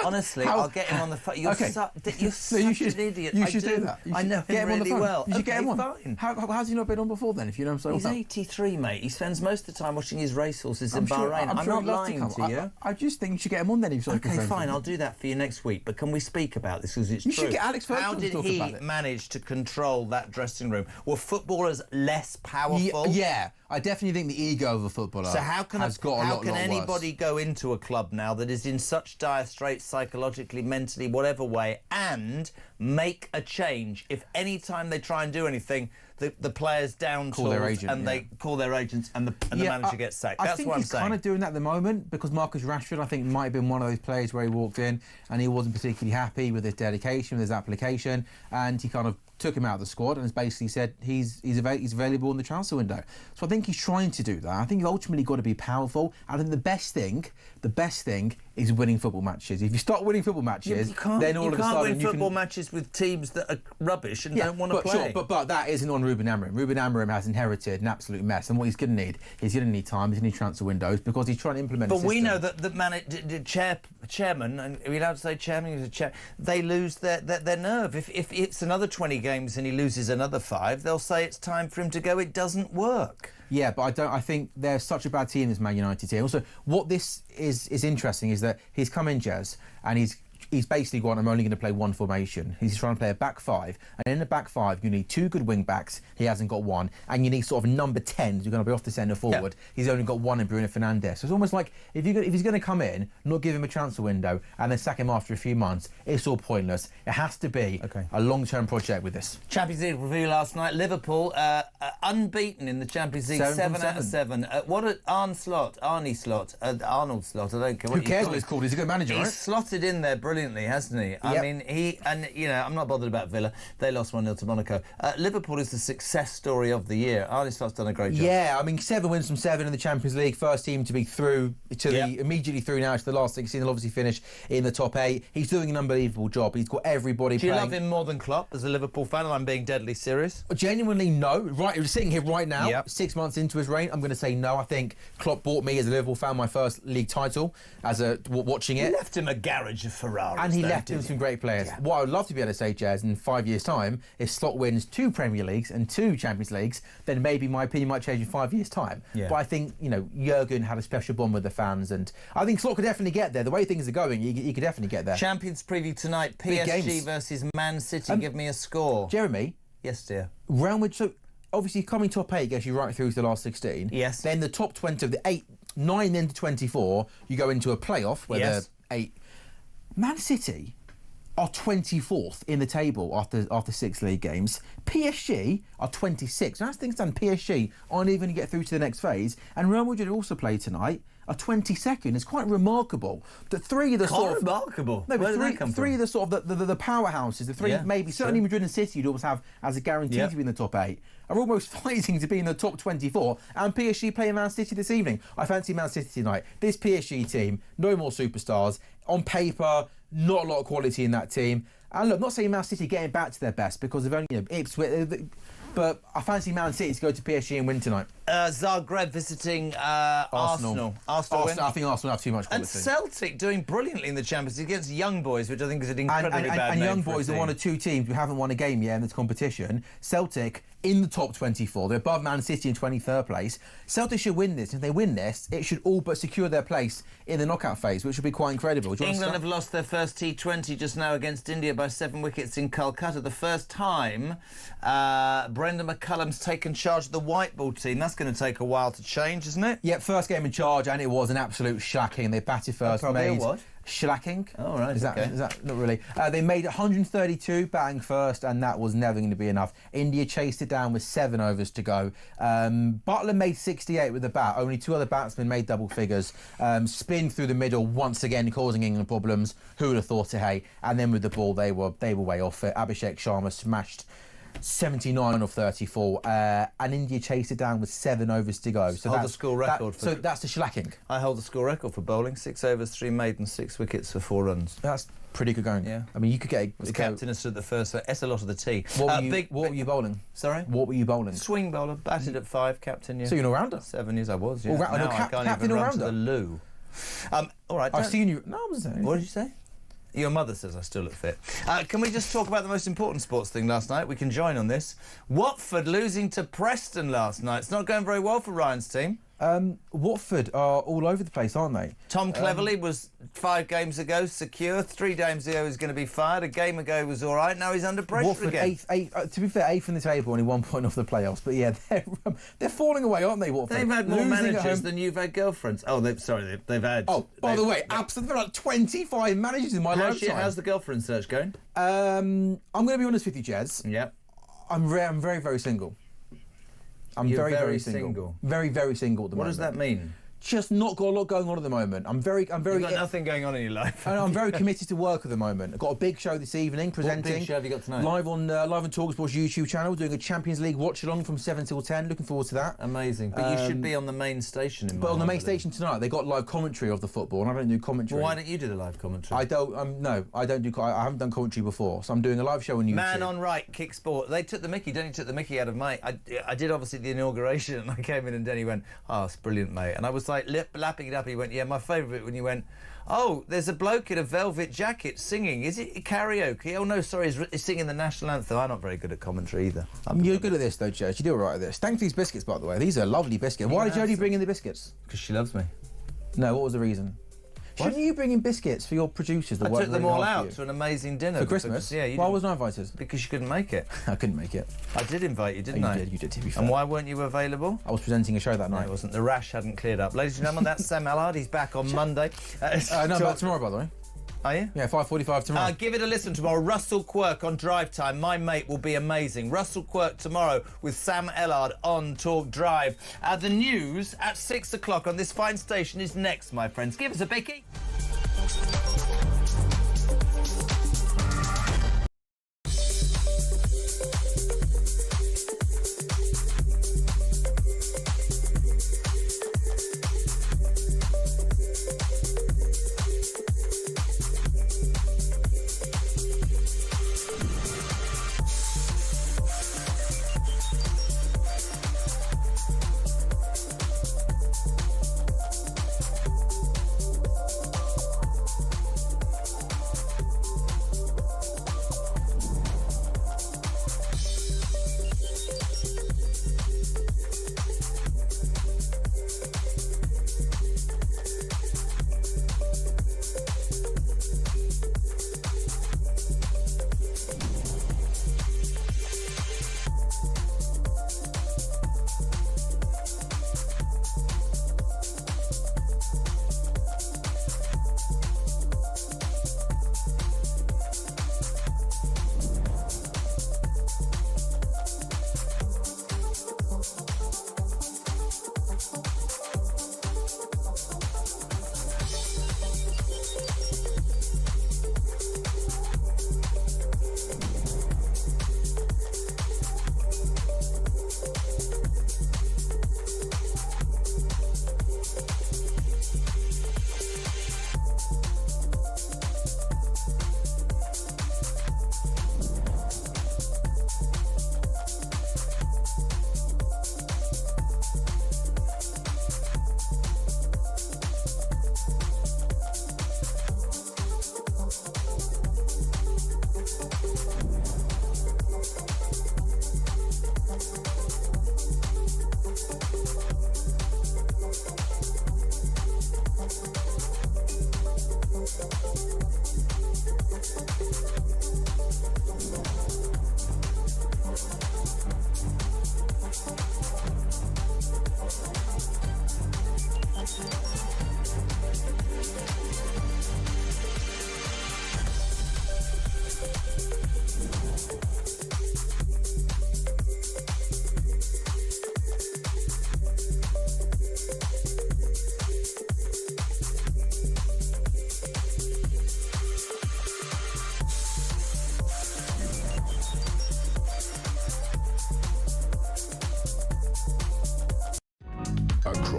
Honestly, I'll get him on the phone. You're such an idiot. You should do that. I know him really well. You should get him on. Fine. How's he not been on before then, if you know him so well? He's 83, mate. He spends most of the time watching his racehorses in sure- Bahrain. I'm sure not he'd love lying to you. I just think you should get him on then. If you're Okay, fine. I'll do that for you next week. But can we speak about this because it's You true? should get Alex Ferguson How to did talk he about it. manage to control that dressing room? Were footballers less powerful? Yeah, I definitely think the ego of a footballer So how can anybody worse. go into a club now that is in such dire straits psychologically, mentally, whatever way, and make a change if any time they try and do anything, the players down Call their agent, and they call their agents and the manager gets sacked? That's I think what I'm he's saying. kind of doing that at the moment because Marcus Rashford, I think, might have been one of those players where he walked in and he wasn't particularly happy with his dedication, with his application, and he kind of took him out of the squad and has basically said he's available in the transfer window. So I think he's trying to do that. I think you've ultimately got to be powerful. I think the best thing is winning football matches. If you start winning football matches, then all of a sudden you can't win you football can... matches with teams that are rubbish and don't want to play. Sure, but that isn't on Ruben Amorim. Ruben Amorim has inherited an absolute mess, and what he's going to need is going to need time, he's going to need transfer windows because he's trying to implement. But a system. we know that the chairman, and are we allowed to say chairman? He's a chair. They lose their nerve. If it's another 20 games and he loses another 5, they'll say it's time for him to go. It doesn't work. Yeah, but I think they're such a bad team, this Man United team. Also, what this is interesting is that he's come in, Jez, and he's basically gone, I'm only going to play one formation. He's trying to play a back 5, and in the back 5 you need 2 good wing backs. He hasn't got one, and you need sort of number 10s. You're going to be off the centre forward. Yeah. He's only got one in Bruno Fernandes. So it's almost like if he's going to come in, not give him a transfer window, and then sack him after a few months, it's all pointless. It has to be a long-term project with this. Champions League review last night. Liverpool unbeaten in the Champions League, 7 out of 7. What an Arnold Slot. I don't care. Who cares what he's called? He's a good manager, right? He's slotted in there brilliantly, hasn't he? I mean, I'm not bothered about Villa. They lost 1-0 to Monaco. Liverpool is the success story of the year. Arne Slot's done a great job. Yeah, I mean, 7 wins from 7 in the Champions League. First team to be through immediately through now to the last 16. They'll obviously finish in the top 8. He's doing an unbelievable job. He's got everybody playing. Do you love him more than Klopp as a Liverpool fan? And I'm being deadly serious. Genuinely, no. Right, sitting here right now, 6 months into his reign, I'm going to say no. I think Klopp bought me as a Liverpool fan my first league title watching it. He left him a garage of Ferraris. And he left him some great players. Yeah. What I would love to be able to say, Jez, in 5 years' time, if Slot wins 2 Premier Leagues and 2 Champions Leagues, then maybe my opinion might change in 5 years' time. Yeah. But I think, Jurgen had a special bond with the fans, and I think Slot could definitely get there. The way things are going, he could definitely get there. Champions preview tonight, PSG versus Man City. Give me a score. Jeremy? Yes, dear. Real Madrid, so obviously coming top 8 gets you right through to the last 16. Yes. Then the top 20 of the 9 into 24, you go into a playoff where the 8... Man City are 24th in the table after 6 league games. PSG are 26th. As things stand, PSG aren't even going to get through to the next phase. And Real Madrid also play tonight, are 22nd. It's quite remarkable that 3 of the remarkable. No, but Where three of the sort of the powerhouses, the 3 maybe certainly Madrid and City you'd almost have as a guarantee to be in the top 8, are almost fighting to be in the top 24. And PSG playing Man City this evening. I fancy Man City tonight. This PSG team, no more superstars. On paper, not a lot of quality in that team. And look, I'm not saying Man City getting back to their best because they've only Ipswich. But I fancy Man City to go to PSG and win tonight. Zagreb visiting Arsenal. Arsenal win. I think Arsenal have too much quality. And Celtic doing brilliantly in the Champions League against Young Boys, which I think is an incredibly bad and name Young for a Boys are team. one of two teams who haven't won a game yet in this competition. Celtic in the top 24. They're above Man City in 23rd place. Celtic should win this. If they win this, it should all but secure their place in the knockout phase, which would be quite incredible. England have lost their first T20 just now against India by 7 wickets in Calcutta. The first time Brendan McCullum's taken charge of the white ball team. That's going to take a while to change, isn't it? Yeah, first game in charge, and it was an absolute shellacking. They batted first, Probably made a what? shellacking. Oh, right, Is that not really? They made 132 batting first, and that was never going to be enough. India chased it down with 7 overs to go. Butler made 68 with the bat. Only 2 other batsmen made double figures. Spin through the middle once again, causing England problems. Who would have thought it? Hey, and then with the ball, they were way off it. Abhishek Sharma smashed 79 of 34, and India chased it down with 7 overs to go. So hold the school record. So that's the shellacking. I hold the school record for bowling: 6 overs, 3 maiden, 6 wickets for 4 runs. That's pretty good going. Yeah, I mean, you could get. The captain has stood the first. That's a lot of the tea. What were you bowling? Sorry, what were you bowling? Swing bowler, batted at 5, captain. Yeah. So you're an all-rounder. 7 years I was. Yeah. All-rounder. Now I can't Captain even run all-rounder. to the loo. All right. I've seen you. No, I wasn't saying. What did you say? Your mother says I still look fit. Can we just talk about the most important sports thing last night? We can join on this. Watford losing to Preston last night. It's not going very well for Ryan's team. Watford are all over the place, aren't they? Tom Cleverley was 5 games ago secure. 3 games ago he was going to be fired. A game ago he was all right. Now he's under pressure Watford, again. To be fair, 8th in the table, only 1 point off the playoffs. But yeah, they're falling away, aren't they, Watford? They've had more Losing at managers home. than you've had girlfriends. Oh, they've had. Oh, by the way, absolutely, like 25 managers in my lifetime. How's the girlfriend search going? I'm going to be honest with you, Jez. Yep. I'm very, very single. You're very single. Very, very single at the moment. What does that mean? Just not got a lot going on at the moment. I'm very. You've got nothing going on in your life. And I'm very committed to work at the moment. I've got a big show this evening presenting. What big show have you got tonight? Live on talkSport's YouTube channel, doing a Champions League watch along from 7 till 10. Looking forward to that. Amazing. But you should be on the main station. But on the main station tonight, they got live commentary of the football, and I don't do commentary. Well, why don't you do the live commentary? I don't. No, I don't do. I haven't done commentary before, so I'm doing a live show on YouTube. Man on right, kick sport. They took the mickey. Denny took the mickey out of mate. I did obviously the inauguration, and I came in and Denny went, "Oh, it's brilliant, mate." And I was like lapping it up. He went, "Yeah, my favourite bit when you went, oh, there's a bloke in a velvet jacket singing. Is it karaoke? Oh no, sorry, he's singing the national anthem." I'm not very good at commentary either. You're good at this though, Church. You do all right at this. Thanks for these biscuits, by the way. These are lovely biscuits. Why did Jodie bring in the biscuits? Because she loves me. No, what was the reason? Shouldn't you bring in biscuits for your producers that I work took them really all hard out to an amazing dinner. for Christmas? Yeah, Why wasn't I invited? Because you couldn't make it. I couldn't make it. I did invite you, didn't I? You did, to be fair. And why weren't you available? I was presenting a show that night. No, it wasn't. The rash hadn't cleared up. Ladies and gentlemen, that's Sam Allard. He's back on Monday. No, back tomorrow, by the way. Are you? Yeah, 5:45 tomorrow. Give it a listen tomorrow. Russell Quirk on Drive Time. My mate will be amazing. Russell Quirk tomorrow with Sam Ellard on Talk Drive. The news at 6 o'clock on this fine station is next, my friends. Give us a bicky.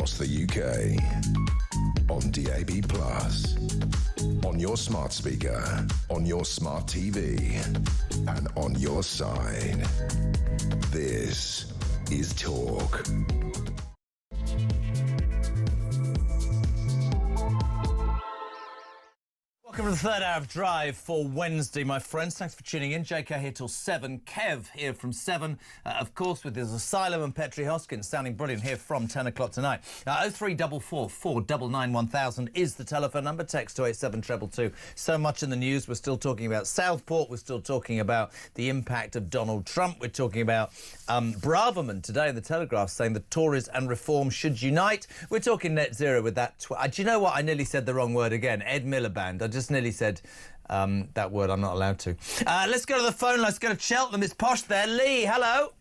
across the UK. On DAB+, on your smart speaker, on your smart TV, and on your side. This is Talk. Welcome to the third hour of Drive for Wednesday, my friends. Thanks for tuning in. JK here till 7. Kev here from 7. Of course, with his Asylum and Petri Hoskins sounding brilliant here from 10 o'clock tonight. 0344 499 1000 is the telephone number. Text to 87222. So much in the news. We're still talking about Southport. We're still talking about the impact of Donald Trump. We're talking about Braverman today in the Telegraph saying the Tories and Reform should unite. We're talking net zero with that. Do you know what? I nearly said the wrong word again. Ed Miliband. I just nearly said that word. I'm not allowed to. Let's go to the phone. Let's go to Cheltenham. It's posh there. Lee, hello.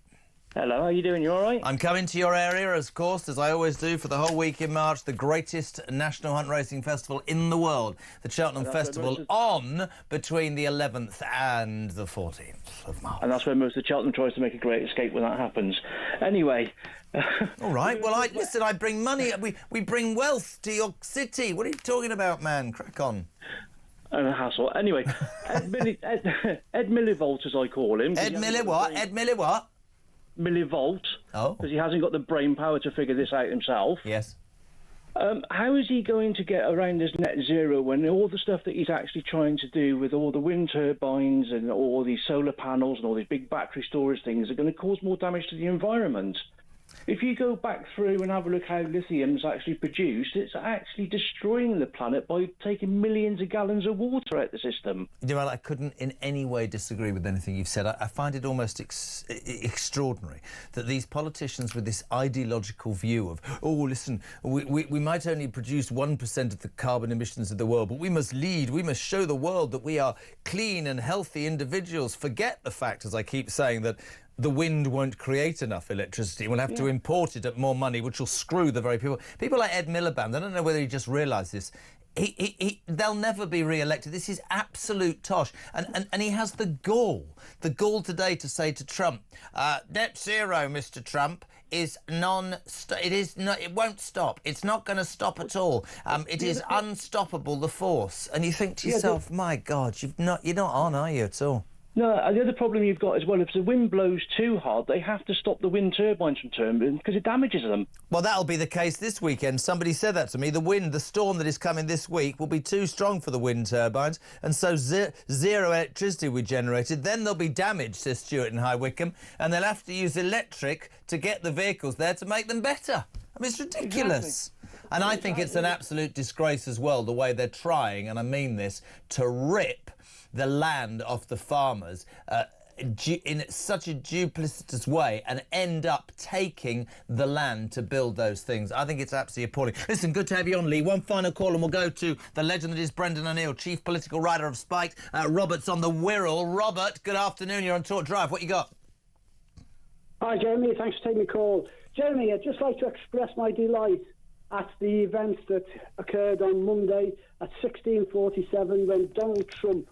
Hello, how you doing? You all right? I'm coming to your area, of course, as I always do, for the whole week in March, the greatest national hunt racing festival in the world, the Cheltenham Festival, on between the 11th and the 14th of March. And that's where most of Cheltenham tries to make a great escape when that happens. Anyway... All right, well, listen, I bring money, we bring wealth to your city. What are you talking about, man? Crack on. And a hassle. Anyway, Ed Millivolt, as I call him. Ed Milli what? Ed Milli what? Millivolt. Oh. Because he hasn't got the brain power to figure this out himself. Yes. How is he going to get around this net zero when all the stuff that he's actually trying to do with all the wind turbines and all these solar panels and all these big battery storage things are going to cause more damage to the environment? If you go back through and have a look how lithium's actually produced, it's actually destroying the planet by taking millions of gallons of water out the system. Well, I couldn't in any way disagree with anything you've said. I find it almost extraordinary that these politicians with this ideological view of, oh, listen, we might only produce 1% of the carbon emissions of the world, but we must lead, we must show the world that we are clean and healthy individuals. Forget the fact, as I keep saying, that the wind won't create enough electricity. We'll have to import it at more money, which will screw the very people. People like Ed Miliband, I don't know whether he just realised this. They'll never be re-elected. This is absolute tosh. And he has the gall today to say to Trump, net zero, Mr. Trump, is it won't stop. It's not going to stop at all. It is unstoppable, the force. And you think to yourself, my God, you're not on, are you, at all? No, and the other problem you've got as well, if the wind blows too hard, they have to stop the wind turbines from turning because it damages them. Well, that'll be the case this weekend. Somebody said that to me. The storm that is coming this week will be too strong for the wind turbines, and so zero electricity will be generated. Then they'll be damaged, says Stuart in High Wycombe, and they'll have to use electric to get the vehicles there to make them better. I mean, it's ridiculous. Exactly. And I think it's an absolute disgrace as well, the way they're trying, and I mean this, to rip the land off the farmers in such a duplicitous way and end up taking the land to build those things. I think it's absolutely appalling. Listen, good to have you on, Lee. One final call and we'll go to the legend that is Brendan O'Neill, chief political writer of Spike. Robert's on the Wirral. Robert, good afternoon. You're on Talk Drive. What you got? Hi, Jeremy. Thanks for taking the call. Jeremy, I'd just like to express my delight at the events that occurred on Monday at 16:47 when Donald Trump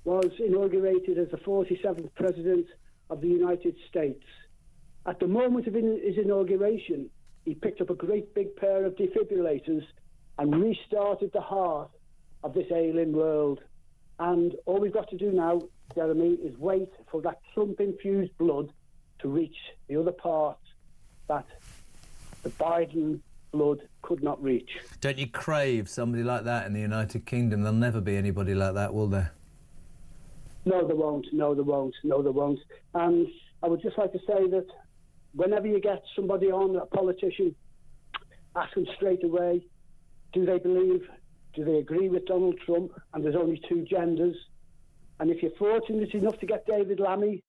was inaugurated as the 47th President of the United States. At the moment of his inauguration, he picked up a great big pair of defibrillators and restarted the heart of this ailing world. And all we've got to do now, Jeremy, is wait for that Trump-infused blood to reach the other parts that the Biden blood could not reach. Don't you crave somebody like that in the United Kingdom? There'll never be anybody like that, will there? No, there won't. No, there won't. No, there won't. And I would just like to say that whenever you get somebody on, a politician, ask them straight away, do they agree with Donald Trump? And there's only two genders. And if you're fortunate enough to get David Lammy,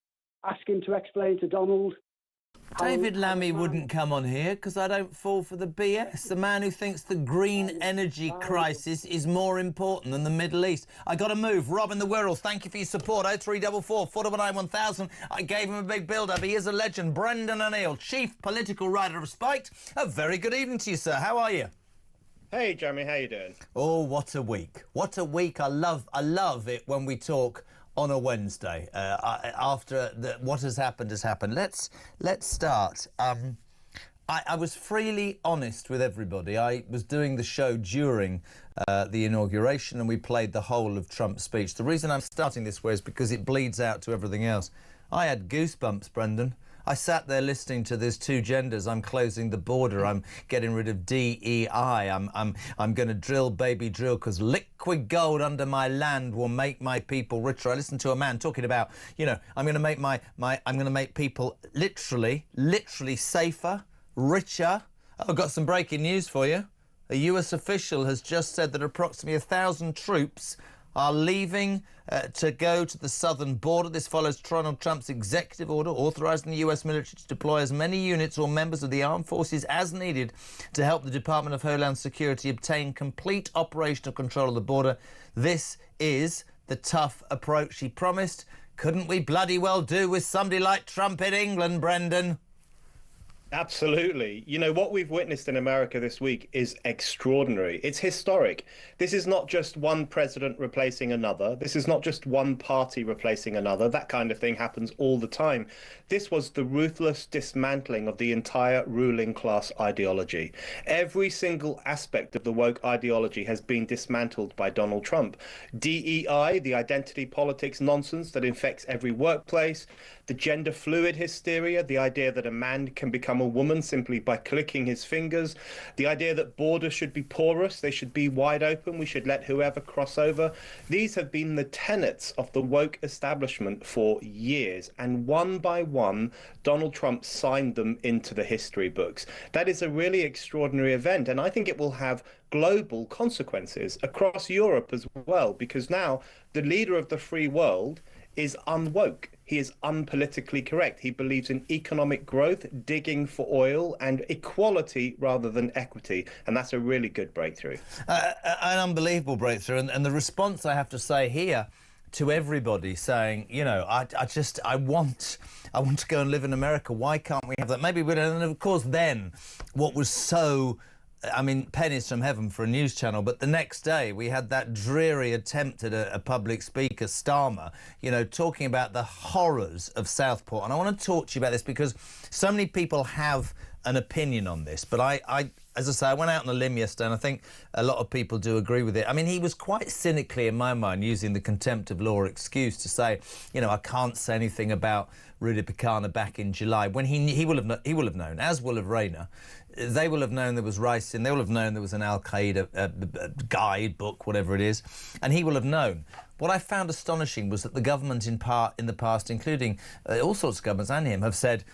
ask him to explain to Donald. David Lammy wouldn't come on here because I don't fall for the BS. The man who thinks the green energy crisis is more important than the Middle East. I got to move. Rob in the Wirral, thank you for your support. 0344 499 1000. I gave him a big build-up. He is a legend. Brendan O'Neill, chief political writer of Spiked. A very good evening to you, sir. How are you? Hey, Jeremy. How you doing? Oh, what a week. What a week. I love it when we talk on a Wednesday, after what has happened has happened. Let's start. I was freely honest with everybody. I was doing the show during the inauguration, and we played the whole of Trump's speech. The reason I'm starting this way is because it bleeds out to everything else. I had goosebumps, Brendan. I sat there listening to there's two genders. I'm closing the border. I'm getting rid of DEI. I'm going to drill, baby, drill, because liquid gold under my land will make my people richer. I listened to a man talking about, you know, I'm going to make I'm going to make people literally safer, richer. Oh, I've got some breaking news for you. A US official has just said that approximately 1,000 troops are leaving to go to the southern border. This follows Donald Trump's executive order authorising the US military to deploy as many units or members of the armed forces as needed to help the Department of Homeland Security obtain complete operational control of the border. This is the tough approach he promised. Couldn't we bloody well do with somebody like Trump in England, Brendan? Absolutely. You know, what we've witnessed in America this week is extraordinary. It's historic. This is not just one president replacing another. This is not just one party replacing another. That kind of thing happens all the time. This was the ruthless dismantling of the entire ruling class ideology. Every single aspect of the woke ideology has been dismantled by Donald Trump. DEI, the identity politics nonsense that infects every workplace, the gender fluid hysteria, the idea that a man can become a woman simply by clicking his fingers, the idea that borders should be porous, they should be wide open, we should let whoever cross over. These have been the tenets of the woke establishment for years, and one by one, Donald Trump signed them into the history books. That is a really extraordinary event, and I think it will have global consequences across Europe as well, because now the leader of the free world is unwoke. He is unpolitically correct. He believes in economic growth, digging for oil, and equality rather than equity. And that's a really good breakthrough. An unbelievable breakthrough. And the response, I have to say here, to everybody saying, you know, I want to go and live in America. Why can't we have that? Maybe we don't. And of course, then what was so, I mean, pennies from heaven for a news channel, but the next day we had that dreary attempt at a public speaker, Starmer, you know, talking about the horrors of Southport. And I want to talk to you about this because so many people have an opinion on this. But I as I say, I went out on a limb yesterday, and I think a lot of people do agree with it. I mean, he was quite cynically, in my mind, using the contempt of law excuse to say, you know, I can't say anything about Rudy Picana back in July, when he will have known, as will have Rayner. They will have known there was ricin, they will have known there was an Al-Qaeda guide book, whatever it is, and he will have known. What I found astonishing was that the government in the past, including all sorts of governments and him, have said,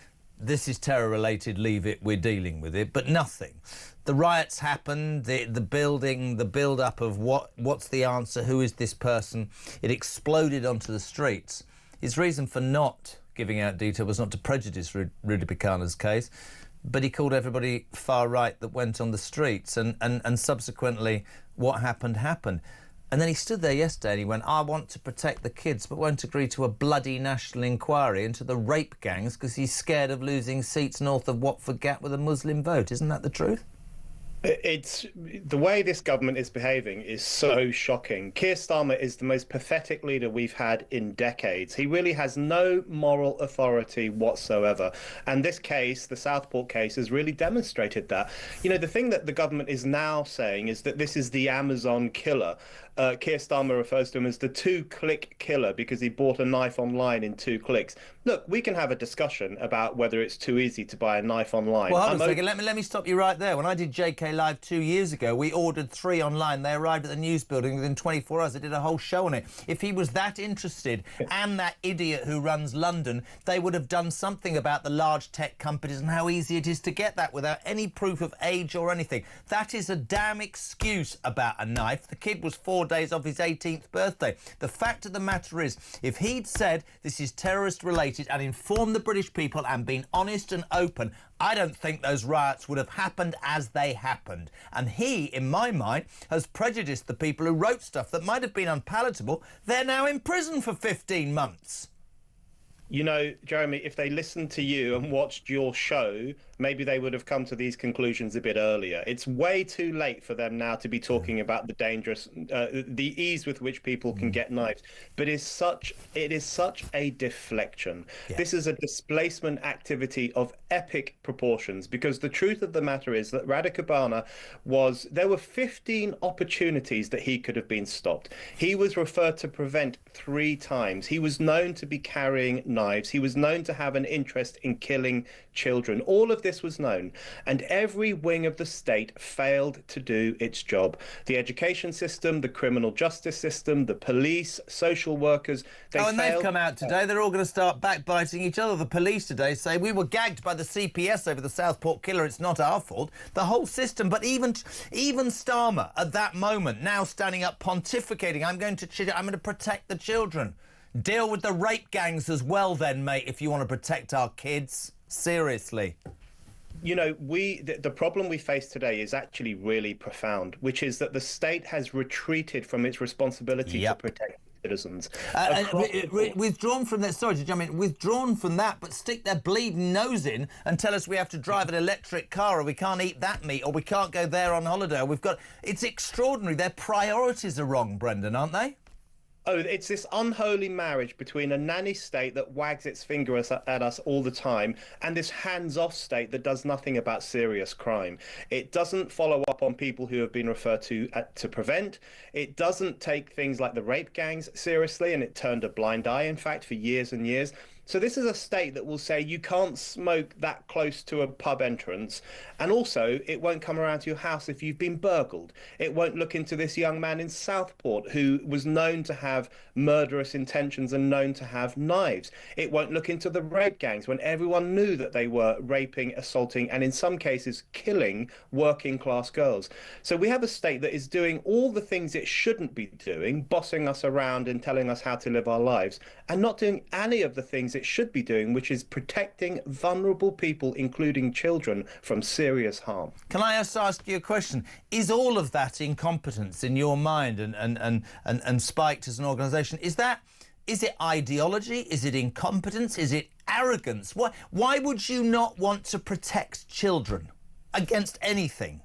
this is terror-related, leave it, we're dealing with it, but nothing. The riots happened, the build-up of what's the answer, who is this person, it exploded onto the streets. His reason for not giving out detail was not to prejudice Rudy Picana's case, but he called everybody far right that went on the streets, and subsequently what happened. And then he stood there yesterday and he went, I want to protect the kids, but won't agree to a bloody national inquiry into the rape gangs because he's scared of losing seats north of Watford Gap with a Muslim vote. Isn't that the truth? It's the way this government is behaving is so shocking. Keir Starmer is the most pathetic leader we've had in decades. He really has no moral authority whatsoever. And this case, the Southport case, has really demonstrated that. You know, the thing that the government is now saying is that this is the Amazon killer. Keir Starmer refers to him as the 2-click killer because he bought a knife online in 2 clicks. Look, we can have a discussion about whether it's too easy to buy a knife online. Well, hold on a second. Let me stop you right there. When I did JK Live 2 years ago, we ordered 3 online. They arrived at the news building within 24 hours. I did a whole show on it. If he was that interested, and that idiot who runs London, they would have done something about the large tech companies and how easy it is to get that without any proof of age or anything. That is a damn excuse about a knife. The kid was 4 days off his 18th birthday. The fact of the matter is, if he'd said this is terrorist related and informed the British people and been honest and open, I don't think those riots would have happened as they happened. And he, in my mind, has prejudiced the people who wrote stuff that might have been unpalatable. They're now in prison for 15 months. You know, Jeremy, if they listened to you and watched your show, maybe they would have come to these conclusions a bit earlier. It's way too late for them now to be talking about the dangerous, the ease with which people can get knives. But it is such a deflection. Yeah. This is a displacement activity of epic proportions, because the truth of the matter is that Radicabana there were 15 opportunities that he could have been stopped. He was referred to prevent 3 times. He was known to be carrying knives. He was known to have an interest in killing children. All of this was known, and every wing of the state failed to do its job. The education system, the criminal justice system, the police, social workers, and they've come out today. They're all going to start backbiting each other. The police today say we were gagged by the CPS over the Southport killer. It's not our fault. The whole system. But even Starmer at that moment now standing up pontificating. I'm going to protect the children. Deal with the rape gangs as well then, mate, if you want to protect our kids. Seriously. You know, the problem we face today is actually really profound, which is that the state has retreated from its responsibility to protect citizens. Withdrawn from that, sorry to jump in, withdrawn from that, but stick their bleeding nose in and tell us we have to drive an electric car, or we can't eat that meat, or we can't go there on holiday, or it's extraordinary. Their priorities are wrong, Brendan, aren't they? Oh, it's this unholy marriage between a nanny state that wags its finger at us all the time and this hands-off state that does nothing about serious crime. It doesn't follow up on people who have been referred to prevent. It doesn't take things like the rape gangs seriously, and it turned a blind eye, in fact, for years and years. So this is a state that will say you can't smoke that close to a pub entrance, and also it won't come around to your house if you've been burgled. It won't look into this young man in Southport who was known to have murderous intentions and known to have knives. It won't look into the rape gangs when everyone knew that they were raping, assaulting, and in some cases killing working class girls. So we have a state that is doing all the things it shouldn't be doing, bossing us around and telling us how to live our lives, and not doing any of the things it should be doing, which is protecting vulnerable people, including children, from serious harm. Can I just ask you a question? Is all of that incompetence in your mind and spiked as an organisation? Is it ideology? Is it incompetence? Is it arrogance? Why would you not want to protect children against anything?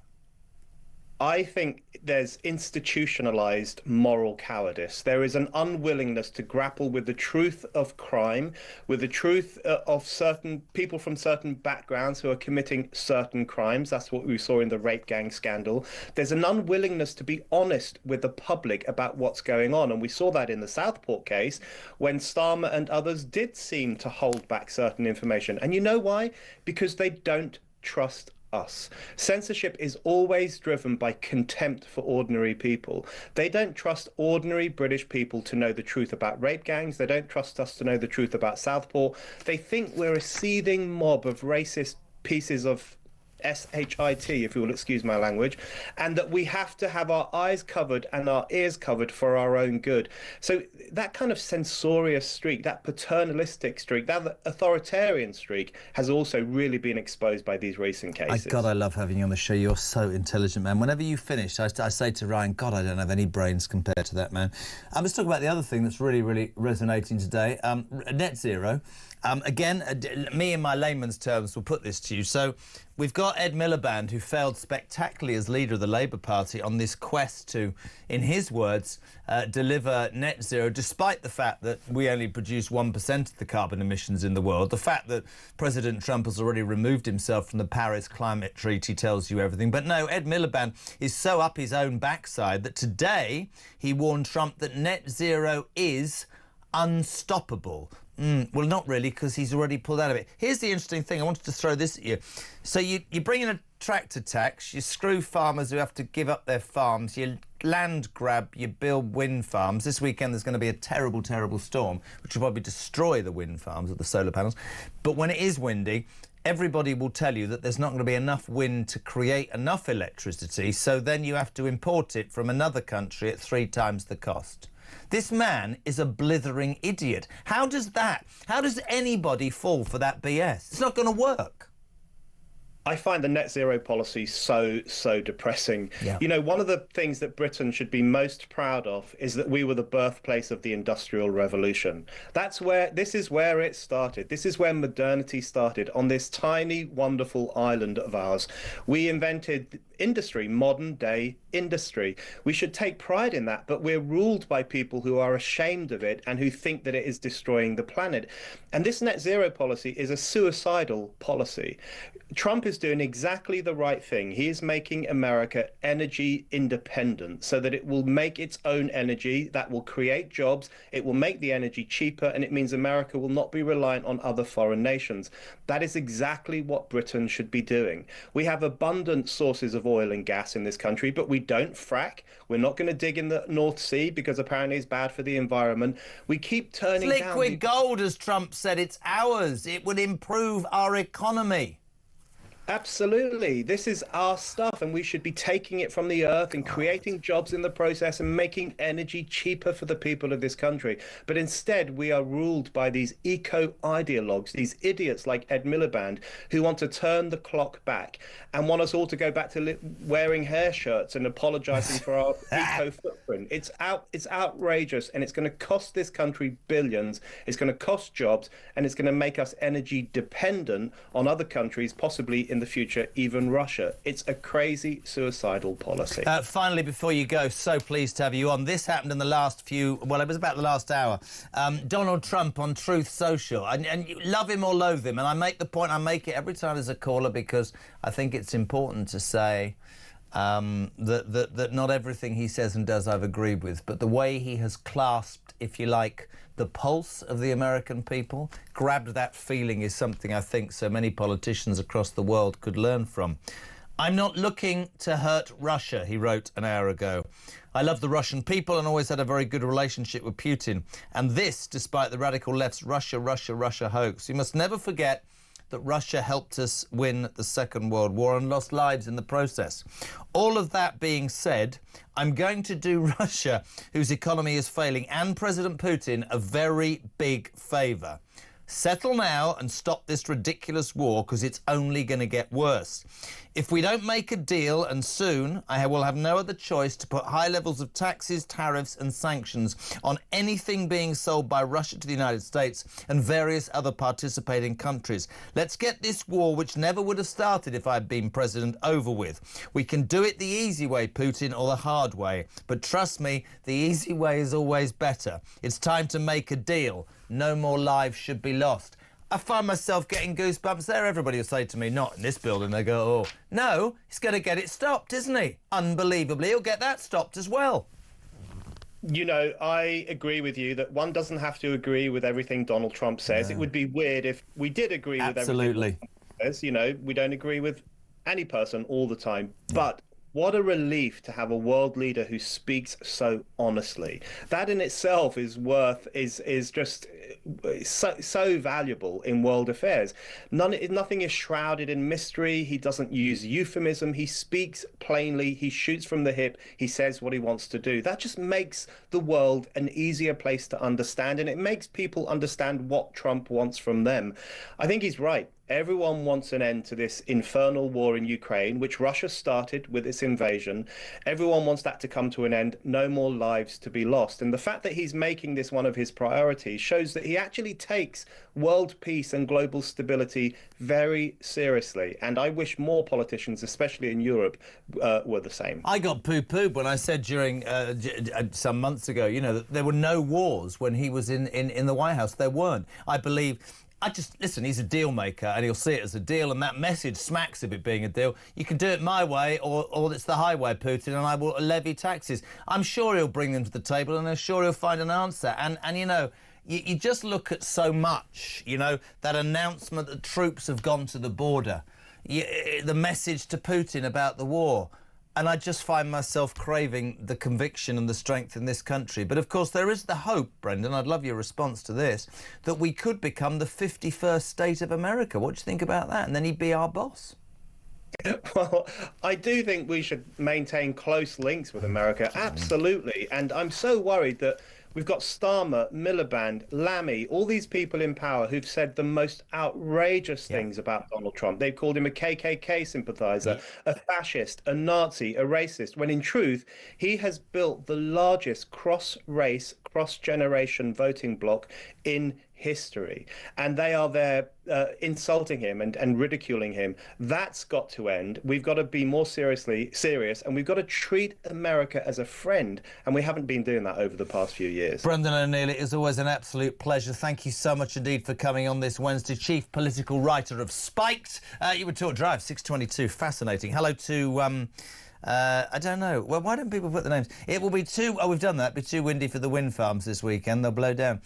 I think there's institutionalized moral cowardice. There is an unwillingness to grapple with the truth of crime, with the truth of certain people from certain backgrounds who are committing certain crimes. That's what we saw in the rape gang scandal. There's an unwillingness to be honest with the public about what's going on. And we saw that in the Southport case when Starmer and others did seem to hold back certain information. And you know why? Because they don't trust us. Censorship is always driven by contempt for ordinary people. They don't trust ordinary British people to know the truth about rape gangs. They don't trust us to know the truth about Southport. They think we're a seething mob of racist pieces of shit, if you will excuse my language, and that we have to have our eyes covered and our ears covered for our own good. So that kind of censorious streak, that paternalistic streak, that authoritarian streak has also really been exposed by these recent cases. God, I love having you on the show. You're so intelligent, man. Whenever you finish, I say to Ryan, God, I don't have any brains compared to that man. Let's talk about the other thing that's really, really resonating today, net zero. Again, me in my layman's terms will put this to you. So we've got Ed Miliband, who failed spectacularly as leader of the Labour Party on this quest to, in his words, deliver net zero, despite the fact that we only produce 1% of the carbon emissions in the world. The fact that President Trump has already removed himself from the Paris Climate Treaty tells you everything. But no, Ed Miliband is so up his own backside that today he warned Trump that net zero is unstoppable. Well, not really, because he's already pulled out of it. Here's the interesting thing. I wanted to throw this at you. So you bring in a tractor tax, you screw farmers who have to give up their farms, you land grab, you build wind farms. This weekend there's going to be a terrible, terrible storm, which will probably destroy the wind farms or the solar panels. But when it is windy, everybody will tell you that there's not going to be enough wind to create enough electricity, so then you have to import it from another country at 3 times the cost. This man is a blithering idiot. How does anybody fall for that BS? It's not going to work. I find the net zero policy so depressing. Yeah. You know, one of the things that Britain should be most proud of is that we were the birthplace of the Industrial Revolution. This is where it started. This is where modernity started, on this tiny, wonderful island of ours. We invented industry, modern day industry. We should take pride in that, but we're ruled by people who are ashamed of it and who think that it is destroying the planet. And this net zero policy is a suicidal policy. Trump is doing exactly the right thing. He is making America energy independent so that it will make its own energy, that will create jobs, it will make the energy cheaper, and it means America will not be reliant on other foreign nations. That is exactly what Britain should be doing. We have abundant sources of oil and gas in this country, but we don't frack. We're not going to dig in the North Sea because apparently it's bad for the environment. We keep turning down... Liquid gold, as Trump said, it's ours. It would improve our economy. Absolutely. This is our stuff, and we should be taking it from the earth and creating jobs in the process and making energy cheaper for the people of this country. But instead, we are ruled by these eco-ideologues, these idiots like Ed Miliband, who want to turn the clock back and want us all to go back to wearing hair shirts and apologizing for our eco-footprint. It's outrageous, and it's going to cost this country billions. It's going to cost jobs, and it's going to make us energy dependent on other countries, possibly in the future, even Russia. It's a crazy, suicidal policy. Finally, before you go, so pleased to have you on. This happened in the last it was about the last hour. Donald Trump on Truth Social. And you love him or loathe him. And I make the point, I make it every time there's a caller, because I think it's important to say that not everything he says and does I've agreed with, but the way he has clasped, if you like, the pulse of the American people, grabbed that feeling, is something I think so many politicians across the world could learn from. I'm not looking to hurt Russia, he wrote an hour ago. I love the Russian people and always had a very good relationship with Putin. And this, despite the radical left's Russia hoax. You must never forget that Russia helped us win the Second World War and lost lives in the process. All of that being said, I'm going to do Russia, whose economy is failing, and President Putin a very big favour. Settle now and stop this ridiculous war, because it's only going to get worse. If we don't make a deal, and soon, I will have no other choice to put high levels of taxes, tariffs and sanctions on anything being sold by Russia to the United States and various other participating countries. Let's get this war, which never would have started if I'd been president, over with. We can do it the easy way, Putin, or the hard way. But trust me, the easy way is always better. It's time to make a deal. No more lives should be lost. I find myself getting goosebumps there. Everybody will say to me, not in this building. They go, oh, no, he's going to get it stopped, isn't he? Unbelievably, he'll get that stopped as well. You know, I agree with you that one doesn't have to agree with everything Donald Trump says. No. It would be weird if we did agree with everything Trump says. You know, we don't agree with any person all the time. But what a relief to have a world leader who speaks so honestly. That in itself is just so valuable in world affairs. Nothing is shrouded in mystery. He doesn't use euphemism. He speaks plainly. He shoots from the hip. He says what he wants to do. That just makes the world an easier place to understand, and it makes people understand what Trump wants from them. I think he's right. Everyone wants an end to this infernal war in Ukraine, which Russia started with its invasion. Everyone wants that to come to an end, no more lives to be lost. And the fact that he's making this one of his priorities shows that he actually takes world peace and global stability very seriously. And I wish more politicians, especially in Europe, were the same. I got poo-pooed when I said during some months ago, you know, that there were no wars when he was in the White House. There weren't. I believe... listen, he's a deal maker and he'll see it as a deal, and that message smacks of it being a deal. You can do it my way or it's the highway, Putin, and I will levy taxes. I'm sure he'll bring them to the table, and I'm sure he'll find an answer. And you know, you just look at so much, you know, that announcement that troops have gone to the border, the message to Putin about the war. And I just find myself craving the conviction and the strength in this country. But of course, there is the hope, Brendan, I'd love your response to this, that we could become the 51st state of America. What do you think about that? And then he'd be our boss. Well, I do think we should maintain close links with America, absolutely. And I'm so worried that We've got Starmer, Miliband, Lammy, all these people in power who've said the most outrageous things about Donald Trump. They've called him a KKK sympathizer, a fascist, a Nazi, a racist, when in truth, he has built the largest cross-race, cross-generation voting bloc in history, and they are there insulting him and ridiculing him. That's got to end. We've got to be more serious, and we've got to treat America as a friend, and we haven't been doing that over the past few years. Brendan O'Neill, it is always an absolute pleasure. Thank you so much indeed for coming on this Wednesday. Chief political writer of Spiked. You would talk drive 6:22. Fascinating. Hello to I don't know. Well, why don't people put the names? It will be we've done that. Be too windy for the wind farms this weekend. They'll blow down.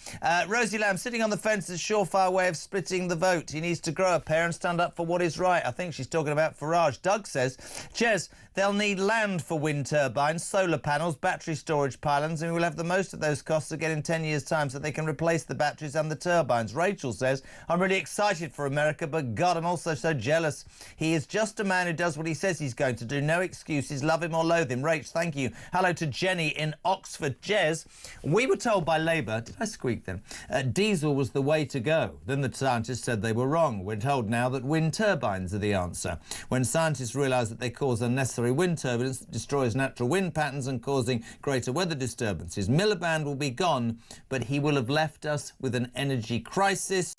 Rosie Lamb, sitting on the fence is a surefire way of splitting the vote. He needs to grow a pair and stand up for what is right. I think she's talking about Farage. Doug says, Jez, they'll need land for wind turbines, solar panels, battery storage pylons, and we will have the most of those costs again in 10 years' time so they can replace the batteries and the turbines. Rachel says, I'm really excited for America, but God, I'm also so jealous. He is just a man who does what he says he's going to do. No excuses. Love him or loathe him. Rach, thank you. Hello to Jenny in Oxford. Jez, we were told by Labour, did I squeak then? Diesel was the way to go. Then the scientists said they were wrong. We're told now that wind turbines are the answer. When scientists realise that they cause unnecessary wind turbulence that destroys natural wind patterns and causing greater weather disturbances. Miliband will be gone, but he will have left us with an energy crisis.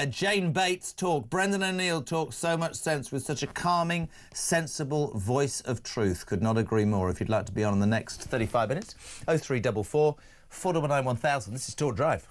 Jane Bates talk. Brendan O'Neill talks so much sense with such a calming, sensible voice of truth. Could not agree more. If you'd like to be on in the next 35 minutes, 0344 499 1000. This is Talk Drive.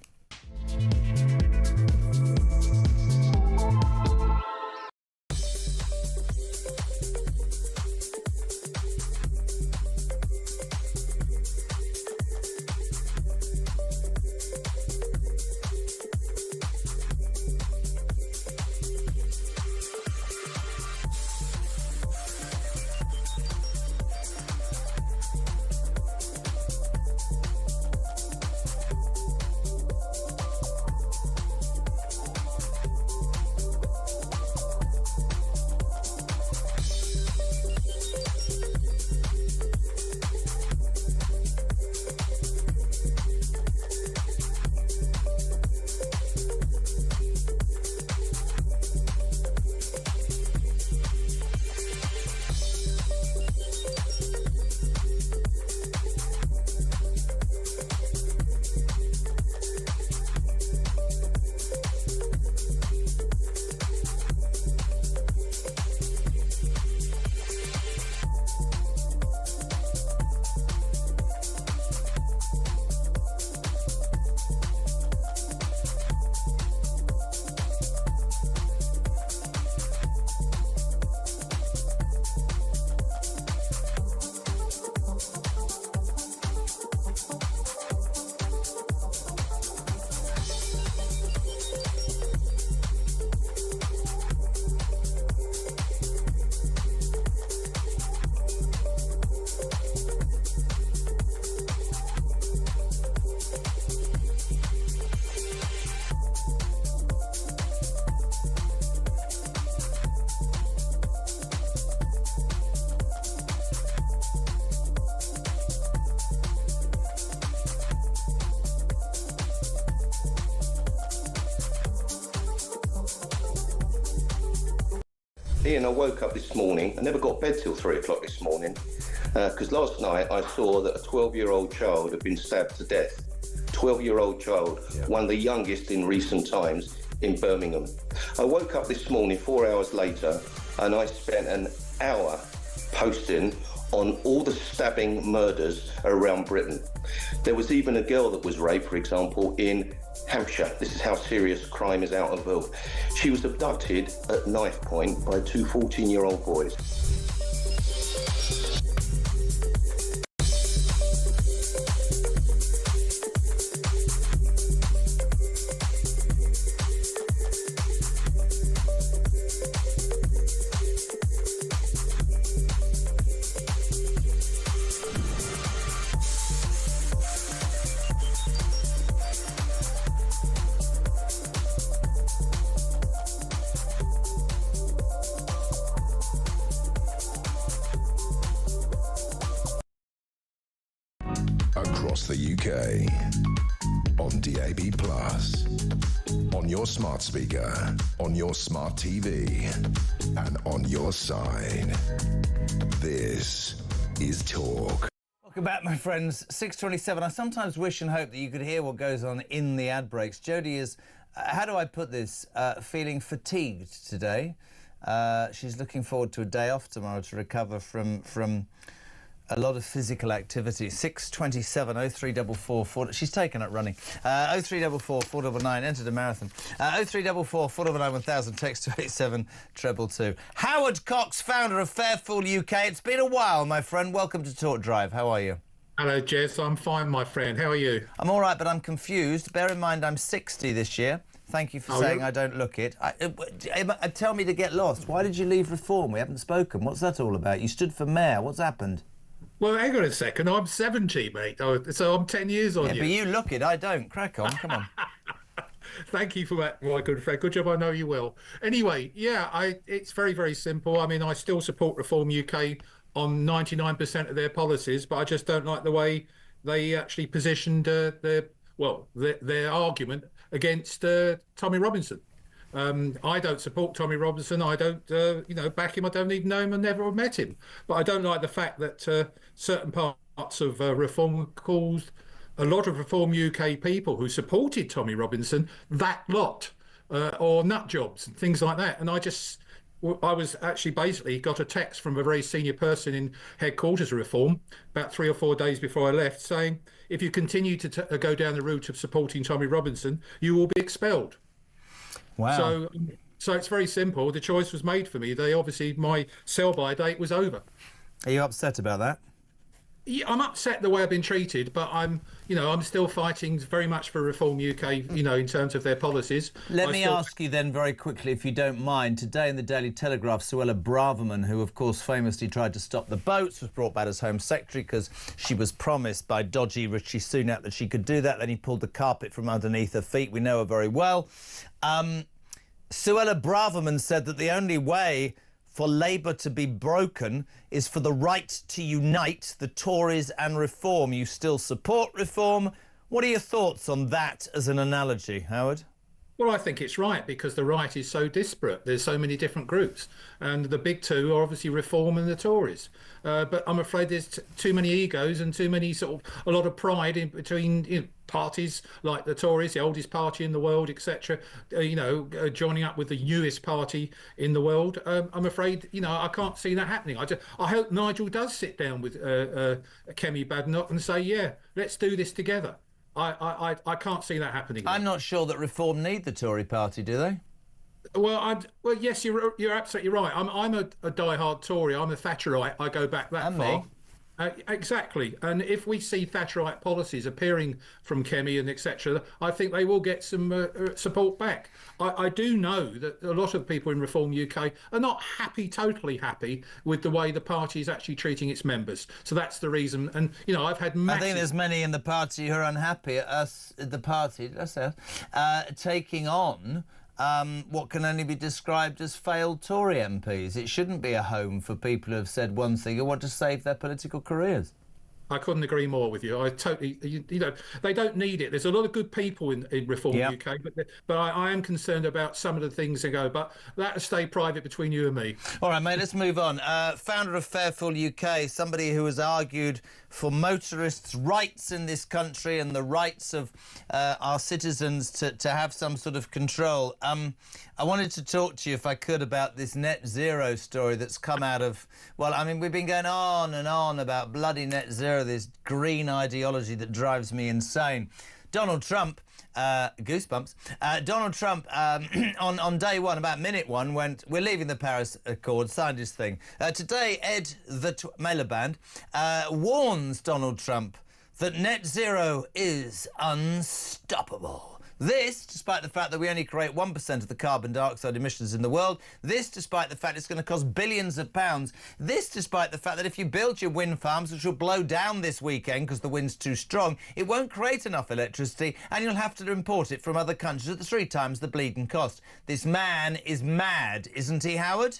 Ian, I woke up this morning. I never got to bed till 3 o'clock this morning because last night I saw that a 12-year-old child had been stabbed to death. 12-year-old child, one of the youngest in recent times in Birmingham. I woke up this morning 4 hours later and I spent an hour posting on all the stabbing murders around Britain. There was even a girl that was raped, for example, in Hampshire. This is how serious crime is out of world. She was abducted at knife point by two 14-year-old boys. Across the UK. On DAB+. On your smart speaker. On your smart TV. And on your side. This is Talk. Welcome back, my friends. 6:27. I sometimes wish and hope that you could hear what goes on in the ad breaks. Jodie is, how do I put this, feeling fatigued today. She's looking forward to a day off tomorrow to recover from a lot of physical activity. 6:27, 0344 she's taken up running. 0344 499, entered a marathon. 0344 499 1000, text to 87222. Howard Cox, founder of Fairfield UK. It's been a while, my friend. Welcome to Talk Drive. How are you? Hello, Jess. I'm fine, my friend. How are you? I'm all right, but I'm confused. Bear in mind I'm 60 this year. Thank you for saying I don't look it. Tell me to get lost. Why did you leave Reform? We haven't spoken. What's that all about? You stood for mayor. What's happened? Well, hang on a second. I'm 70, mate. So I'm 10 years on you. Yeah, but you look it. I don't. Crack on. Come on. Thank you for that, my good friend. Good job. I know you will. Anyway, yeah, it's very, very simple. I mean, I still support Reform UK on 99% of their policies, but I just don't like the way they actually positioned their argument against Tommy Robinson. I don't support Tommy Robinson. I don't, back him. I don't even know him and never have met him. But I don't like the fact that certain parts of Reform caused a lot of Reform UK people who supported Tommy Robinson that lot, or nut jobs and things like that. And I was actually basically got a text from a very senior person in headquarters of Reform about 3 or 4 days before I left saying, if you continue to go down the route of supporting Tommy Robinson, you will be expelled. Wow. So it's very simple. The choice was made for me. My sell-by date was over. Are you upset about that? Yeah, I'm upset the way I've been treated, but I'm still fighting very much for Reform UK, in terms of their policies. Let me ask you then very quickly, if you don't mind. Today in the Daily Telegraph, Suella Braverman, who of course famously tried to stop the boats, was brought back as Home Secretary because she was promised by dodgy Rishi Sunak that she could do that. Then he pulled the carpet from underneath her feet. We know her very well. Suella Braverman said that the only way for Labour to be broken is for the right to unite the Tories and Reform. You still support Reform. What are your thoughts on that as an analogy, Howard? Well, I think it's right because the right is so disparate. There's so many different groups. And the big two are obviously Reform and the Tories. But I'm afraid there's too many egos and too many a lot of pride in between parties like the Tories, the oldest party in the world, etc., joining up with the newest party in the world. I'm afraid, I can't see that happening. I hope Nigel does sit down with Kemi Badenoch and say, yeah, let's do this together. I can't see that happening. I'm not sure that Reform need the Tory party, do they? Well, yes, you're absolutely right. I'm a die-hard Tory. I'm a Thatcherite. I go back that far. Exactly. And if we see Thatcherite policies appearing from Kemi and etc., I think they will get some support back. I do know that a lot of people in Reform UK are not totally happy with the way the party is actually treating its members. So that's the reason. And, I've had massive... I think there's many in the party who are unhappy at us, the party, taking on what can only be described as failed Tory MPs. It shouldn't be a home for people who have said one thing and want to save their political careers. I couldn't agree more with you. I totally, they don't need it. There's a lot of good people in Reform UK, but I am concerned about some of the things that go. But that'll stay private between you and me. All right, mate, let's move on. Founder of Fairfield UK, somebody who has argued for motorists' rights in this country and the rights of our citizens to have some sort of control. I wanted to talk to you, if I could, about this net zero story that's come out of... Well, I mean, we've been going on and on about bloody net zero, this green ideology that drives me insane. Donald Trump, goosebumps, Donald Trump on day one, about minute one, went, we're leaving the Paris Accord, signed his thing. Today, Ed the Mailer Band warns Donald Trump that net zero is unstoppable. This, despite the fact that we only create 1% of the carbon dioxide emissions in the world. This, despite the fact it's going to cost billions of pounds. This, despite the fact that if you build your wind farms, which will blow down this weekend because the wind's too strong, it won't create enough electricity and you'll have to import it from other countries at 3 times the bleeding cost. This man is mad, isn't he, Howard?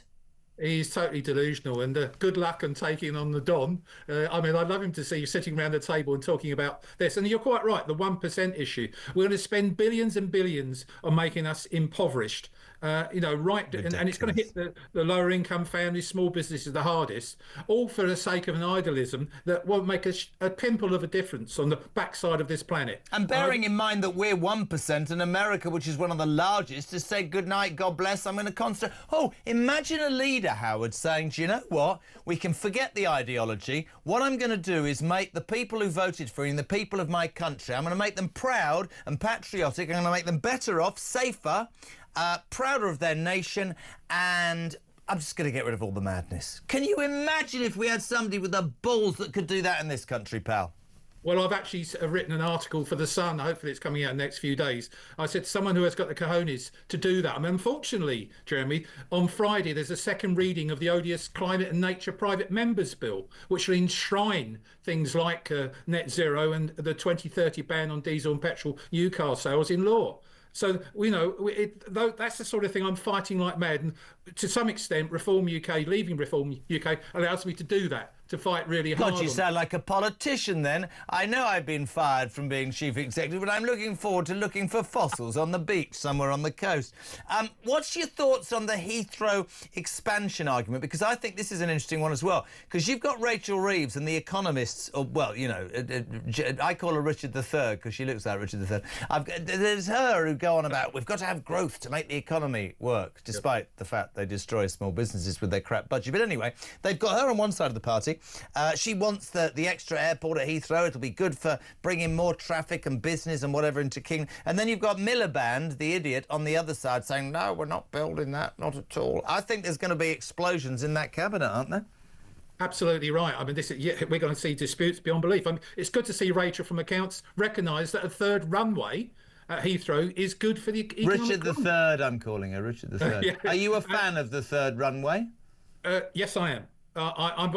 He's totally delusional, and good luck on taking on the Don. I mean, I'd love him to see you sitting around the table and talking about this. And you're quite right, the 1% issue. We're going to spend billions and billions on making us impoverished. And it's going to hit the lower income families, small businesses the hardest, all for the sake of an idealism that won't make a pimple of a difference on the backside of this planet. And bearing in mind that we're 1% and America, which is one of the largest, has said good night, God bless, I'm going to concentrate. Oh, imagine a leader, Howard, saying, do you know what? We can forget the ideology. What I'm going to do is make the people who voted for me and the people of my country, I'm going to make them proud and patriotic. I'm going to make them better off, safer, prouder of their nation, and I'm just going to get rid of all the madness. Can you imagine if we had somebody with the balls that could do that in this country, pal? Well, I've actually written an article for The Sun. Hopefully it's coming out in the next few days. I said someone who has got the cojones to do that. I mean, unfortunately, Jeremy, on Friday there's a second reading of the odious Climate and Nature Private Members Bill, which will enshrine things like net zero and the 2030 ban on diesel and petrol new car sales in law. So, that's the sort of thing I'm fighting like mad. And to some extent, Reform UK, leaving Reform UK, allows me to do that, to fight really hard. God, you sound like a politician then. I know I've been fired from being chief executive, but I'm looking forward to looking for fossils on the beach somewhere on the coast. What's your thoughts on the Heathrow expansion argument? Because I think this is an interesting one as well. Because you've got Rachel Reeves and the economists, or, well, I call her Richard III because she looks like Richard III. There's her who go on about we've got to have growth to make the economy work, despite the fact they destroy small businesses with their crap budget. But anyway, they've got her on one side of the party. She wants the extra airport at Heathrow. It'll be good for bringing more traffic and business and whatever into King. And then you've got Miliband, the idiot, on the other side saying, no, we're not building that, not at all. I think there's going to be explosions in that cabinet, aren't there? Absolutely right. I mean, we're going to see disputes beyond belief. I mean, it's good to see Rachel from Accounts recognise that a third runway at Heathrow is good for the economic Richard III, I'm calling her, Richard III. Yeah. Are you a fan of the third runway? Yes, I am. I'm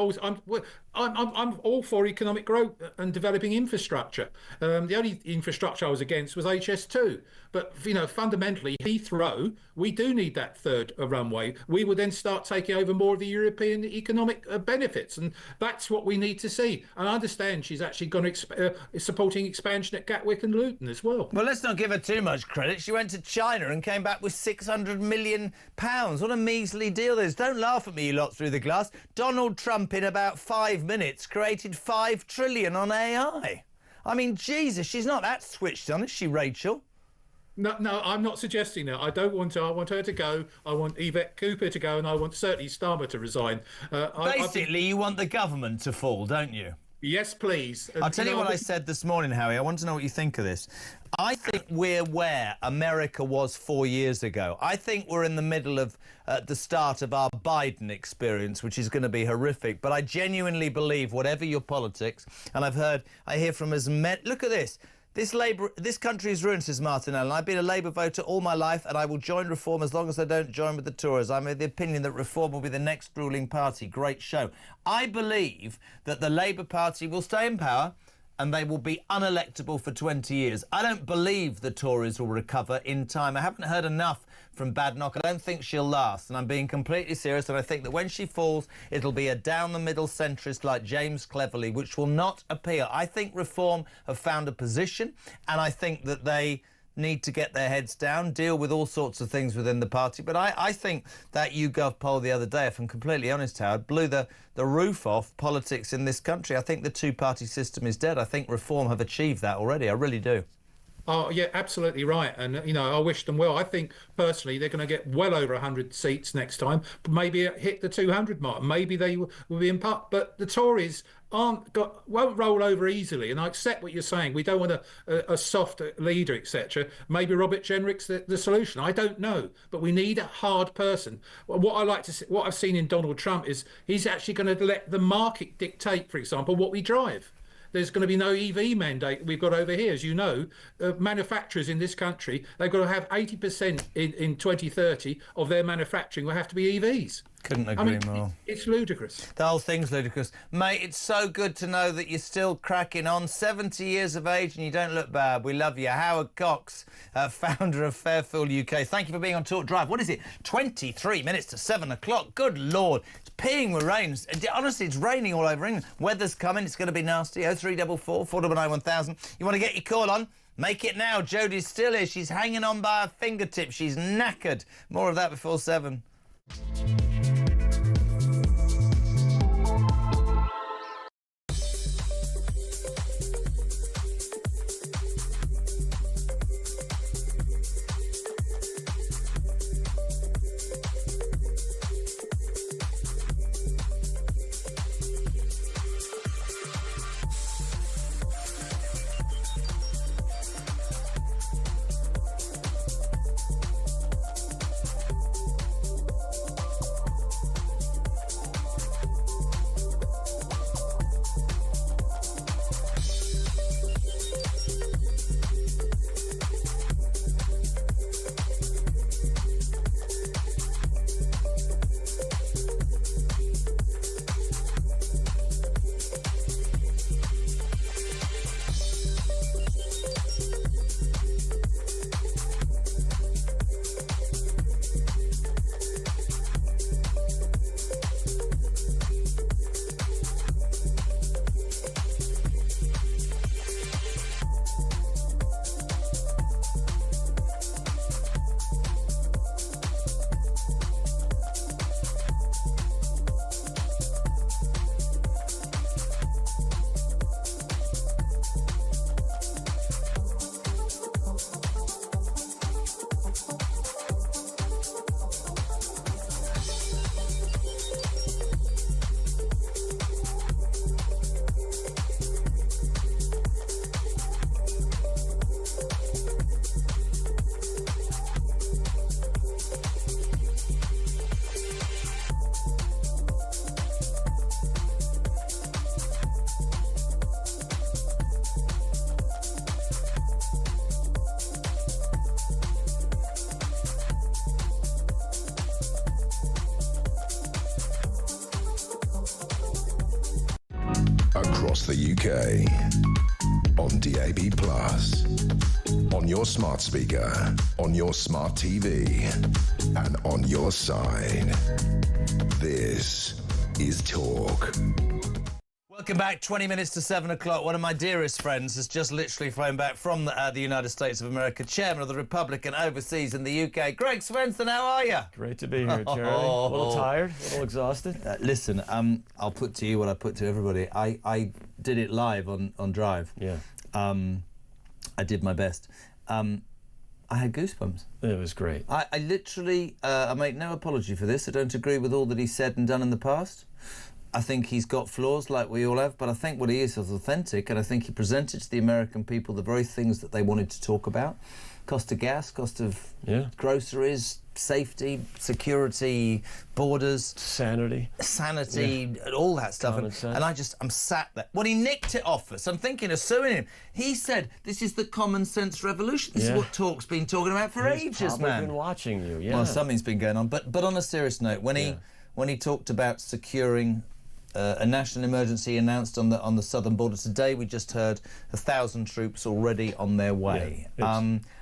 all for economic growth and developing infrastructure. The only infrastructure I was against was HS2. But, fundamentally, Heathrow, we do need that third runway. We will then start taking over more of the European economic benefits. And that's what we need to see. And I understand she's actually going to supporting expansion at Gatwick and Luton as well. Well, let's not give her too much credit. She went to China and came back with £600 million. What a measly deal this is. Don't laugh at me, you lot, through the glass. Donald Trump, in about 5 minutes, created $5 trillion on AI. I mean, Jesus, she's not that switched on, is she, Rachel? No, I'm not suggesting that. I don't want to. I want her to go. I want Yvette Cooper to go, and I want certainly Starmer to resign. Basically, you want the government to fall, don't you? Yes, please. I'll tell you what I said this morning, Howie. I want to know what you think of this. I think we're where America was 4 years ago. I think we're in the middle of the start of our Biden experience, which is going to be horrific. But I genuinely believe, whatever your politics, and I hear from as many. Look at this. This country is ruined, says Martin Allen. I've been a Labour voter all my life, and I will join Reform as long as I don't join with the Tories. I'm of the opinion that Reform will be the next ruling party. Great show. I believe that the Labour Party will stay in power and they will be unelectable for 20 years. I don't believe the Tories will recover in time. I haven't heard enough from Badenoch. I don't think she'll last, and I'm being completely serious, and I think that when she falls, it'll be a down-the-middle centrist like James Cleverly, which will not appear. I think Reform have found a position, and I think that they need to get their heads down, deal with all sorts of things within the party. But I think that YouGov poll the other day, if I'm completely honest, Howard, blew the roof off politics in this country. I think the two-party system is dead. I think Reform have achieved that already. I really do. Oh, yeah, absolutely right. And, I wish them well. I think, personally, they're going to get well over 100 seats next time. Maybe hit the 200 mark. Maybe they will be in part. But the Tories won't roll over easily. And I accept what you're saying. We don't want a soft leader, etc. Maybe Robert Jenrick's the solution. I don't know. But we need a hard person. What I've seen in Donald Trump is he's actually going to let the market dictate, for example, what we drive. There's going to be no EV mandate we've got over here. As you know, manufacturers in this country, they've got to have 80% in 2030 of their manufacturing will have to be EVs. Couldn't agree I mean, more. It's ludicrous. The whole thing's ludicrous. Mate, it's so good to know that you're still cracking on. 70 years of age and you don't look bad. We love you. Howard Cox, founder of Fairfield UK. Thank you for being on Talk Drive. What is it? 23 minutes to 7 o'clock. Good Lord. It's peeing with rain. Honestly, it's raining all over England. Weather's coming. It's going to be nasty. 0344 499 1000. You want to get your call on? Make it now. Jodie's still here. She's hanging on by her fingertips. She's knackered. More of that before 7. Across the UK, on DAB+, on your smart speaker, on your smart TV, and on your side. This is Talk. Welcome back. 20 minutes to 7 o'clock. One of my dearest friends has just literally flown back from the United States of America, chairman of the Republican overseas in the UK. Greg Svensson, how are you? Great to be here, Jerry. A little tired, a little exhausted. Listen, I'll put to you what I put to everybody. I did it live on Drive. Yeah. I did my best. I had goosebumps. It was great. I literally, I make no apology for this. I don't agree with all that he's said and done in the past. I think he's got flaws like we all have, but I think what he is authentic, and I think he presented to the American people the very things that they wanted to talk about. Cost of gas, cost of groceries, safety, security, borders. Sanity, all that stuff. And I'm sat there. Well, he nicked it off us. I'm thinking of suing him. He said, this is the common sense revolution. This is what Talk's been talking about for ages, man. He's been watching you, Well, something's been going on. But on a serious note, when he talked about securing a national emergency announced on the southern border today, we just heard 1,000 troops already on their way.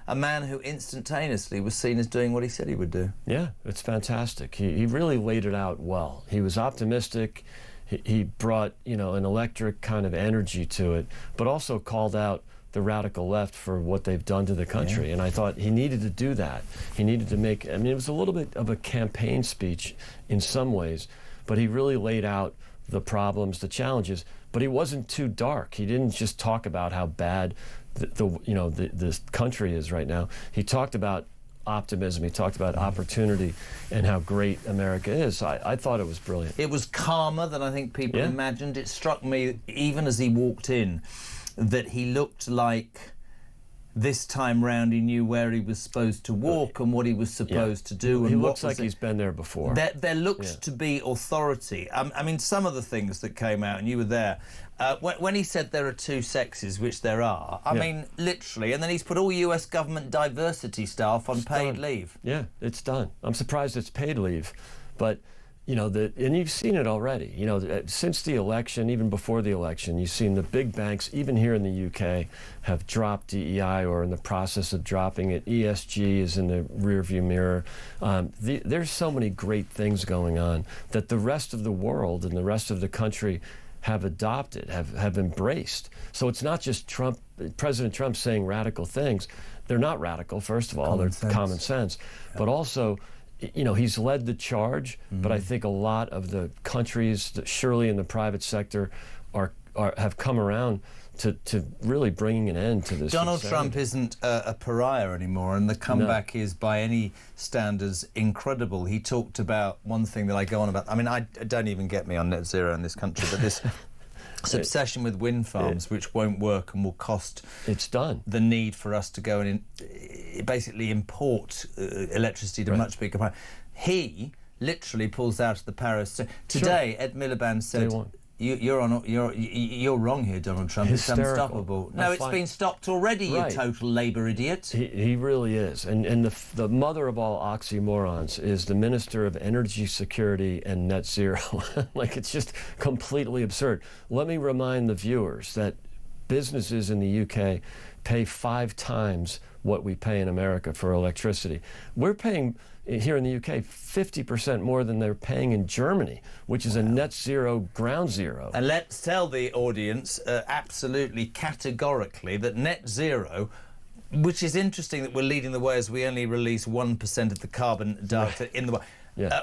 A man who instantaneously was seen as doing what he said he would do. Yeah, it's fantastic. He really laid it out well. He was optimistic. He brought, an electric kind of energy to it, but also called out the radical left for what they've done to the country. Yeah. And I thought he needed to do that. He needed to make, it was a little bit of a campaign speech in some ways, but he really laid out the problems, the challenges, but he wasn't too dark. He didn't just talk about how bad this country is right now. He talked about optimism. He talked about opportunity and how great America is. I thought it was brilliant. It was calmer than I think people imagined. It struck me, even as he walked in, that he looked like this time round he knew where he was supposed to walk and what he was supposed to do. He looks like he's been there before. There looks to be authority. Some of the things that came out, and you were there, when he said there are two sexes, which there are, literally, and then he's put all US government diversity staff on paid leave. Yeah, it's done. I'm surprised it's paid leave, but you know, and you've seen it already. You know, since the election, even before the election, you've seen the big banks, even here in the UK, have dropped DEI or in the process of dropping it. ESG is in the rearview mirror. There's so many great things going on that the rest of the world and the rest of the country have adopted, have embraced. So it's not just Trump, President Trump saying radical things. They're not radical, first of all, they're common sense. But also, you know, he's led the charge, but I think a lot of the countries, surely in the private sector, have come around to really bringing an end to this. Donald Trump isn't a pariah anymore, and the comeback is, by any standards, incredible. He talked about one thing that I go on about. I mean, I don't even get me on net zero in this country, but this obsession with wind farms, which won't work and will cost. It's done. The need for us to go and basically import electricity to much bigger price. He literally pulls out of the Paris. Today, Ed Miliband said, You're wrong here, Donald Trump. Hysterical. It's unstoppable. No, it's been stopped already, you total Labour idiot. He really is. And the mother of all oxymorons is the Minister of Energy Security and Net Zero. Like, it's just completely absurd. Let me remind the viewers that businesses in the UK pay 5 times what we pay in America for electricity. We're paying here in the UK 50% more than they're paying in Germany, which is a net zero ground zero. And let's tell the audience absolutely categorically that net zero, which is interesting that we're leading the way as we only release 1% of the carbon dioxide in the world.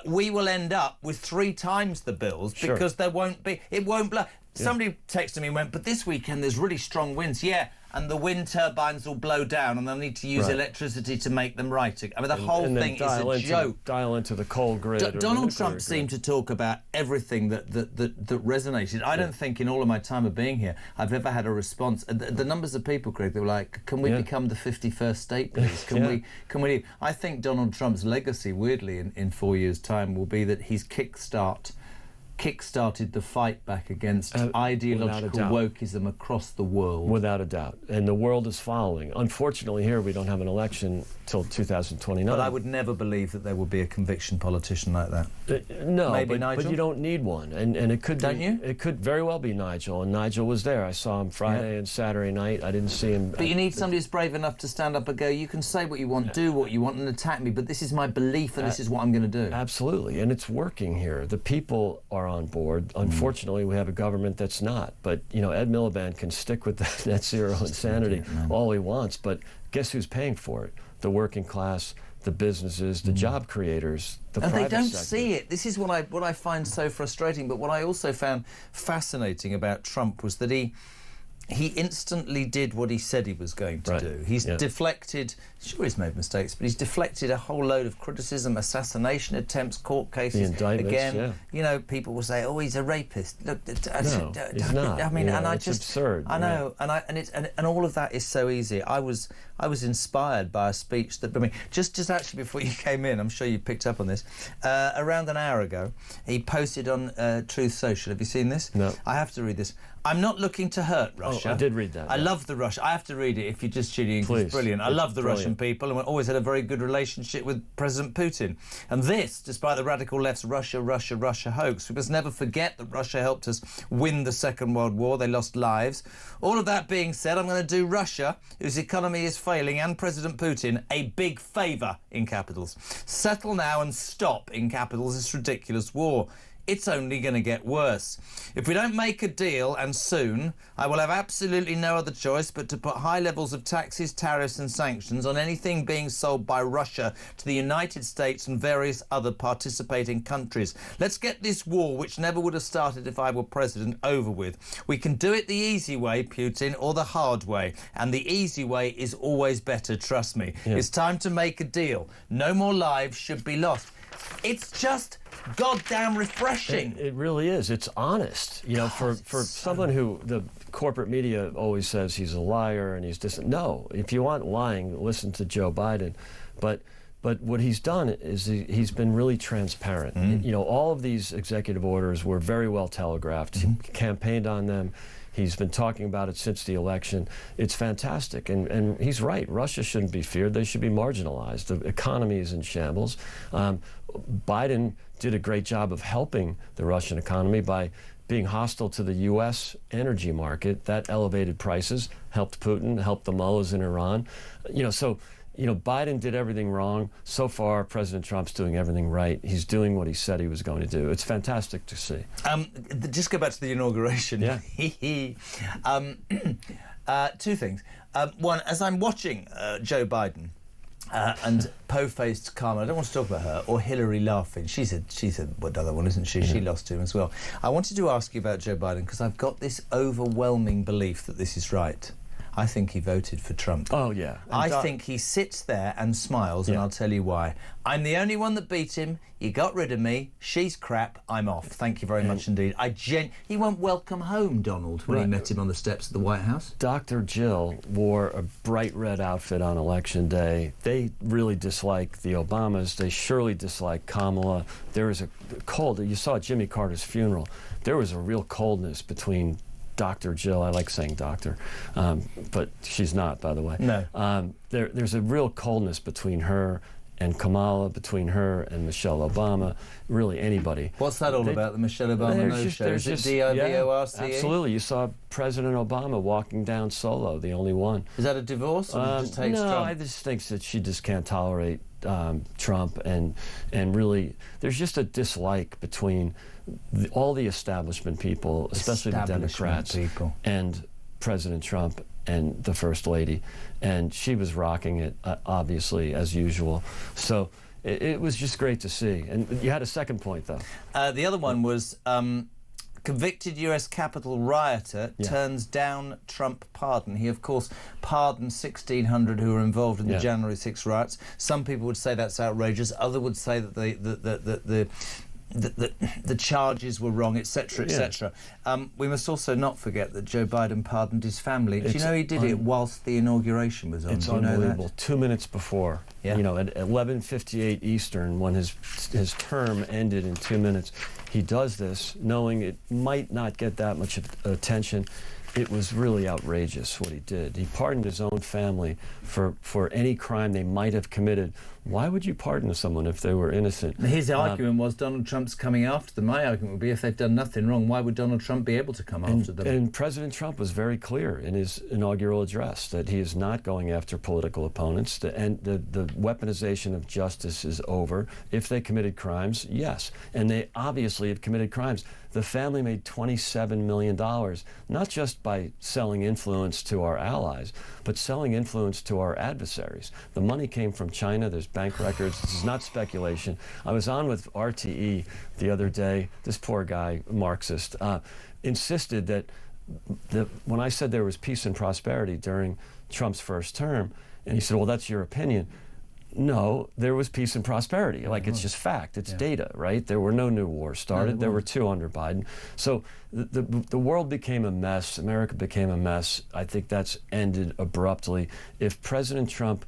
We will end up with 3 times the bills because there won't be, it won't blow. Somebody texted me and went, but this weekend there's really strong winds. Yeah, and the wind turbines will blow down and they'll need to use electricity to make them right. I mean, the whole thing is a joke. Dial into the coal grid. Donald Trump seemed to talk about everything that resonated. I don't think in all of my time of being here I've ever had a response. The numbers of people, Craig, they were like, can we become the 51st state, please? Can we? I think Donald Trump's legacy, weirdly, in 4 years' time, will be that he's kick-started the fight back against ideological wokeism across the world. Without a doubt. And the world is following. Unfortunately, here we don't have an election till 2029. But I would never believe that there would be a conviction politician like that. No, Maybe Nigel? But you don't need one. And it could Don't you? It could very well be Nigel. And Nigel was there. I saw him Friday and Saturday night. I didn't see him. But you need somebody who's brave enough to stand up and go, you can say what you want, do what you want, and attack me, but this is my belief and this is what I'm going to do. Absolutely. And it's working here. The people are on board. Unfortunately, we have a government that's not. But, you know, Ed Miliband can stick with the net zero insanity all he wants. But guess who's paying for it? The working class, the businesses, the job creators, the private sector. And they don't see it. This is what I find so frustrating. But what I also found fascinating about Trump was that he instantly did what he said he was going to do. He's deflected, sure he's made mistakes, but he's deflected a whole load of criticism, assassination attempts, court cases. The indictments, again, you know, people will say, oh, he's a rapist. Look, no, he's not. I mean, and I it's just absurd. I know, and all of that is so easy. I was inspired by a speech that, I mean, just actually before you came in, I'm sure you picked up on this, around an hour ago, he posted on Truth Social. Have you seen this? No. I have to read this. I'm not looking to hurt Russia. Oh, I did read that. I love the Russia. I have to read it if you're just tuning in. It's brilliant. I love the Russian people and we always had a very good relationship with President Putin. And this, despite the radical left's Russia hoax. We must never forget that Russia helped us win the Second World War. They lost lives. All of that being said, I'm going to do Russia, whose economy is failing, and President Putin a big favour, in capitals. Settle now and stop, in capitals, this ridiculous war. It's only going to get worse. If we don't make a deal, and soon, I will have absolutely no other choice but to put high levels of taxes, tariffs and sanctions on anything being sold by Russia to the United States and various other participating countries. Let's get this war, which never would have started if I were president, over with. We can do it the easy way, Putin, or the hard way. And the easy way is always better, trust me. It's time to make a deal. No more lives should be lost. It's just goddamn refreshing. It really is. It's honest. You know, for someone who the corporate media always says he's a liar and he's distant. No, if you want lying, listen to Joe Biden. But what he's done is he's been really transparent. You know, all of these executive orders were very well telegraphed. He campaigned on them. He's been talking about it since the election. It's fantastic. And he's right. Russia shouldn't be feared. They should be marginalized. The economy is in shambles. Biden did a great job of helping the Russian economy by being hostile to the U.S. energy market. That elevated prices, helped Putin, helped the mullahs in Iran. Biden did everything wrong. So far, President Trump's doing everything right. He's doing what he said he was going to do. It's fantastic to see. Just go back to the inauguration. Yeah. Two things. One, as I'm watching Joe Biden and po-faced Kamala, I don't want to talk about her, or Hillary laughing. She's another one, isn't she? Yeah. She lost to him as well. I wanted to ask you about Joe Biden because I've got this overwhelming belief that this is right. I think he voted for Trump. Oh, yeah. I think he sits there and smiles, and I'll tell you why. I'm the only one that beat him. You got rid of me. She's crap. I'm off. Thank you very much indeed. He won't welcome home Donald when he met him on the steps of the White House. Dr. Jill wore a bright red outfit on Election Day. They really dislike the Obamas. They surely dislike Kamala. There was a cold. You saw at Jimmy Carter's funeral. There was a real coldness between Dr. Jill, I like saying doctor, but she's not, by the way. No. There's a real coldness between her and Kamala, between her and Michelle Obama, really anybody. What's that all about, the Michelle Obama no-show? Is it D-I-V-O-R-C-E? Absolutely. You saw President Obama walking down solo, the only one. Is that a divorce, or just takes Trump? No, I just think that she just can't tolerate Trump, and really, there's just a dislike between all the establishment people, especially the Democrats, and President Trump and the First Lady. And she was rocking it, obviously, as usual. So it was just great to see. And you had a second point, though. The other one was convicted US Capitol rioter turns down Trump pardon. He, of course, pardoned 1,600 who were involved in the January 6 riots. Some people would say that's outrageous. Others would say that the charges were wrong, etc., etc. We must also not forget that Joe Biden pardoned his family. Do you know he did it whilst the inauguration was on? It's unbelievable. 2 minutes before, at 11:58 Eastern, when his term ended in 2 minutes, he does this, knowing it might not get that much attention. It was really outrageous what he did. He pardoned his own family for any crime they might have committed. Why would you pardon someone if they were innocent? His argument was Donald Trump's coming after them. My argument would be if they've done nothing wrong, why would Donald Trump be able to come after them? And President Trump was very clear in his inaugural address that he is not going after political opponents. The weaponization of justice is over. If they committed crimes, yes. And they obviously have committed crimes. The family made $27 million, not just by selling influence to our allies, but selling influence to our adversaries. The money came from China. There's bank records. This is not speculation. I was on with RTE the other day. This poor guy, Marxist, insisted that when I said there was peace and prosperity during Trump's first term, and he said, well, that's your opinion. No, there was peace and prosperity. Like, it's just fact. It's data, right? There were no new wars started. There were 2 under Biden. So the world became a mess. America became a mess. I think that's ended abruptly. If President Trump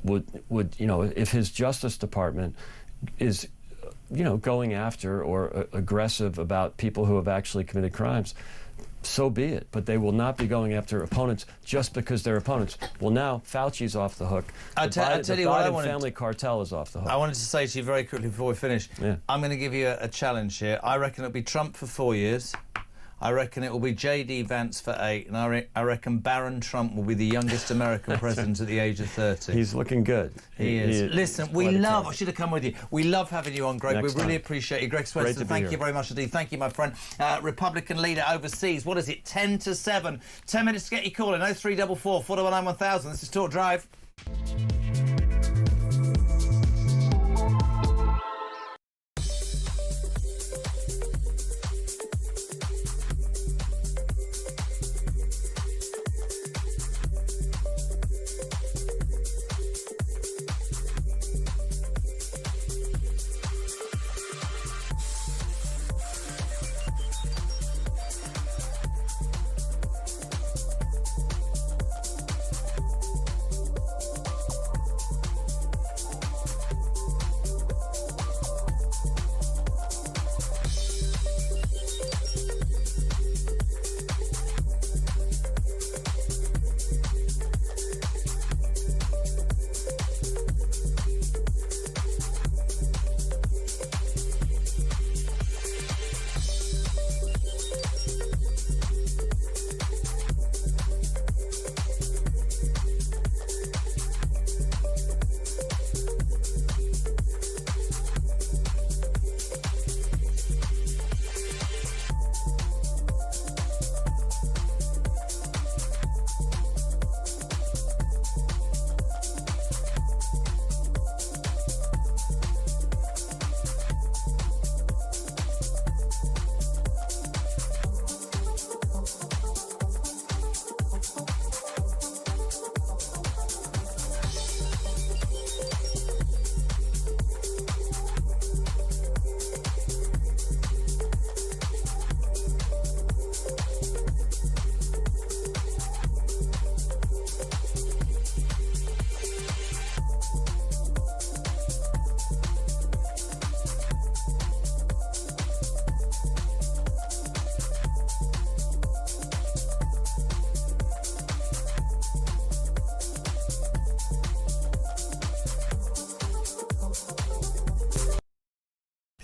would if his Justice Department is, going after or aggressive about people who have actually committed crimes, so be it. But they will not be going after opponents just because they're opponents. Well, now Fauci's off the hook. I'll tell you what I wanted. The family cartel is off the hook. I wanted to say to you very quickly before we finish. I'm going to give you a challenge here. I reckon it'll be Trump for 4 years. I reckon it will be J.D. Vance for 8, and I reckon Barron Trump will be the youngest American president at the age of 30. He's looking good. He is. Listen, I should have come with you. We love having you on, Greg. We really appreciate you. Greg Swenson, thank you very much indeed. Thank you, my friend. Republican leader overseas. What is it? 10 to 7. 10 minutes to get your call in. 0344 419 1000. This is Talk Drive.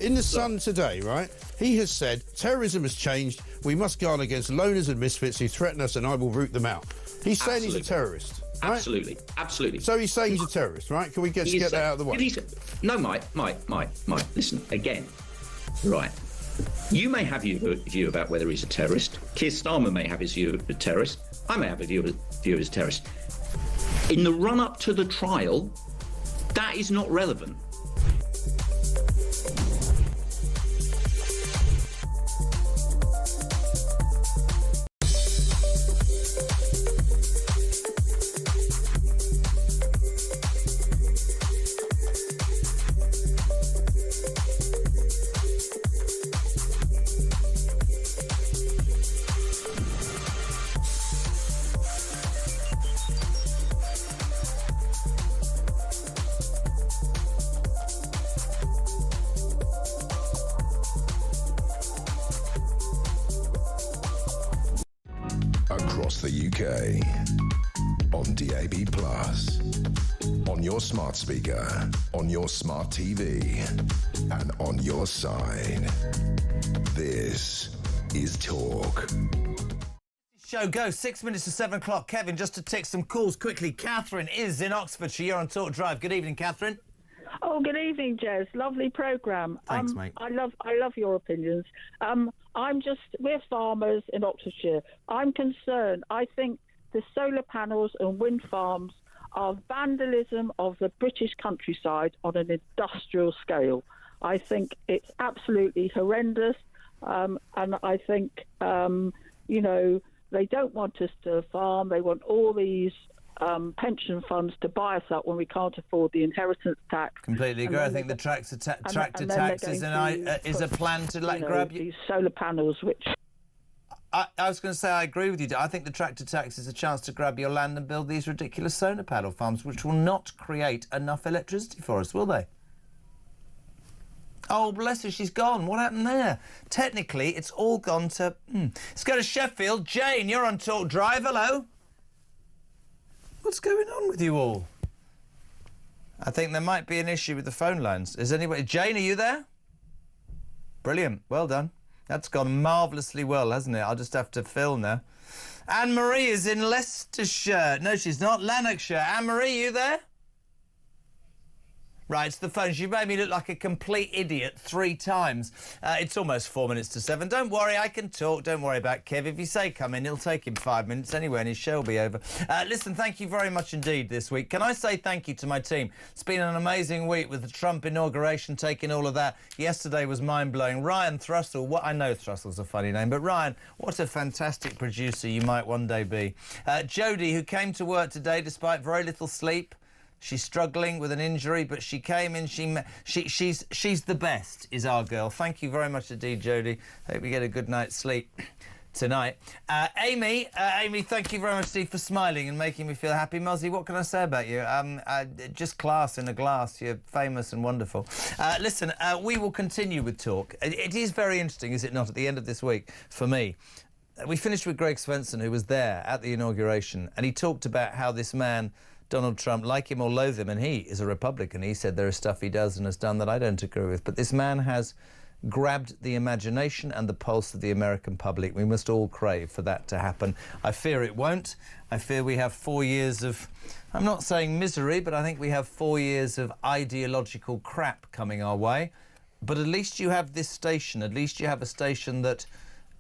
In the Sun today, right, he has said, terrorism has changed, we must guard against loners and misfits who threaten us and I will root them out. He's saying he's a terrorist. Right? Absolutely. So he's saying he's a terrorist, right? Can we get that out of the way? No, Mike, listen, again, right. You may have your view about whether he's a terrorist. Keir Starmer may have his view of a terrorist. I may have a view as a terrorist. In the run-up to the trial, that is not relevant. Across the UK, on DAB+, on your smart speaker, on your smart TV, and on your side. This is Talk. Show go, 6 minutes to 7 o'clock. Kevin, just to tick some calls quickly. Catherine is in Oxfordshire. You're on Talk Drive. Good evening, Catherine. Oh, good evening, Jez. Lovely programme. Thanks, mate. I love your opinions. We're farmers in Oxfordshire. I'm concerned. I think the solar panels and wind farms are vandalism of the British countryside on an industrial scale. I think it's absolutely horrendous. And I think, they don't want us to farm. They want all these pension funds to buy us up when we can't afford the inheritance tax. Completely agree. I think the tractor tax is a plan to grab you. These solar panels, which... I was going to say I agree with you. I think the tractor tax is a chance to grab your land and build these ridiculous solar panel farms, which will not create enough electricity for us, will they? Oh, bless her, she's gone. What happened there? Technically, it's all gone to... Let's go to Sheffield. Jane, you're on Talk Drive. Hello. What's going on with you all? I think there might be an issue with the phone lines. Is anybody... Jane, are you there? Brilliant. Well done. That's gone marvellously well, hasn't it? I'll just have to fill now. Anne-Marie is in Leicestershire. No, she's not. Lanarkshire. Anne-Marie, you there? Right, it's the phone. She made me look like a complete idiot 3 times. It's almost 4 minutes to 7. Don't worry, I can talk. Don't worry about Kev. If you say come in, it'll take him 5 minutes anyway, and his show will be over. Listen, thank you very much indeed this week. Can I say thank you to my team? It's been an amazing week with the Trump inauguration, taking all of that. Yesterday was mind-blowing. Ryan Thrussell, I know Thrussell's a funny name, but Ryan, what a fantastic producer you might one day be. Jodie, who came to work today despite very little sleep. She's struggling with an injury, but she came in. She's the best, is our girl. Thank you very much indeed, Jodie. Hope you get a good night's sleep tonight. Amy, thank you very much indeed for smiling and making me feel happy. Muzzy, what can I say about you? Just class in a glass. You're famous and wonderful. Listen, we will continue with Talk. It is very interesting, is it not, at the end of this week, for me. We finished with Greg Svensson, who was there at the inauguration, and he talked about how this man... Donald Trump, like him or loathe him, and he is a Republican. He said there is stuff he does and has done that I don't agree with. But this man has grabbed the imagination and the pulse of the American public. We must all crave for that to happen. I fear it won't. I fear we have 4 years of, I'm not saying misery, but I think we have 4 years of ideological crap coming our way. But at least you have this station. At least you have a station that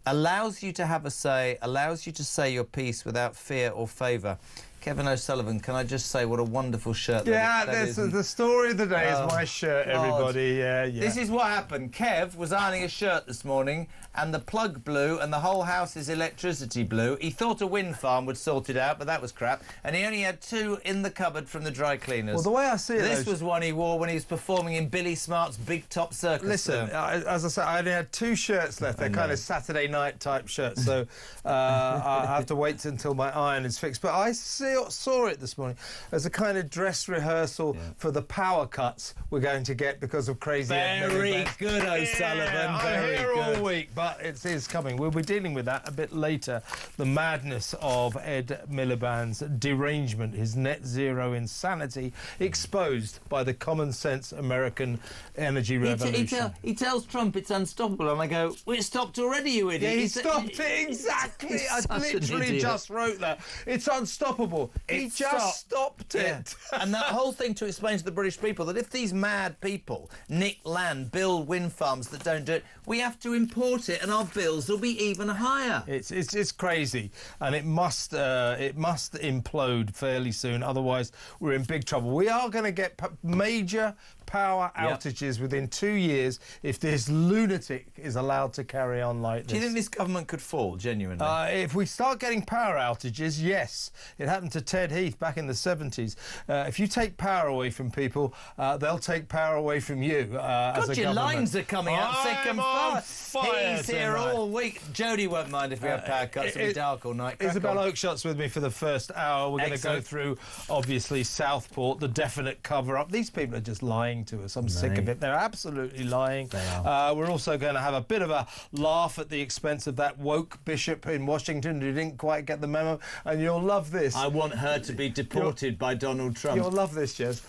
allows you to have a say, allows you to say your piece without fear or favour. Kevin O'Sullivan, can I just say what a wonderful shirt that is? The story of the day is my shirt, everybody. Yeah. This is what happened. Kev was ironing a shirt this morning and the plug blew and the whole house's electricity blew. He thought a wind farm would sort it out, but that was crap. And he only had 2 in the cupboard from the dry cleaners. Well, the way I see it... This was one he wore when he was performing in Billy Smart's Big Top Circus. Listen, as I said, I only had 2 shirts left. They're kind of Saturday night type shirts, so I have to wait until my iron is fixed. But I saw it this morning as a kind of dress rehearsal for the power cuts we're going to get because of crazy... Very good, O'Sullivan. I'm very here good. all week. week, but it is coming. We'll be dealing with that a bit later. The madness of Ed Miliband's derangement, his net zero insanity, exposed by the common sense American energy revolution. He tells Trump it's unstoppable, and I go, well, it stopped already, you idiot. Yeah, he stopped it, exactly. I literally just wrote that. It's unstoppable. He just stopped it. Yeah. And that whole thing to explain to the British people that if these mad people nick land, build wind farms that don't do it, we have to import it and our bills will be even higher. It's crazy, and it must implode fairly soon, otherwise we're in big trouble. We are going to get major power outages within 2 years if this lunatic is allowed to carry on like this. Do you think this government could fall, genuinely? If we start getting power outages, yes. It happened to Ted Heath back in the 70s. If you take power away from people, they'll take power away from you as a your government. lines are coming out thick and fast. He's here tonight. all week. Jodie won't mind if we have power cuts. It'll be dark all night. Isabel Oakeshot's with me for the first hour. We're going to go through, obviously, Southport, the definite cover-up. These people are just lying to us. I'm sick of it. They're absolutely lying. They are. We're also going to have a bit of a laugh at the expense of that woke bishop in Washington who didn't quite get the memo, and you'll love this. I want her to be deported by Donald Trump. You'll love this, Jez.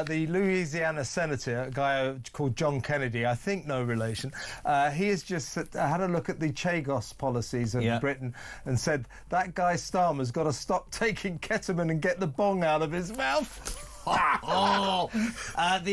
The Louisiana senator, a guy called John Kennedy, I think no relation, he has just had a look at the Chagos policies of Britain and said that guy Starmer's got to stop taking ketamine and get the bong out of his mouth. The